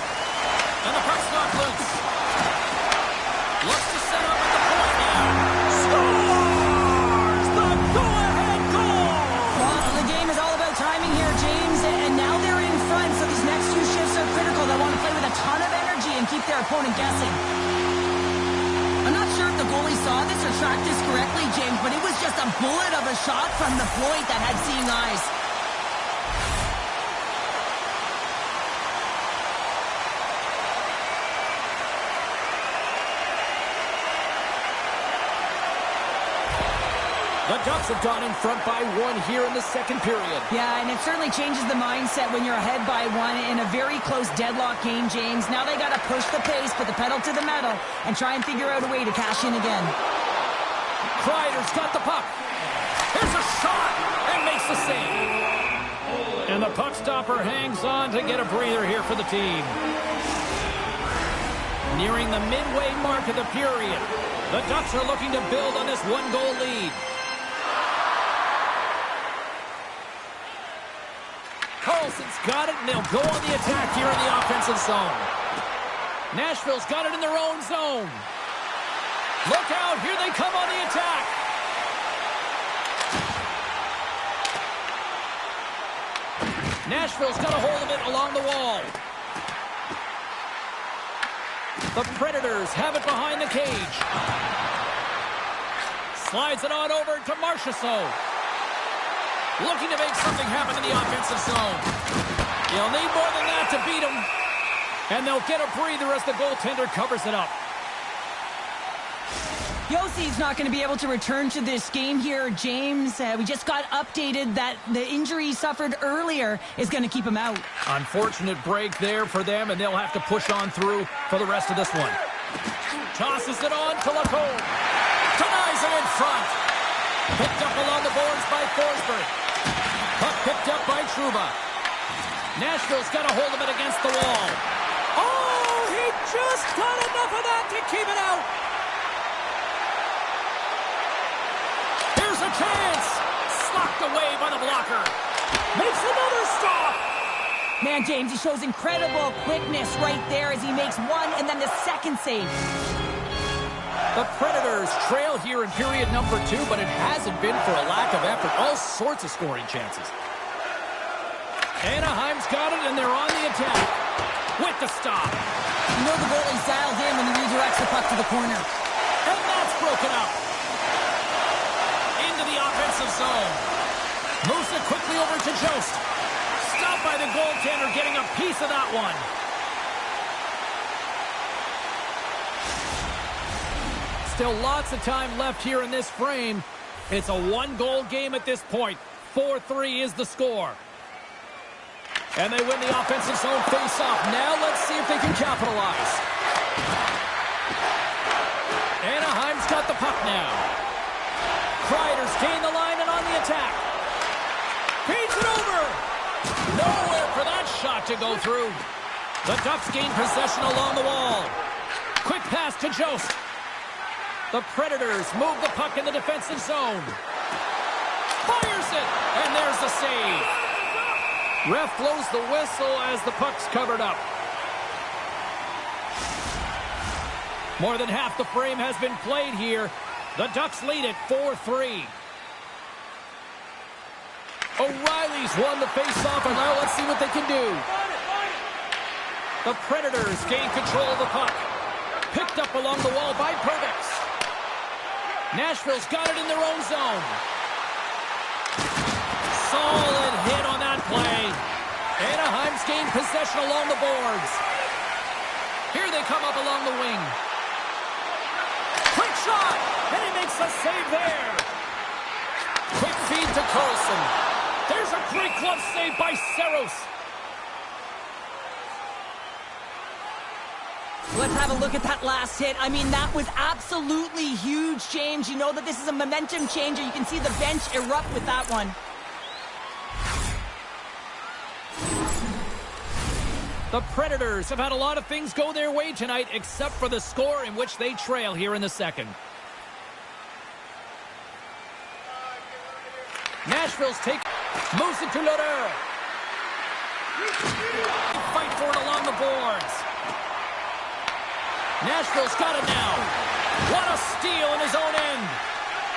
And the puck's not loose. Looks to set up at the point now. Scores! The go-ahead goal! Well, the game is all about timing here, James, and now they're in front, so these next few shifts are critical. They want to play with a ton of energy and keep their opponent guessing. I'm not sure if the goalie saw this or tracked this correctly, James, but it was just a bullet of a shot from the point that had seeing eyes. The Ducks have gone in front by one here in the second period. Yeah, and it certainly changes the mindset when you're ahead by one in a very close deadlock game, James. Now they got to push the pace, put the pedal to the metal, and try and figure out a way to cash in again. Kreider's got the puck. Here's a shot and makes the save. And the puck stopper hangs on to get a breather here for the team. Nearing the midway mark of the period, the Ducks are looking to build on this one-goal lead. Carlson's got it, and they'll go on the attack here in the offensive zone. Nashville's got it in their own zone. Look out, here they come on the attack. Nashville's got a hold of it along the wall. The Predators have it behind the cage. Slides it on over to Marchessault. Looking to make something happen in the offensive zone. You'll need more than that to beat them. And they'll get a breather as the goaltender covers it up. Yossi's not going to be able to return to this game here, James. We just got updated that the injury he suffered earlier is going to keep him out. Unfortunate break there for them, and they'll have to push on through for the rest of this one. Tosses it on to Lacombe. Denies him in front. Picked up along the boards by Forsberg. Puck picked up by Trouba. Nashville's got a hold of it against the wall. Oh, he just got enough of that to keep it out. Here's a chance. Slocked away by the blocker. Makes another stop. Man, James, he shows incredible quickness right there as he makes one and then the second save. The Predators trail here in period number 2, but it hasn't been for a lack of effort. All sorts of scoring chances. Anaheim's got it, and they're on the attack. With the stop. You know the goalie's dialed in when he redirects the puck to the corner. And that's broken up. Into the offensive zone. Moves it quickly over to Jost. Stopped by the goaltender, getting a piece of that one. Still lots of time left here in this frame. It's a one-goal game at this point. 4-3 is the score. And they win the offensive zone face-off. Now let's see if they can capitalize. Anaheim's got the puck now. Kreider's gained the line and on the attack. Feeds it over. Nowhere for that shot to go through. The Ducks gain possession along the wall. Quick pass to Jost. The Predators move the puck in the defensive zone. Fires it, and there's the save. Ref blows the whistle as the puck's covered up. More than half the frame has been played here. The Ducks lead it 4-3. O'Reilly's won the face-off, and now let's see what they can do. The Predators gain control of the puck. Picked up along the wall by Purvis. Nashville's got it in their own zone. Solid hit on that play. Anaheim's gained possession along the boards. Here they come up along the wing. Quick shot, and he makes a save there. Quick feed to Carlson. There's a great glove save by Saros. Let's have a look at that last hit. I mean, that was absolutely huge, James. You know that this is a momentum changer. You can see the bench erupt with that one. The Predators have had a lot of things go their way tonight, except for the score in which they trail here in the second. Nashville's take. Moves it to Lodeur. Fight for it along the boards. Nashville's got it now. What a steal in his own end.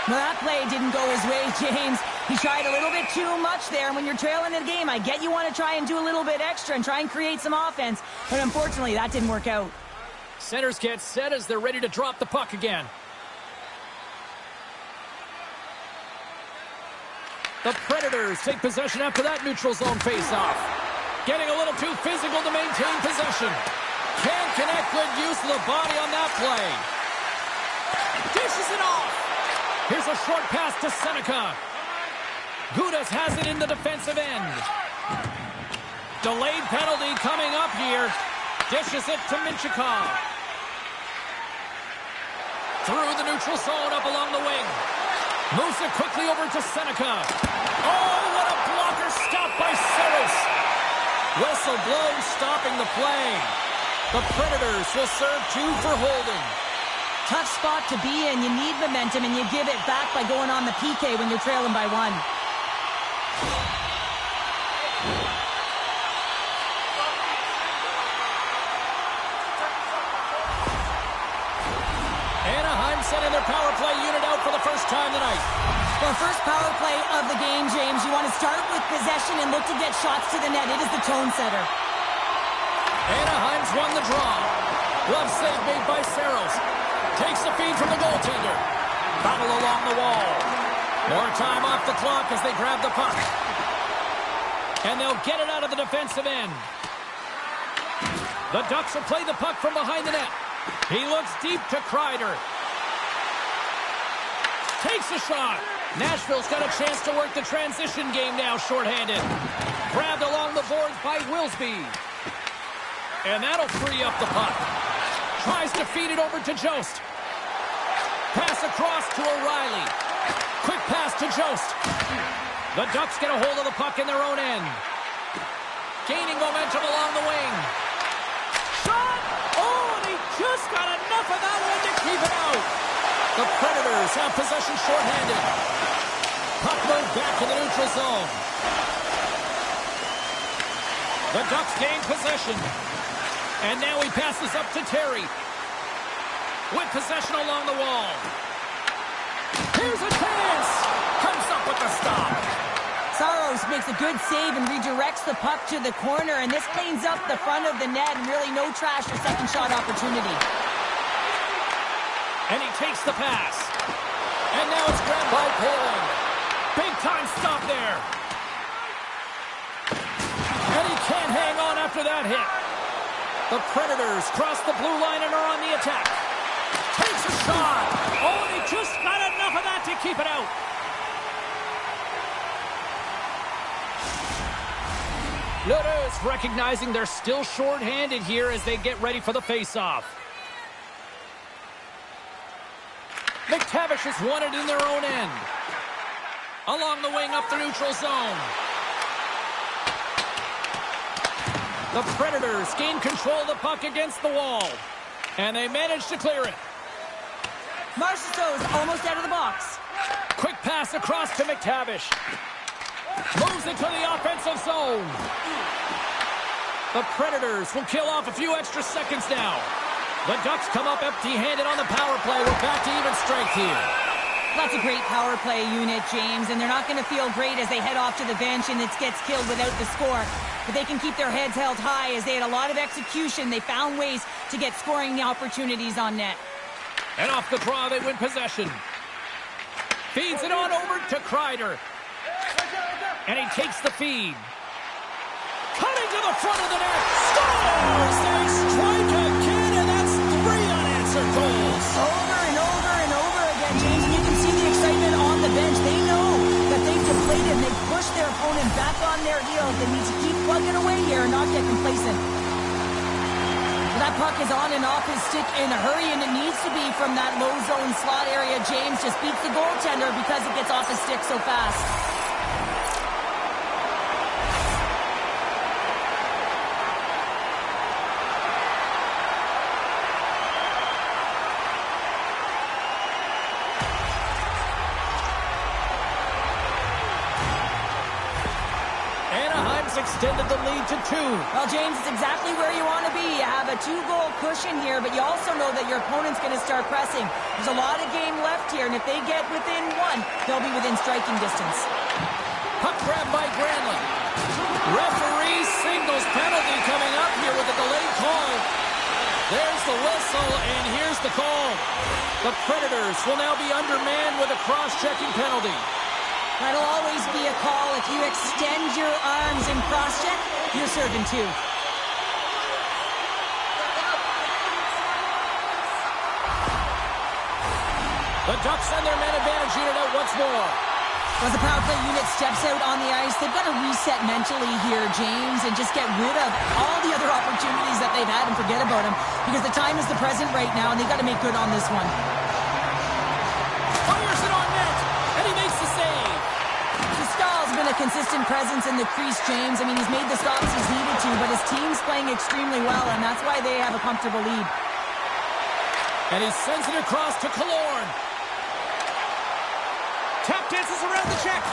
Well, that play didn't go his way, James. He tried a little bit too much there. And when you're trailing in the game, I get you want to try and do a little bit extra and try and create some offense. But unfortunately, that didn't work out. Centers get set as they're ready to drop the puck again. The Predators take possession after that neutral zone faceoff. Getting a little too physical to maintain possession. Can't connect. Good use of the body on that play. Dishes it off. Here's a short pass to Seneca. Gudas has it in the defensive end. Delayed penalty coming up here. Dishes it to Minchikov. Through the neutral zone up along the wing. Moves it quickly over to Seneca. Oh, what a blocker stop by Saros. Whistle blown, stopping the play. The Predators will serve 2 for holding. Tough spot to be in. You need momentum, and you give it back by going on the PK when you're trailing by 1. Anaheim sending their power play unit out for the first time tonight. Well, first power play of the game, James. You want to start with possession and look to get shots to the net. It is the tone setter. Anaheim's won the draw. Glove save made by Saros. Takes the feed from the goaltender. Battle along the wall. More time off the clock as they grab the puck. And they'll get it out of the defensive end. The Ducks will play the puck from behind the net. He looks deep to Kreider. Takes a shot. Nashville's got a chance to work the transition game now, shorthanded. Grabbed along the boards by Wilsby. And that'll free up the puck. Tries to feed it over to Jost. Pass across to O'Reilly. Quick pass to Jost. The Ducks get a hold of the puck in their own end. Gaining momentum along the wing. Shot! Oh, and he just got enough of that one to keep it out. The Predators have possession shorthanded. Puck moved back to the neutral zone. The Ducks gain possession. And now he passes up to Terry. With possession along the wall. Here's a chance. Comes up with the stop. Saros makes a good save and redirects the puck to the corner. And this cleans up the front of the net and really no trash for second shot opportunity. And he takes the pass. And now it's grabbed by Poling. Big time stop there. And he can't hang on after that hit. The Predators cross the blue line and are on the attack. Takes a shot. Oh, and he just got enough of that to keep it out. Lotus recognizing they're still short-handed here as they get ready for the face-off. McTavish has won it in their own end. Along the wing up the neutral zone. The Predators gain control of the puck against the wall. And they manage to clear it. Marchessault's almost out of the box. Quick pass across to McTavish. Moves it to the offensive zone. The Predators will kill off a few extra seconds now. The Ducks come up empty-handed on the power play. We're back to even strength here. That's a great power play unit, James, and they're not going to feel great as they head off to the bench and it gets killed without the score. But they can keep their heads held high as they had a lot of execution. They found ways to get scoring opportunities on net. And off the draw, they win possession. Feeds it on over to Kreider. And he takes the feed. Cutting to the front of the net. Scores! They strike again, and that's 3 unanswered goals. Over and over and over again, James. And you can see the excitement on the bench. They know that they've deflated and they've pushed their opponent back on their heels. They need to keep plugging away here and not get complacent. That puck is on and off his stick in a hurry, and it needs to be from that low zone slot area. James just beats the goaltender because it gets off his stick so fast. extended the lead to 2. Well, James, it's exactly where you want to be. You have a 2-goal cushion here, but you also know that your opponent's going to start pressing. There's a lot of game left here, and if they get within 1, they'll be within striking distance. Puck grab by Granlund. Referee signals penalty coming up here with a delayed call. There's the whistle, and here's the call. The Predators will now be undermanned with a cross-checking penalty. That'll always be a call. If you extend your arms in cross-check, you're serving 2. The Ducks send their man advantage unit out once more. As the power play unit steps out on the ice, they've got to reset mentally here, James, and just get rid of all the other opportunities that they've had and forget about them, because the time is the present right now, and they've got to make good on this one. Fires it on net, and he makes the save. Stahl's been a consistent presence in the crease, James. I mean, he's made the stops he's needed to, but his team's playing extremely well, and that's why they have a comfortable lead. And he sends it across to Killorn. Tap dances around the check.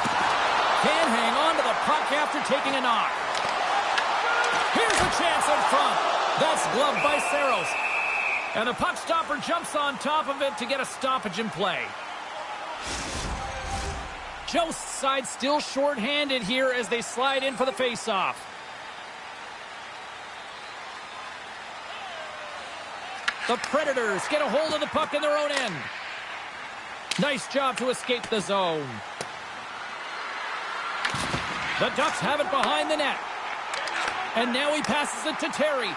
Can't hang on to the puck after taking a knock. Here's a chance in front. That's gloved by Saros. And the puck stopper jumps on top of it to get a stoppage in play. Jost's side still short-handed here as they slide in for the face-off. The Predators get a hold of the puck in their own end. Nice job to escape the zone. The Ducks have it behind the net. And now he passes it to Terry.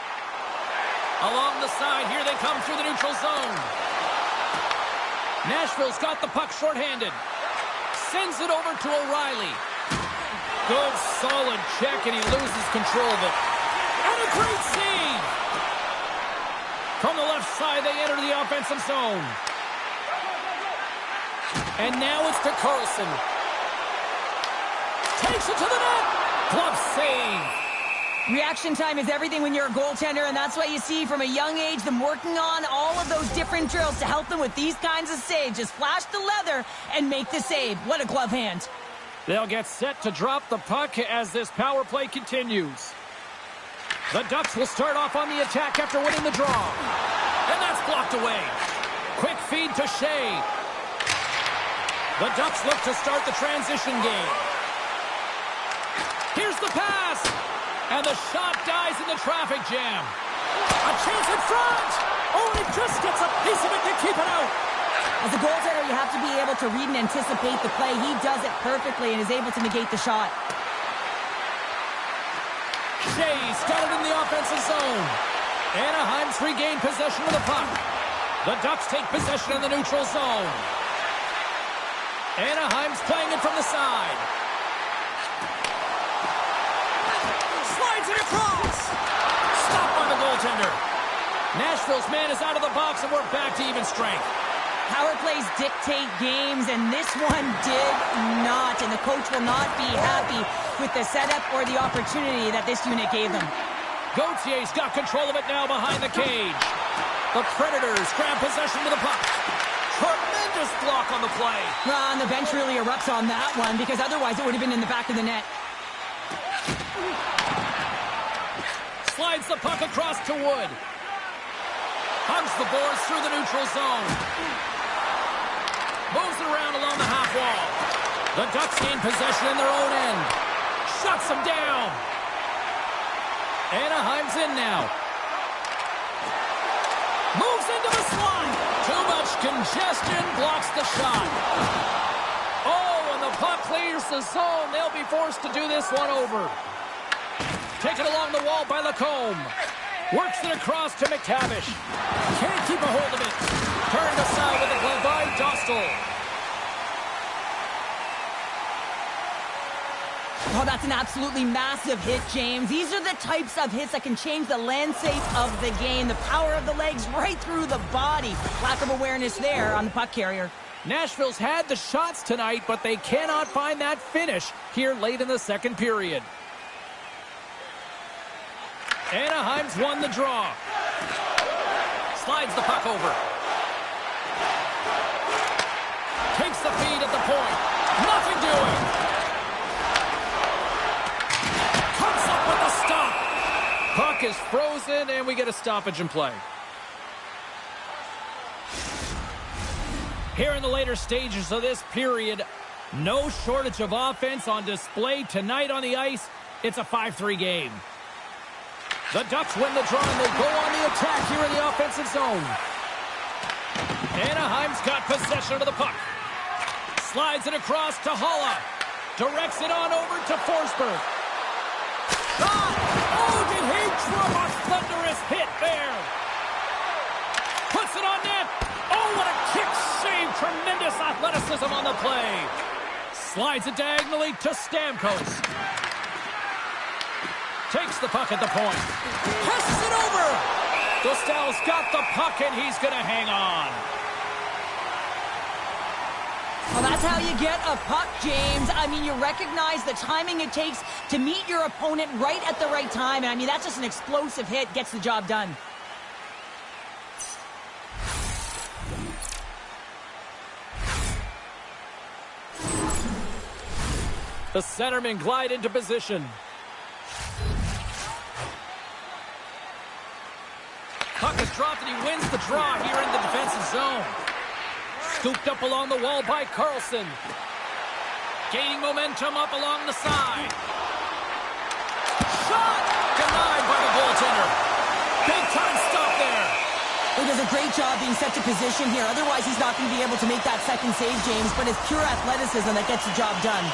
Along the side, here they come through the neutral zone. Nashville's got the puck shorthanded. Sends it over to O'Reilly. Good, solid check, and he loses control of it. And a great save! From the left side, they enter the offensive zone. And now it's to Carlson. Takes it to the net. Glove save. Reaction time is everything when you're a goaltender, and that's why you see from a young age them working on all of those different drills to help them with these kinds of saves. Just flash the leather and make the save. What a glove hand. They'll get set to drop the puck as this power play continues. The Ducks will start off on the attack after winning the draw. And that's blocked away. Quick feed to Shea. The Ducks look to start the transition game. Here's the pass. And the shot dies in the traffic jam. A chance in front. Oh, it just gets a piece of it to keep it out. As a goaltender, you have to be able to read and anticipate the play. He does it perfectly and is able to negate the shot. Shea's got it in the offensive zone. Anaheim's regained possession of the puck. The Ducks take possession in the neutral zone. Anaheim's playing it from the side. Slides it across. Stopped by the goaltender. Nashville's man is out of the box, and we're back to even strength. Power plays dictate games, and this one did not. And the coach will not be happy with the setup or the opportunity that this unit gave them. Gautier's got control of it now behind the cage. The Predators grab possession with the puck. Tremendous block on the play. And the bench really erupts on that one, because otherwise it would have been in the back of the net. Slides the puck across to Wood. Hugs the boards through the neutral zone. Moves it around along the half wall. The Ducks gain possession in their own end. Shuts them down. Anaheim's in now. Moves into the slot. Too much congestion blocks the shot. Oh, and the puck clears the zone. They'll be forced to do this one over. Taken along the wall by Lacombe. Works it across to McTavish. Can't keep a hold of it. Turned aside with a glove by Dostal. Oh, that's an absolutely massive hit, James. These are the types of hits that can change the landscape of the game. The power of the legs right through the body. Lack of awareness there on the puck carrier. Nashville's had the shots tonight, but they cannot find that finish here late in the second period. Anaheim's won the draw. Slides the puck over. Takes the feed at the point. Nothing doing. Comes up puck is frozen, and we get a stoppage in play. Here in the later stages of this period, no shortage of offense on display tonight on the ice. It's a 5-3 game. The Ducks win the draw, and they go on the attack here in the offensive zone. Anaheim's got possession of the puck. Slides it across to Haula. Directs it on over to Forsberg. Shot! Oh, did he drop a thunderous hit there? Puts it on net. Oh, what a kick save. Tremendous athleticism on the play. Slides it diagonally to Stamkos. Takes the puck at the point. Passes it over. Dostal's got the puck, and he's going to hang on. Well, that's how you get a puck, James. I mean, you recognize the timing it takes to meet your opponent right at the right time. And I mean, that's just an explosive hit. Gets the job done. The centermen glide into position. Puck is dropped, and he wins the draw here in the defensive zone. Scooped up along the wall by Carlson. Gaining momentum up along the side. Shot! Denied by the goaltender. Big time stop there. He does a great job being set to position here. Otherwise, he's not going to be able to make that second save, James. But it's pure athleticism that gets the job done.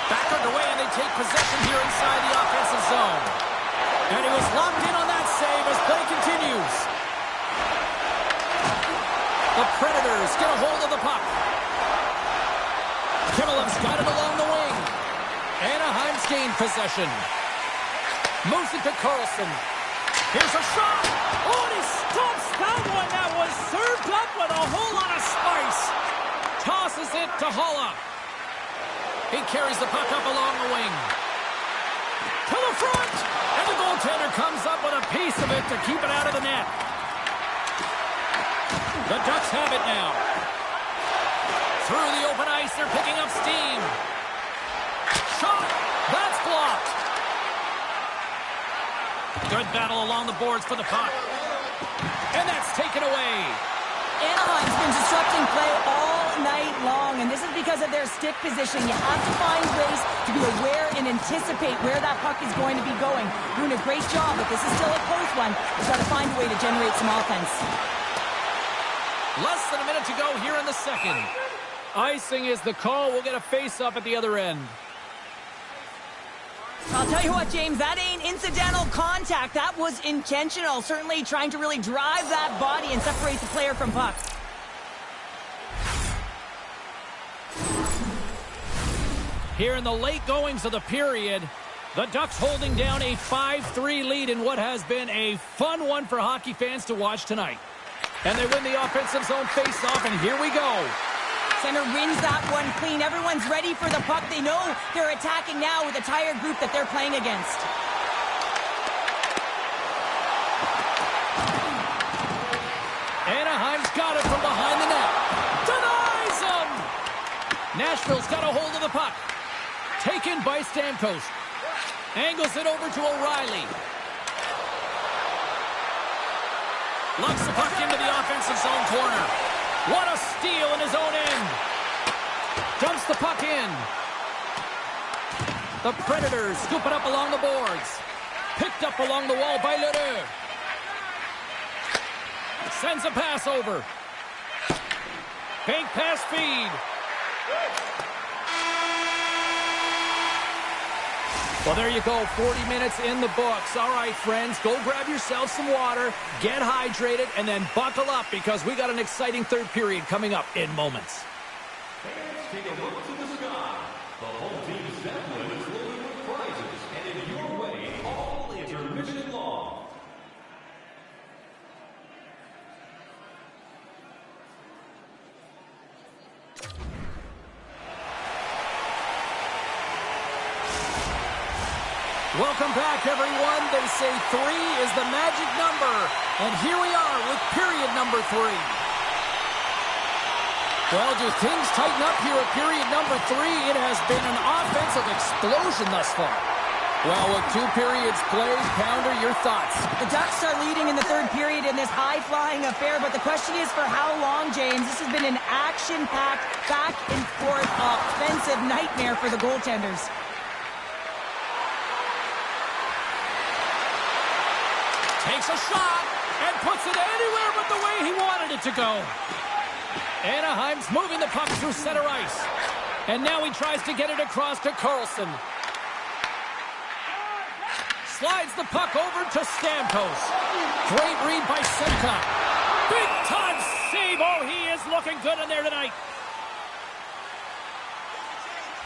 Back underway, and they take possession here inside the offensive zone. And he was locked in on that save as play continues. The Predators get a hold of the puck. Kimmelev's got it along the wing. Anaheim's gained possession. Moves it to Carlson. Here's a shot. Oh, and he stops that one. That was served up with a whole lot of spice. Tosses it to Haula. He carries the puck up along the wing. To the front! And the goaltender comes up with a piece of it to keep it out of the net. The Ducks have it now. Through the open ice, they're picking up steam. Shot! That's blocked. Good battle along the boards for the puck. And that's taken away. Anaheim's been disrupting play all night long, and this is because of their stick position. You have to find ways to be aware and anticipate where that puck is going to be going. Doing a great job, but this is still a close one. You've got to find a way to generate some offense. Less than a minute to go here in the second. Icing is the call. We'll get a face-up at the other end. I'll tell you what, James, that ain't incidental contact. That was intentional. Certainly trying to really drive that body and separate the player from puck. Here in the late goings of the period, the Ducks holding down a 5-3 lead in what has been a fun one for hockey fans to watch tonight. And they win the offensive zone face-off, and here we go. Center wins that one clean. Everyone's ready for the puck. They know they're attacking now with the tired group that they're playing against. Anaheim's got it from behind the net. Denies him! Nashville's got a hold of the puck. Taken by Stamkos. Angles it over to O'Reilly. Locks the puck into the offensive zone corner. What a steal in his own end. Dumps the puck in. The Predators scoop it up along the boards. Picked up along the wall by Leroux. Sends a pass over. Bank pass feed. Well, there you go. 40 minutes in the books. All right, friends, go grab yourself some water, get hydrated, and then buckle up because we got an exciting third period coming up in moments. Fans, take a look to the sky. The home team's Zeppelin is loaded with prizes, headed your way all intermission long. Welcome back, everyone. They say 3 is the magic number. And here we are with period number 3. Well, do things tighten up here at period number 3? It has been an offensive offensive explosion thus far. Well, with 2 periods played, Pounder, your thoughts? The Ducks are leading in the third period in this high-flying affair, but the question is for how long, James? This has been an action-packed, back-and-forth offensive nightmare for the goaltenders. Takes a shot and puts it anywhere but the way he wanted it to go. Anaheim's moving the puck through center ice. And now he tries to get it across to Karlsson. Slides the puck over to Stamkos. Great read by Setka. Big time save. Oh, he is looking good in there tonight.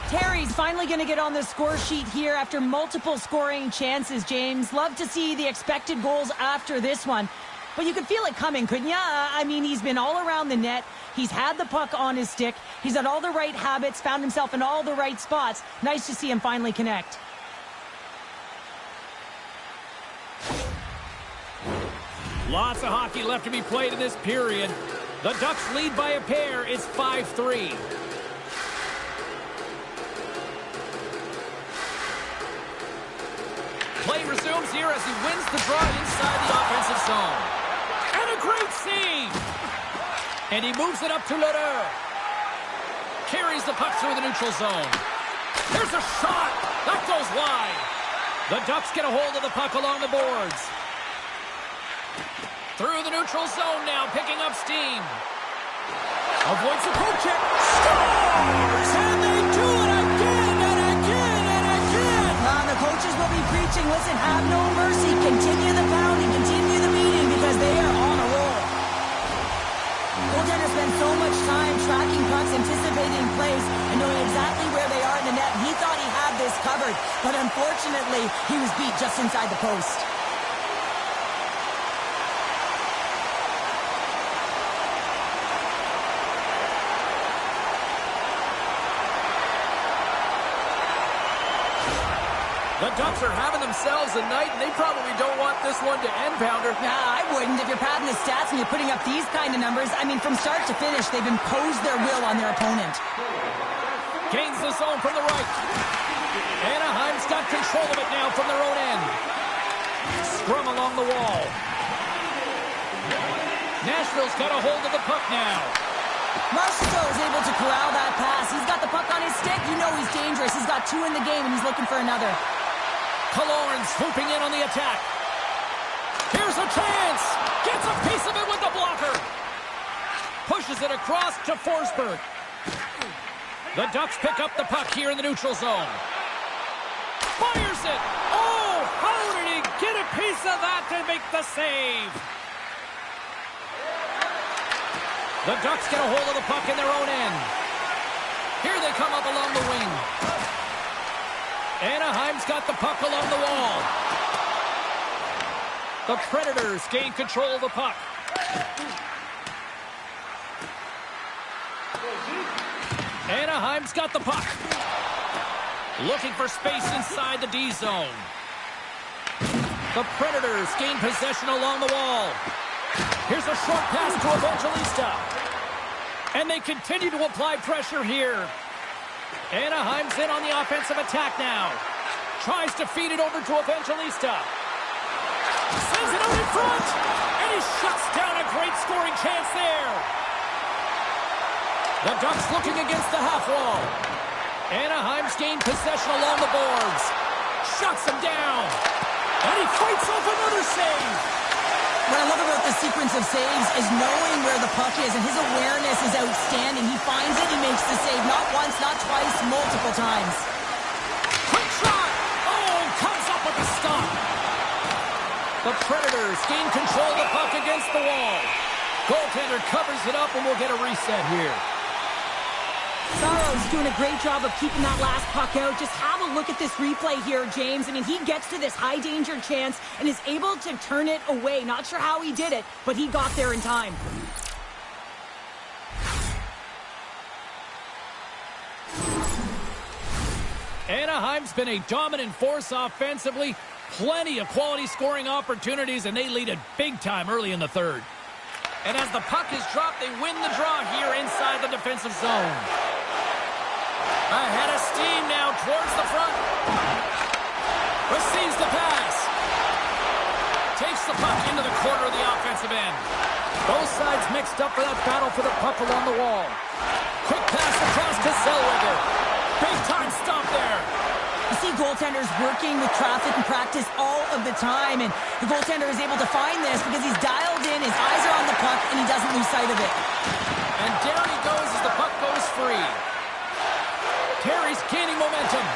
Terry's finally going to get on the score sheet here after multiple scoring chances, James. Love to see the expected goals after this one. But you could feel it coming, couldn't you? I mean, he's been all around the net. He's had the puck on his stick. He's had all the right habits, found himself in all the right spots. Nice to see him finally connect. Lots of hockey left to be played in this period. The Ducks lead by a pair. It's 5-3. Play resumes here as he wins the draw inside the offensive zone. And a great save! And he moves it up to Lederer. Carries the puck through the neutral zone. There's a shot! That goes wide. The Ducks get a hold of the puck along the boards. Through the neutral zone now, picking up steam. Avoids the poke check. Scores! And they do it again and again and again! The coaches will be preaching, listen, have no mercy. Continue the pounding, continue the beating because they are on a roll. Goaltender spent so much time tracking pucks, anticipating plays, and knowing exactly where they are in the net. He thought he had this covered, but unfortunately, he was beat just inside the post. The Ducks are having themselves a night, and they probably don't want this one to end, Pounder. Nah, I wouldn't. If you're padding the stats and you're putting up these kind of numbers, I mean, from start to finish, they've imposed their will on their opponent. Gains the zone from the right. Anaheim's got control of it now from their own end. Scrum along the wall. Nashville's got a hold of the puck now. Marchessault is able to corral that pass. He's got the puck on his stick. You know he's dangerous. He's got 2 in the game, and he's looking for another. Killorn swooping in on the attack. Here's a chance. Gets a piece of it with the blocker. Pushes it across to Forsberg. The Ducks pick up the puck here in the neutral zone. Fires it. Oh, how did he get a piece of that to make the save? The Ducks get a hold of the puck in their own end. Here they come up along the wing. Anaheim's got the puck along the wall. The Predators gain control of the puck. Anaheim's got the puck. Looking for space inside the D zone. The Predators gain possession along the wall. Here's a short pass to Evangelista. And they continue to apply pressure here. Anaheim's in on the offensive attack now. Tries to feed it over to Evangelista. Sends it out in front. And he shuts down a great scoring chance there. The Ducks looking against the half wall. Anaheim's gained possession along the boards. Shuts him down. And he fights off another save. What I love about this sequence of saves is knowing where the puck is, and his awareness is outstanding. He finds it, he makes the save. Not once, not twice, multiple times. Quick shot! Oh, comes up with a stop. The Predators gain control of the puck against the wall. Goaltender covers it up, and we'll get a reset here. Saro's doing a great job of keeping that last puck out. Just have a look at this replay here, James. I mean, he gets to this high-danger chance and is able to turn it away. Not sure how he did it, but he got there in time. Anaheim's been a dominant force offensively. Plenty of quality scoring opportunities, and they lead it big time early in the third. And as the puck is dropped, they win the draw here inside the defensive zone. Ahead of steam now towards the Receives the pass. Takes the puck into the corner of the offensive end. Both sides mixed up for that battle for the puck along the wall. Quick pass across to Zellweger. Big time stop there. You see goaltenders working with traffic and practice all of the time, and the goaltender is able to find this because he's dialed in, his eyes are on the puck, and he doesn't lose sight of it. And down he goes as the puck goes free. Terry's gaining momentum.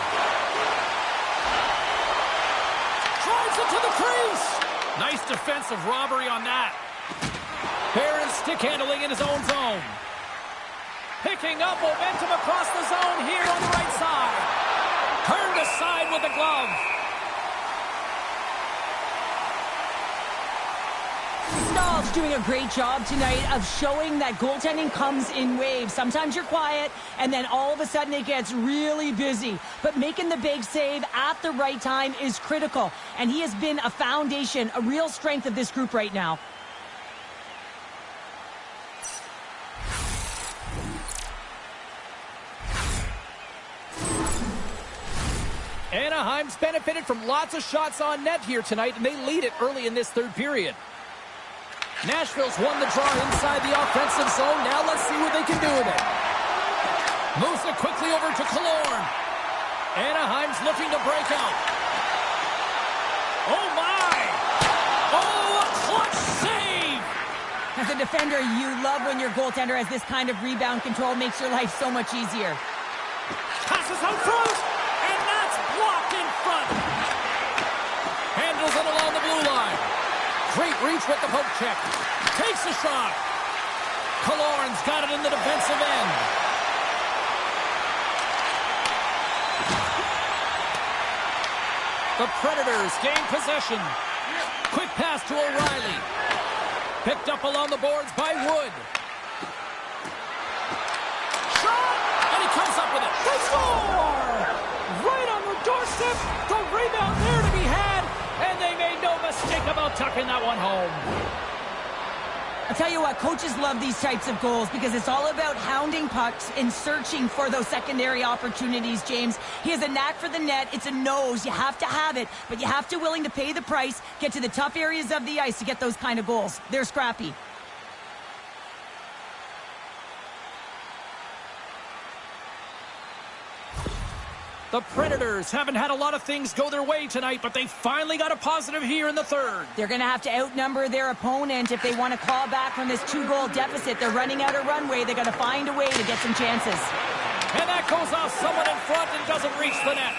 Drives it to the crease. Nice defensive robbery on that. Barron's stick handling in his own zone. Picking up momentum across the zone here on the right side. Turned aside with the glove. Stahl's doing a great job tonight of showing that goaltending comes in waves. Sometimes you're quiet, and then all of a sudden it gets really busy. But making the big save at the right time is critical. And he has been a foundation, a real strength of this group right now. Anaheim's benefited from lots of shots on net here tonight, and they lead it early in this third period. Nashville's won the draw inside the offensive zone. Now let's see what they can do with it. Moves it quickly over to Killorn. Anaheim's looking to break out. Oh, my! Oh, a clutch save! As a defender, you love when your goaltender has this kind of rebound control. Makes your life so much easier. Passes out front! And that's blocked in front! Handles it along the blue line. Great reach with the poke check. Takes a shot. Killorn's got it in the defensive end. The Predators gain possession. Quick pass to O'Reilly. Picked up along the boards by Wood. Shot! And he comes up with it. They score! Right on the doorstep. The rebound there to be had. And they made no mistake about tucking that one home. I'll tell you what, coaches love these types of goals because it's all about hounding pucks and searching for those secondary opportunities, James. He has a knack for the net. It's a nose. You have to have it, but you have to willing to pay the price, get to the tough areas of the ice to get those kind of goals. They're scrappy. The Predators haven't had a lot of things go their way tonight, but they finally got a positive here in the third. They're going to have to outnumber their opponent if they want to claw back from this 2-goal deficit. They're running out of runway. They got to find a way to get some chances. And that goes off someone in front and doesn't reach the net.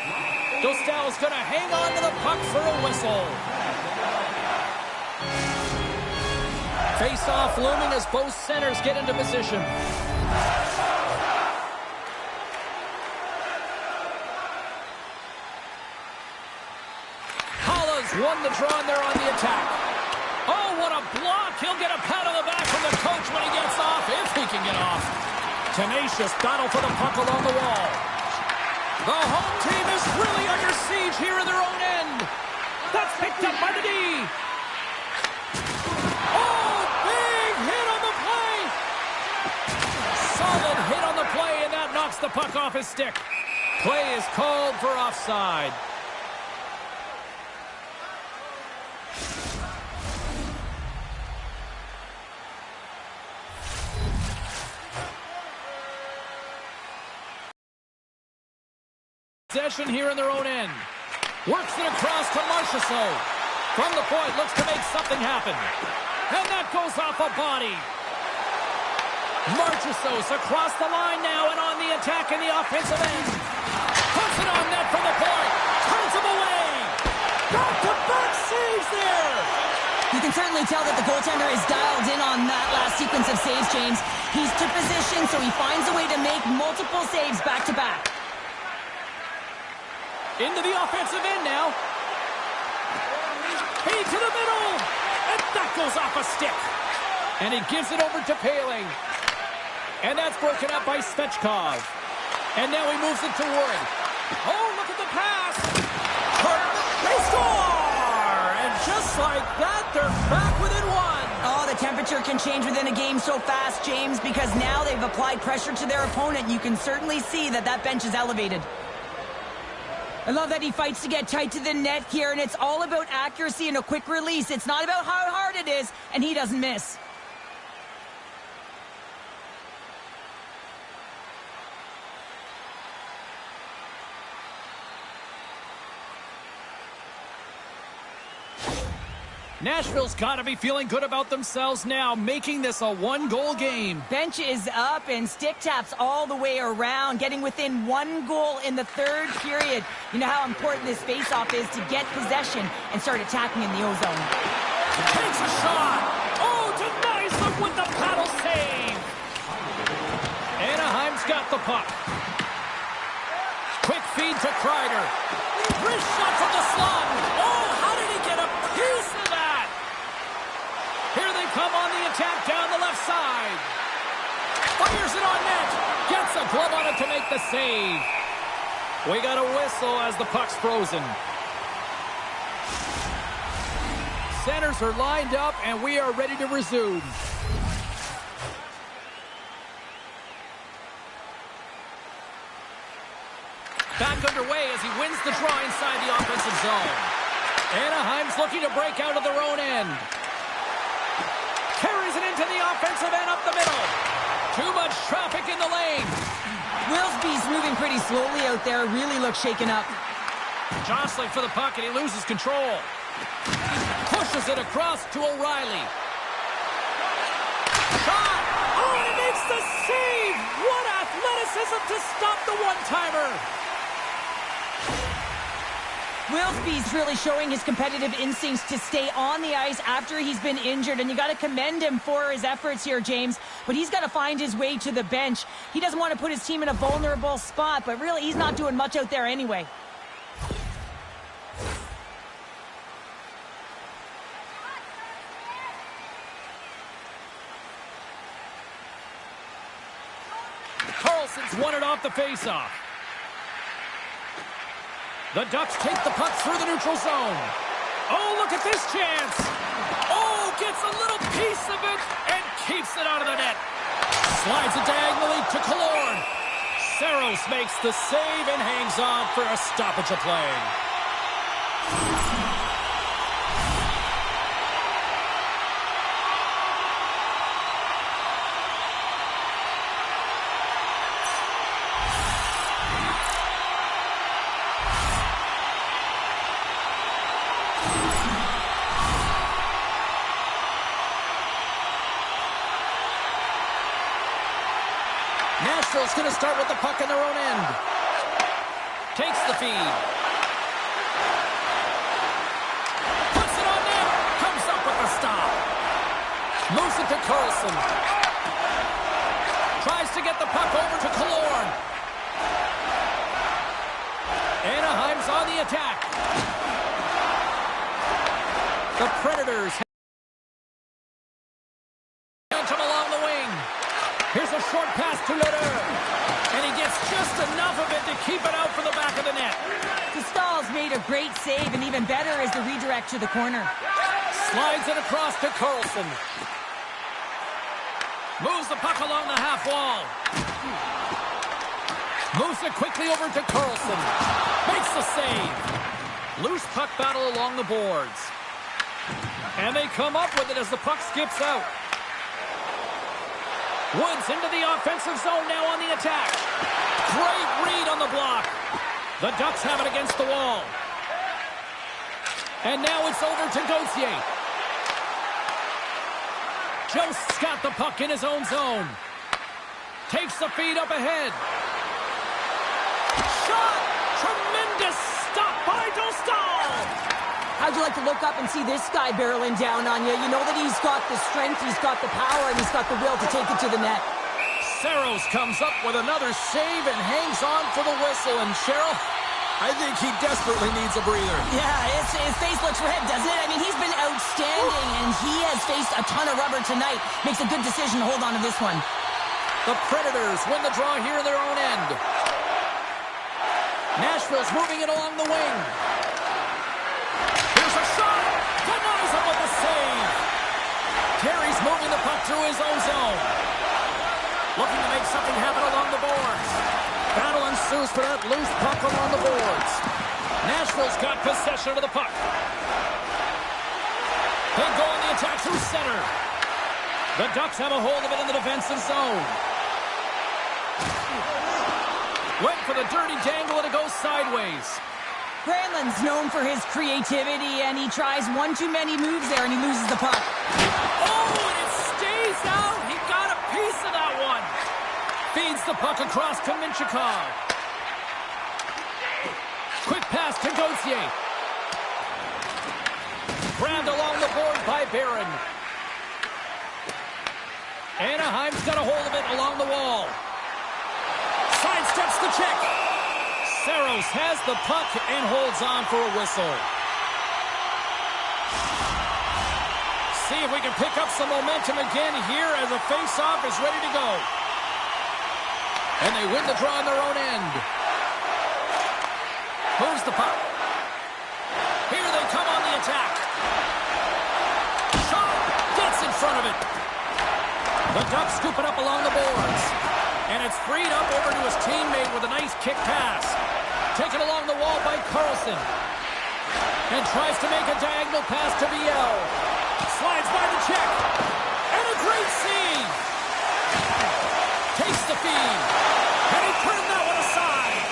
Dostal's going to hang on to the puck for a whistle. Face-off looming as both centers get into position. Won the draw, and they're on the attack. Oh, what a block. He'll get a pat on the back from the coach when he gets off, if he can get off. Tenacious battle for the puck along the wall. The home team is really under siege here in their own end. That's picked up by the D. Oh, big hit on the play. Solid hit on the play, and that knocks the puck off his stick. Play is called for offside. Possession here in their own end. Works it across to Marchessault. From the point, looks to make something happen. And that goes off a body. Marchessault across the line now and on the attack in the offensive end. Puts it on net from the point. Turns him away. Back-to-back saves there. You can certainly tell that the goaltender is dialed in on that last sequence of saves, James. He's to position, so he finds a way to make multiple saves back-to-back. Into the offensive end now. Feed to the middle. And that goes off a stick. And he gives it over to Poehling. And that's broken up by Svechkov. And now he moves it to Wood. Oh, look at the pass. They score! And just like that, they're back within one. Oh, the temperature can change within a game so fast, James, because now they've applied pressure to their opponent. You can certainly see that that bench is elevated. I love that he fights to get tight to the net here, and it's all about accuracy and a quick release. It's not about how hard it is, and he doesn't miss. Nashville's got to be feeling good about themselves now, making this a one-goal game. Bench is up and stick taps all the way around, getting within 1 goal in the third period. You know how important this face-off is to get possession and start attacking in the O-zone. Takes a shot. Oh, denies them with the paddle save. Anaheim's got the puck. Quick feed to Kreider. Wrist shot from the slot. Oh, how did he get a piece of that? Here they come on the attack down the left side. Fires it on net. Gets a glove on it to make the save. We got a whistle as the puck's frozen. Centers are lined up, and we are ready to resume. Back underway as he wins the draw inside the offensive zone. Anaheim's looking to break out of their own end. Carries it into the offensive end up the middle. Too much traffic in the lane. Wilsby's moving pretty slowly out there. Really looks shaken up. Jostling for the puck, and he loses control. Pushes it across to O'Reilly. Shot! Oh, and he makes the save! What athleticism to stop the one-timer! Wilsby's really showing his competitive instincts to stay on the ice after he's been injured, and you got to commend him for his efforts here, James. But he's got to find his way to the bench. He doesn't want to put his team in a vulnerable spot, but really he's not doing much out there anyway. Carlson's won it off the faceoff. The Ducks take the puck through the neutral zone. Oh, look at this chance. Oh, gets a little piece of it and keeps it out of the net. Slides it diagonally to Killorn. Saros makes the save and hangs on for a stoppage of play. Nashville's going to start with the puck in their own end. Takes the feed. Puts it on net. Comes up with the stop. Moves it to Carlson. Tries to get the puck over to Killorn. Anaheim's on the attack. The Predators along the wing. Here's a short pass to Leder. And he gets just enough of it to keep it out for the back of the net. Stahl's made a great save, and even better is the redirect to the corner. Slides it across to Carlson. Moves the puck along the half wall. Moves it quickly over to Carlson. Makes the save. Loose puck battle along the boards. And they come up with it as the puck skips out. Woods into the offensive zone now on the attack. Great read on the block. The Ducks have it against the wall. And now it's over to Gauthier. Jost's got the puck in his own zone. Takes the feed up ahead. Shot! Tremendous stop by Dostal! How'd you like to look up and see this guy barreling down on you? You know that he's got the strength, he's got the power, and he's got the will to take it to the net. Saros comes up with another save and hangs on for the whistle. And Cheryl, I think he desperately needs a breather. Yeah, his face looks red, doesn't it? I mean, he's been outstanding, and he has faced a ton of rubber tonight. Makes a good decision to hold on to this one. The Predators win the draw here in their own end. Nashville's moving it along the wing. Here's a shot. Denies him with the save. Terry's moving the puck through his own zone. Looking to make something happen along the boards. Battle ensues for that loose puck along the boards. possession of the puck. They go on the attack through center. The Ducks have a hold of it in the defensive zone. Went for the dirty dangle and it goes sideways. Granlund's known for his creativity, and he tries one too many moves there, and he loses the puck. Oh, and it stays out. He got a piece of that one. Feeds the puck across to Minchikov. Quick pass to Gauthier. Grabbed along the board by Barron. Anaheim's got a hold of it along the wall. Sidesteps the check. Saros has the puck and holds on for a whistle. See if we can pick up some momentum again here as a face-off is ready to go. And they win the draw on their own end. Moves the puck. Here they come on the attack. Shot gets in front of it. The Ducks scoop it up along the boards. And it's freed up over to his teammate with a nice kick pass. Taken along the wall by Carlson. And tries to make a diagonal pass to Viel. Slides by the check. And a great save. Takes the feed. And he turned that one aside.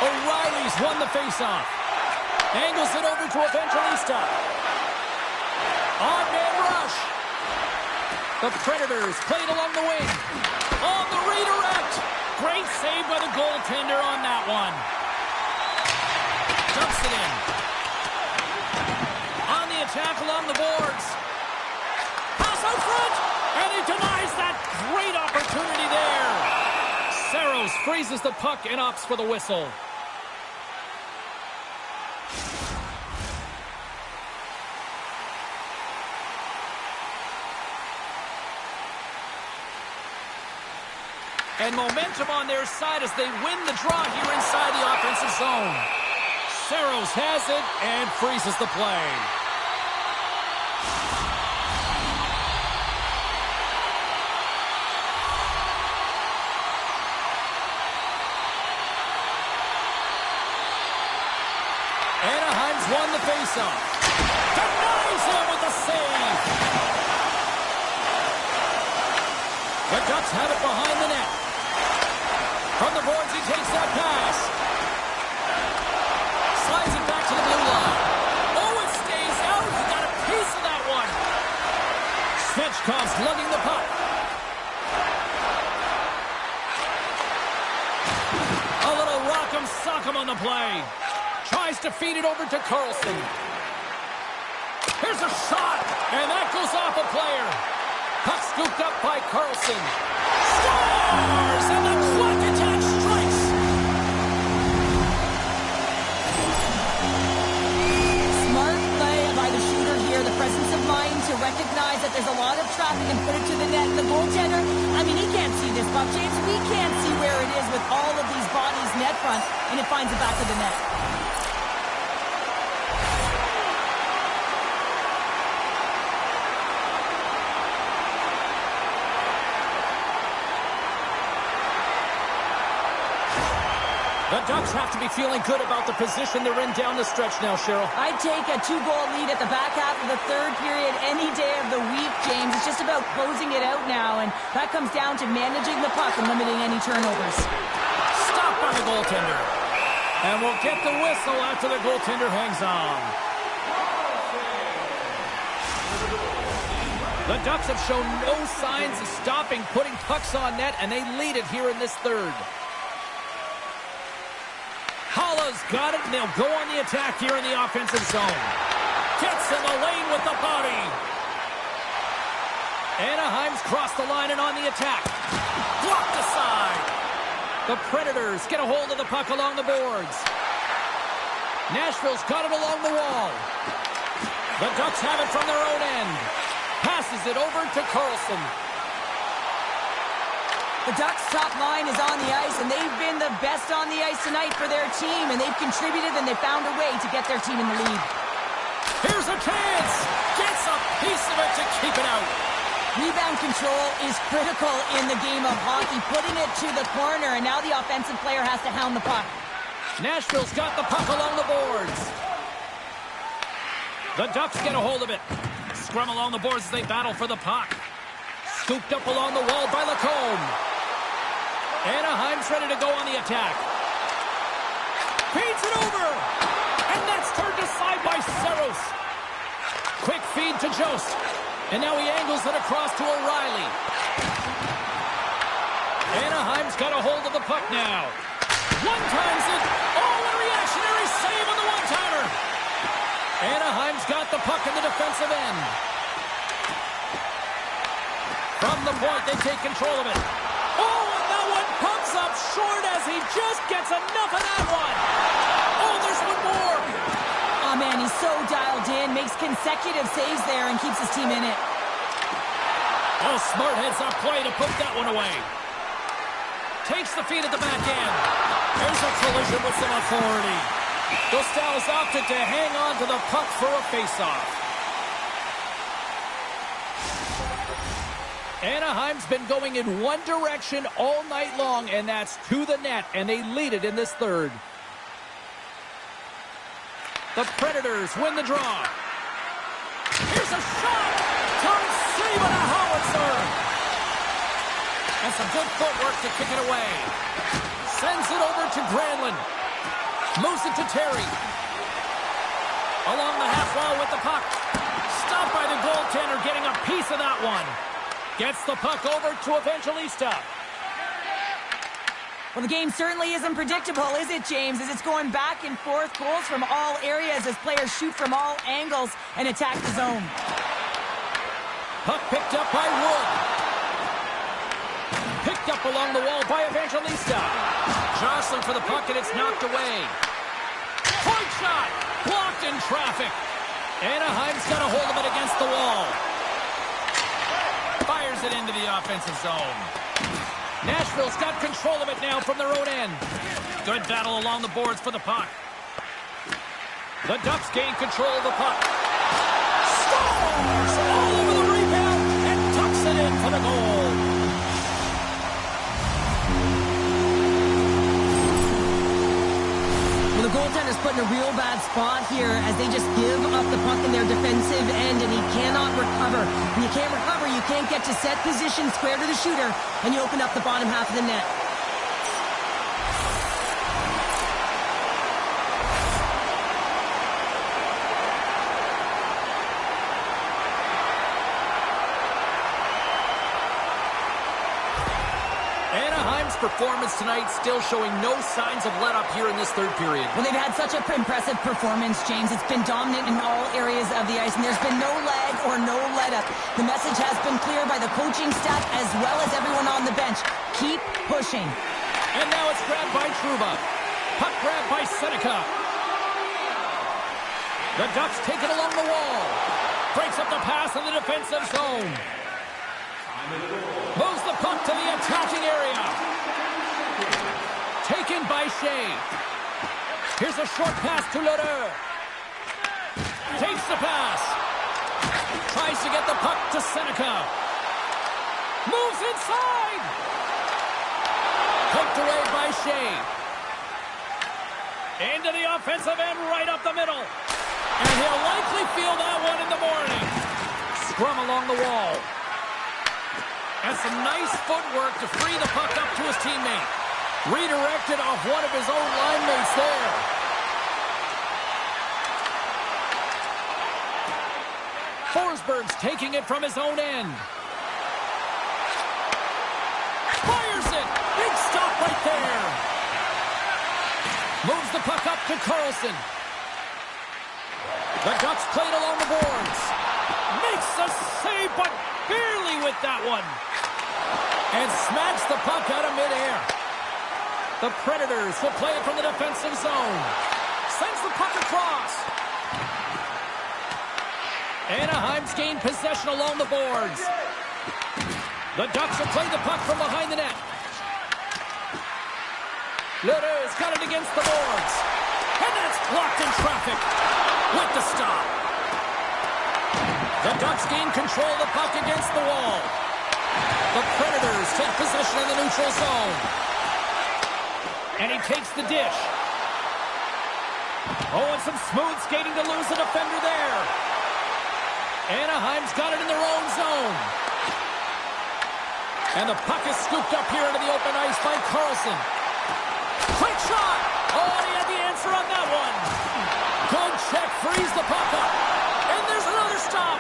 O'Reilly's won the faceoff. Angles it over to Evangelista. On-man rush. The Predators played along the wing. On the redirect. Great save by the goaltender on that one. Dumps it in. On the attack along the boards. Pass out front. And he denies that great opportunity there. Saros freezes the puck and opts for the whistle. And momentum on their side as they win the draw here inside the offensive zone. Saros has it and freezes the play. Anaheim's won the faceoff. Denies him with the save. The Ducks have it behind the net. From the boards, he takes that pass. Slides it back to the blue line. Oh, it stays out. He got a piece of that one. Svechkov's lugging the puck. A little rock'em sock'em on the play. Tries to feed it over to Carlson. Here's a shot, and that goes off a player. Puck scooped up by Carlson. Scores! And the clock attack strikes! Smart play by the shooter here. The presence of mind to recognize that there's a lot of traffic and put it to the net. The goaltender, I mean, he can't see this puck, James. We can't see where it is with all of these bodies net front, and it finds the back of the net. The Ducks have to be feeling good about the position they're in down the stretch now, Cheryl. I'd take a 2-goal lead at the back half of the third period any day of the week, James. It's just about closing it out now, and that comes down to managing the puck and limiting any turnovers. Stopped by the goaltender. And we'll get the whistle after the goaltender hangs on. The Ducks have shown no signs of stopping putting pucks on net, and they lead it here in this third. Halla's got it, and they'll go on the attack here in the offensive zone. Gets in the lane with the body. Anaheim's crossed the line and on the attack. Blocked aside. The Predators get a hold of the puck along the boards. Nashville's got it along the wall. The Ducks have it from their own end. Passes it over to Carlson. The Ducks' top line is on the ice, and they've been the best on the ice tonight for their team, and they've contributed, and they found a way to get their team in the lead. Here's Here's a chance. Gets a piece of it to keep it out. Rebound control is critical in the game of hockey, putting it to the corner, and now the offensive player has to hound the puck. Nashville's got the puck along the boards. The Ducks get a hold of it. Scrum along the boards as they battle for the puck. Scooped up along the wall by Lacombe. Anaheim's ready to go on the attack. Feeds it over. And that's turned aside by Saros. Quick feed to Jost. And now he angles it across to O'Reilly. Anaheim's got a hold of the puck now. One-times it. Oh, a reactionary save on the one-timer. Anaheim's got the puck in the defensive end. From the point, they take control of it. Oh, and that one pumps up short as he just gets enough of that one. Oh, there's one more. Oh, man, he's so dialed in, makes consecutive saves there and keeps his team in it. Oh, smart heads-up play to put that one away. Takes the feed at the back end. There's a collision with some authority. Dostal's opted to hang on to the puck for a face-off. Anaheim's been going in one direction all night long, and that's to the net, and they lead it in this third. The Predators win the draw. Here's a shot! Turns save on a howitzer! And some good footwork to kick it away. Sends it over to Granlund. Moves it to Terry. Along the half wall with the puck. Stopped by the goaltender, getting a piece of that one. Gets the puck over to Evangelista. Well, the game certainly isn't predictable, is it, James? As it's going back and forth, goals from all areas as players shoot from all angles and attack the zone. Puck picked up by Wood. Picked up along the wall by Evangelista. Jostling for the puck, and it's knocked away. Point shot! Blocked in traffic. Anaheim's got a hold of it against the wall. Fires it into the offensive zone. Nashville's got control of it now from their own end. Good battle along the boards for the puck. The Ducks gain control of the puck. Scores! All over the rebound and tucks it in for the goal. Well, the goaltender's put in a real bad spot here as they just give up the puck in their defensive end, and he cannot recover. When you can't recover, you can't get to set position square to the shooter, and you open up the bottom half of the net. Anaheim's performance tonight still showing no signs of let-up here in this third period. Well, they've had such an impressive performance, James. It's been dominant in all areas of the ice, and there's been no lag or no let-up. The message has been clear by the coaching staff as well as everyone on the bench. Keep pushing. And now it's grabbed by Trouba. Puck grabbed by Seneca. The Ducks take it along the wall. Breaks up the pass in the defensive zone. Moves the puck to the attacking area. Taken by Shea. Here's a short pass to Lheureux. Takes the pass. Tries to get the puck to Seneca. Moves inside. Poked away by Shea. Into the offensive end, right up the middle. And he'll likely feel that one in the morning. Scrum along the wall. And some nice footwork to free the puck up to his teammate. Redirected off one of his own line mates there. Forsberg's taking it from his own end. Fires it! Big stop right there. Moves the puck up to Carlson. The Ducks played along the boards. Makes a save, but barely with that one. And smacks the puck out of midair. The Predators will play it from the defensive zone. Sends the puck across. Anaheim's gained possession along the boards. The Ducks will play the puck from behind the net. Lheureux's got it against the boards. And that's blocked in traffic with the stop. Ducks gain control of the puck against the wall. The Predators take possession in the neutral zone. And he takes the dish. Oh, and some smooth skating to lose a defender there. Anaheim's got it in their own zone. And the puck is scooped up here into the open ice by Carlson. Quick shot! Oh, he had the answer on that one. Good check, frees the puck up. And there's another stop.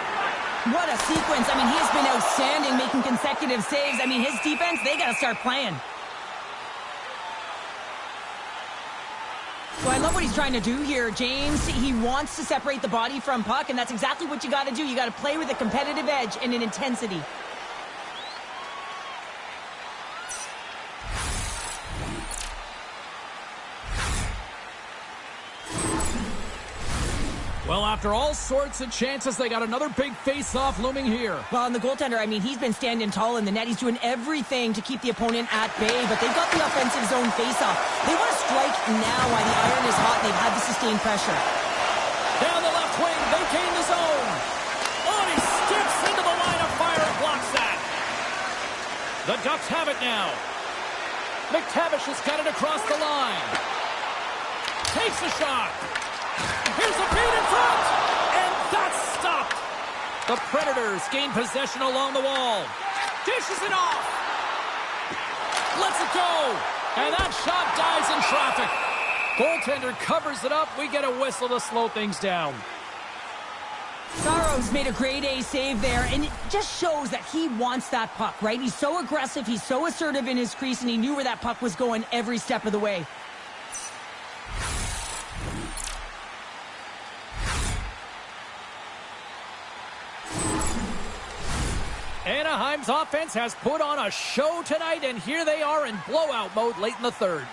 What a sequence. I mean, he has been outstanding, making consecutive saves. I mean, his defense, they got to start playing. So I love what he's trying to do here, James. He wants to separate the body from puck, and that's exactly what you got to do. You got to play with a competitive edge and an intensity. Well, after all sorts of chances, they got another big face-off looming here. Well, and the goaltender, I mean, he's been standing tall in the net. He's doing everything to keep the opponent at bay, but they've got the offensive zone face-off. They want to strike now while the iron is hot, and they've had the sustained pressure. Down the left wing, they gain the zone. Oh, and he steps into the line of fire and blocks that. The Ducks have it now. McTavish has got it across the line. Takes a shot. Here's a feed in front, and that's stopped. The Predators gain possession along the wall. Dishes it off. Lets it go, and that shot dies in traffic. Goaltender covers it up. We get a whistle to slow things down. Saros made a grade A save there, and it just shows that he wants that puck, right? He's so aggressive, he's so assertive in his crease, and he knew where that puck was going every step of the way. Anaheim's offense has put on a show tonight, and here they are in blowout mode late in the third.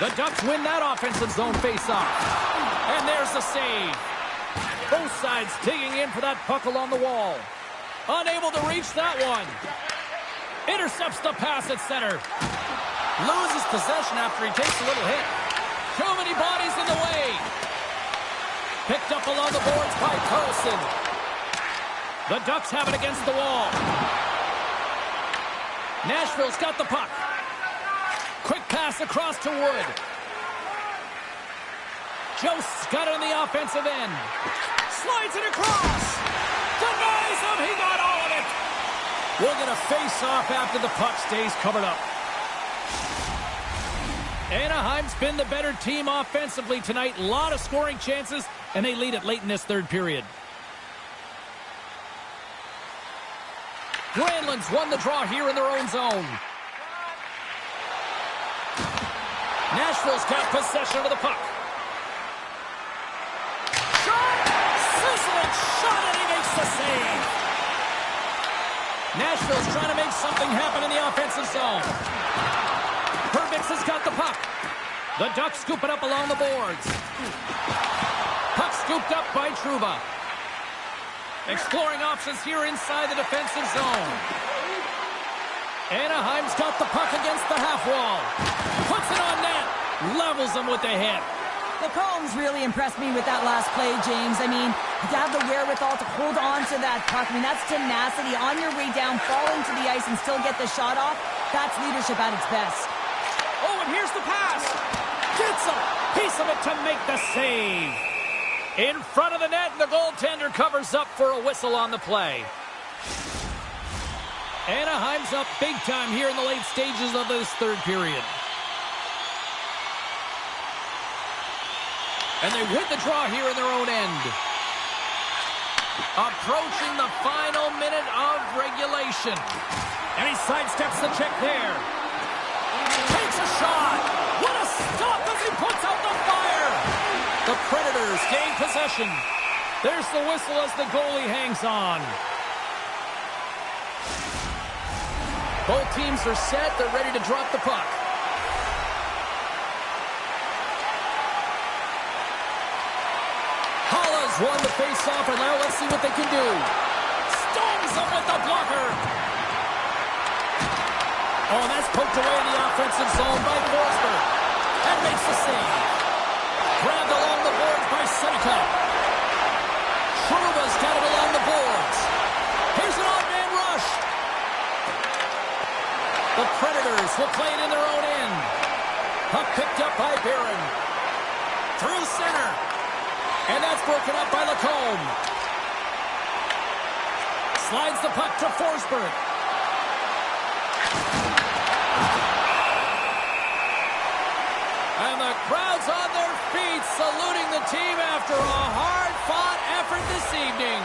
The Ducks win that offensive zone faceoff. And there's the save. Both sides digging in for that puck along the wall. Unable to reach that one. Intercepts the pass at center. Loses possession after he takes a little hit. Too many bodies in the way. Picked up along the boards by Carlson. The Ducks have it against the wall. Nashville's got the puck. Quick pass across to Wood. Jost's got it on the offensive end. Slides it across. Denies him. He got all of it. We'll get a face-off after the puck stays covered up. Anaheim's been the better team offensively tonight. A lot of scoring chances, and they lead it late in this third period. Granlund's won the draw here in their own zone. Nashville's got possession of the puck. Shot! Sizzling shot, and he makes the save. Nashville's trying to make something happen in the offensive zone. Perbix has got the puck. The Ducks scoop it up along the boards. Puck scooped up by Trouba. Exploring options here inside the defensive zone. Anaheim's got the puck against the half wall. Puts it on net. Levels them with the hit. The Combs really impressed me with that last play, James. I mean, to have the wherewithal to hold on to that puck. I mean, that's tenacity. On your way down, falling to the ice and still get the shot off. That's leadership at its best. Oh, and here's the pass. Gets a piece of it to make the save. In front of the net, and the goaltender covers up for a whistle on the play. Anaheim's up big time here in the late stages of this third period. And they win the draw here in their own end. Approaching the final minute of regulation. And he sidesteps the check there. Takes a shot. What a stop as he puts out the fire. The Predators gain possession. There's the whistle as the goalie hangs on. Both teams are set. They're ready to drop the puck. Halla's won the face-off, and now let's see what they can do. Stones him with the blocker. Oh, and that's poked away in the offensive zone by Forsberg. And makes the save. Grabbed along the boards by Seneca. Trouba's got it along the boards. will play it in their own end. Puck picked up by Barron. Through center. And that's broken up by Lacombe. Slides the puck to Forsberg. And the crowd's on their feet, saluting the team after a hard-fought effort this evening.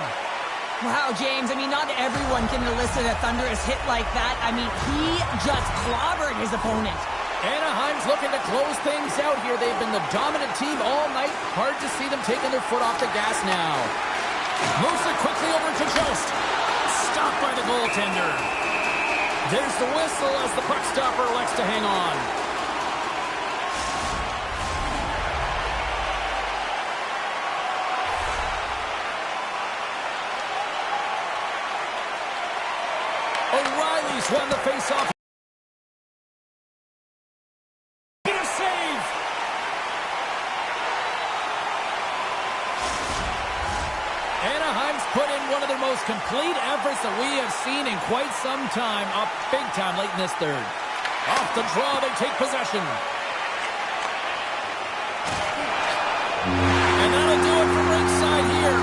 Wow, James, I mean, not everyone can elicit a thunderous hit like that. I mean, he just clobbered his opponent. Anaheim's looking to close things out here. They've been the dominant team all night. Hard to see them taking their foot off the gas now. Moves it quickly over to Jost. Stopped by the goaltender. There's the whistle as the puck stopper elects to hang on. O'Reilly's won the faceoff. Save. Anaheim's put in one of their most complete efforts that we have seen in quite some time. Up big time late in this third. Off the draw, they take possession. And that'll do it from ringside here.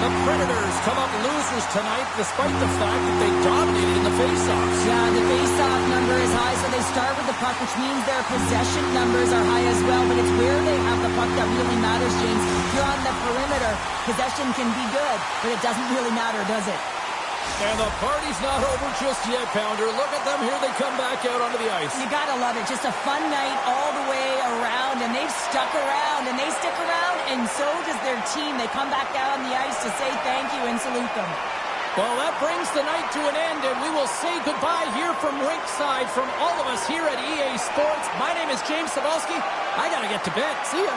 The Predators come up losers tonight despite the fact that they dominated in the faceoffs. Yeah, the faceoff number is high, so they start with the puck, which means their possession numbers are high as well. But it's where they have the puck that really matters, James. If you're on the perimeter, possession can be good, but it doesn't really matter, does it? And the party's not over just yet, Pounder. Look at them here. They come back out onto the ice. You gotta love it. Just a fun night all the way around, and they've stuck around, and they stick around, and so does their team. They come back out on the ice to say thank you and salute them. Well, that brings the night to an end, and we will say goodbye here from ringside from all of us here at EA Sports. My name is James Cebulski. I gotta get to bed. See ya.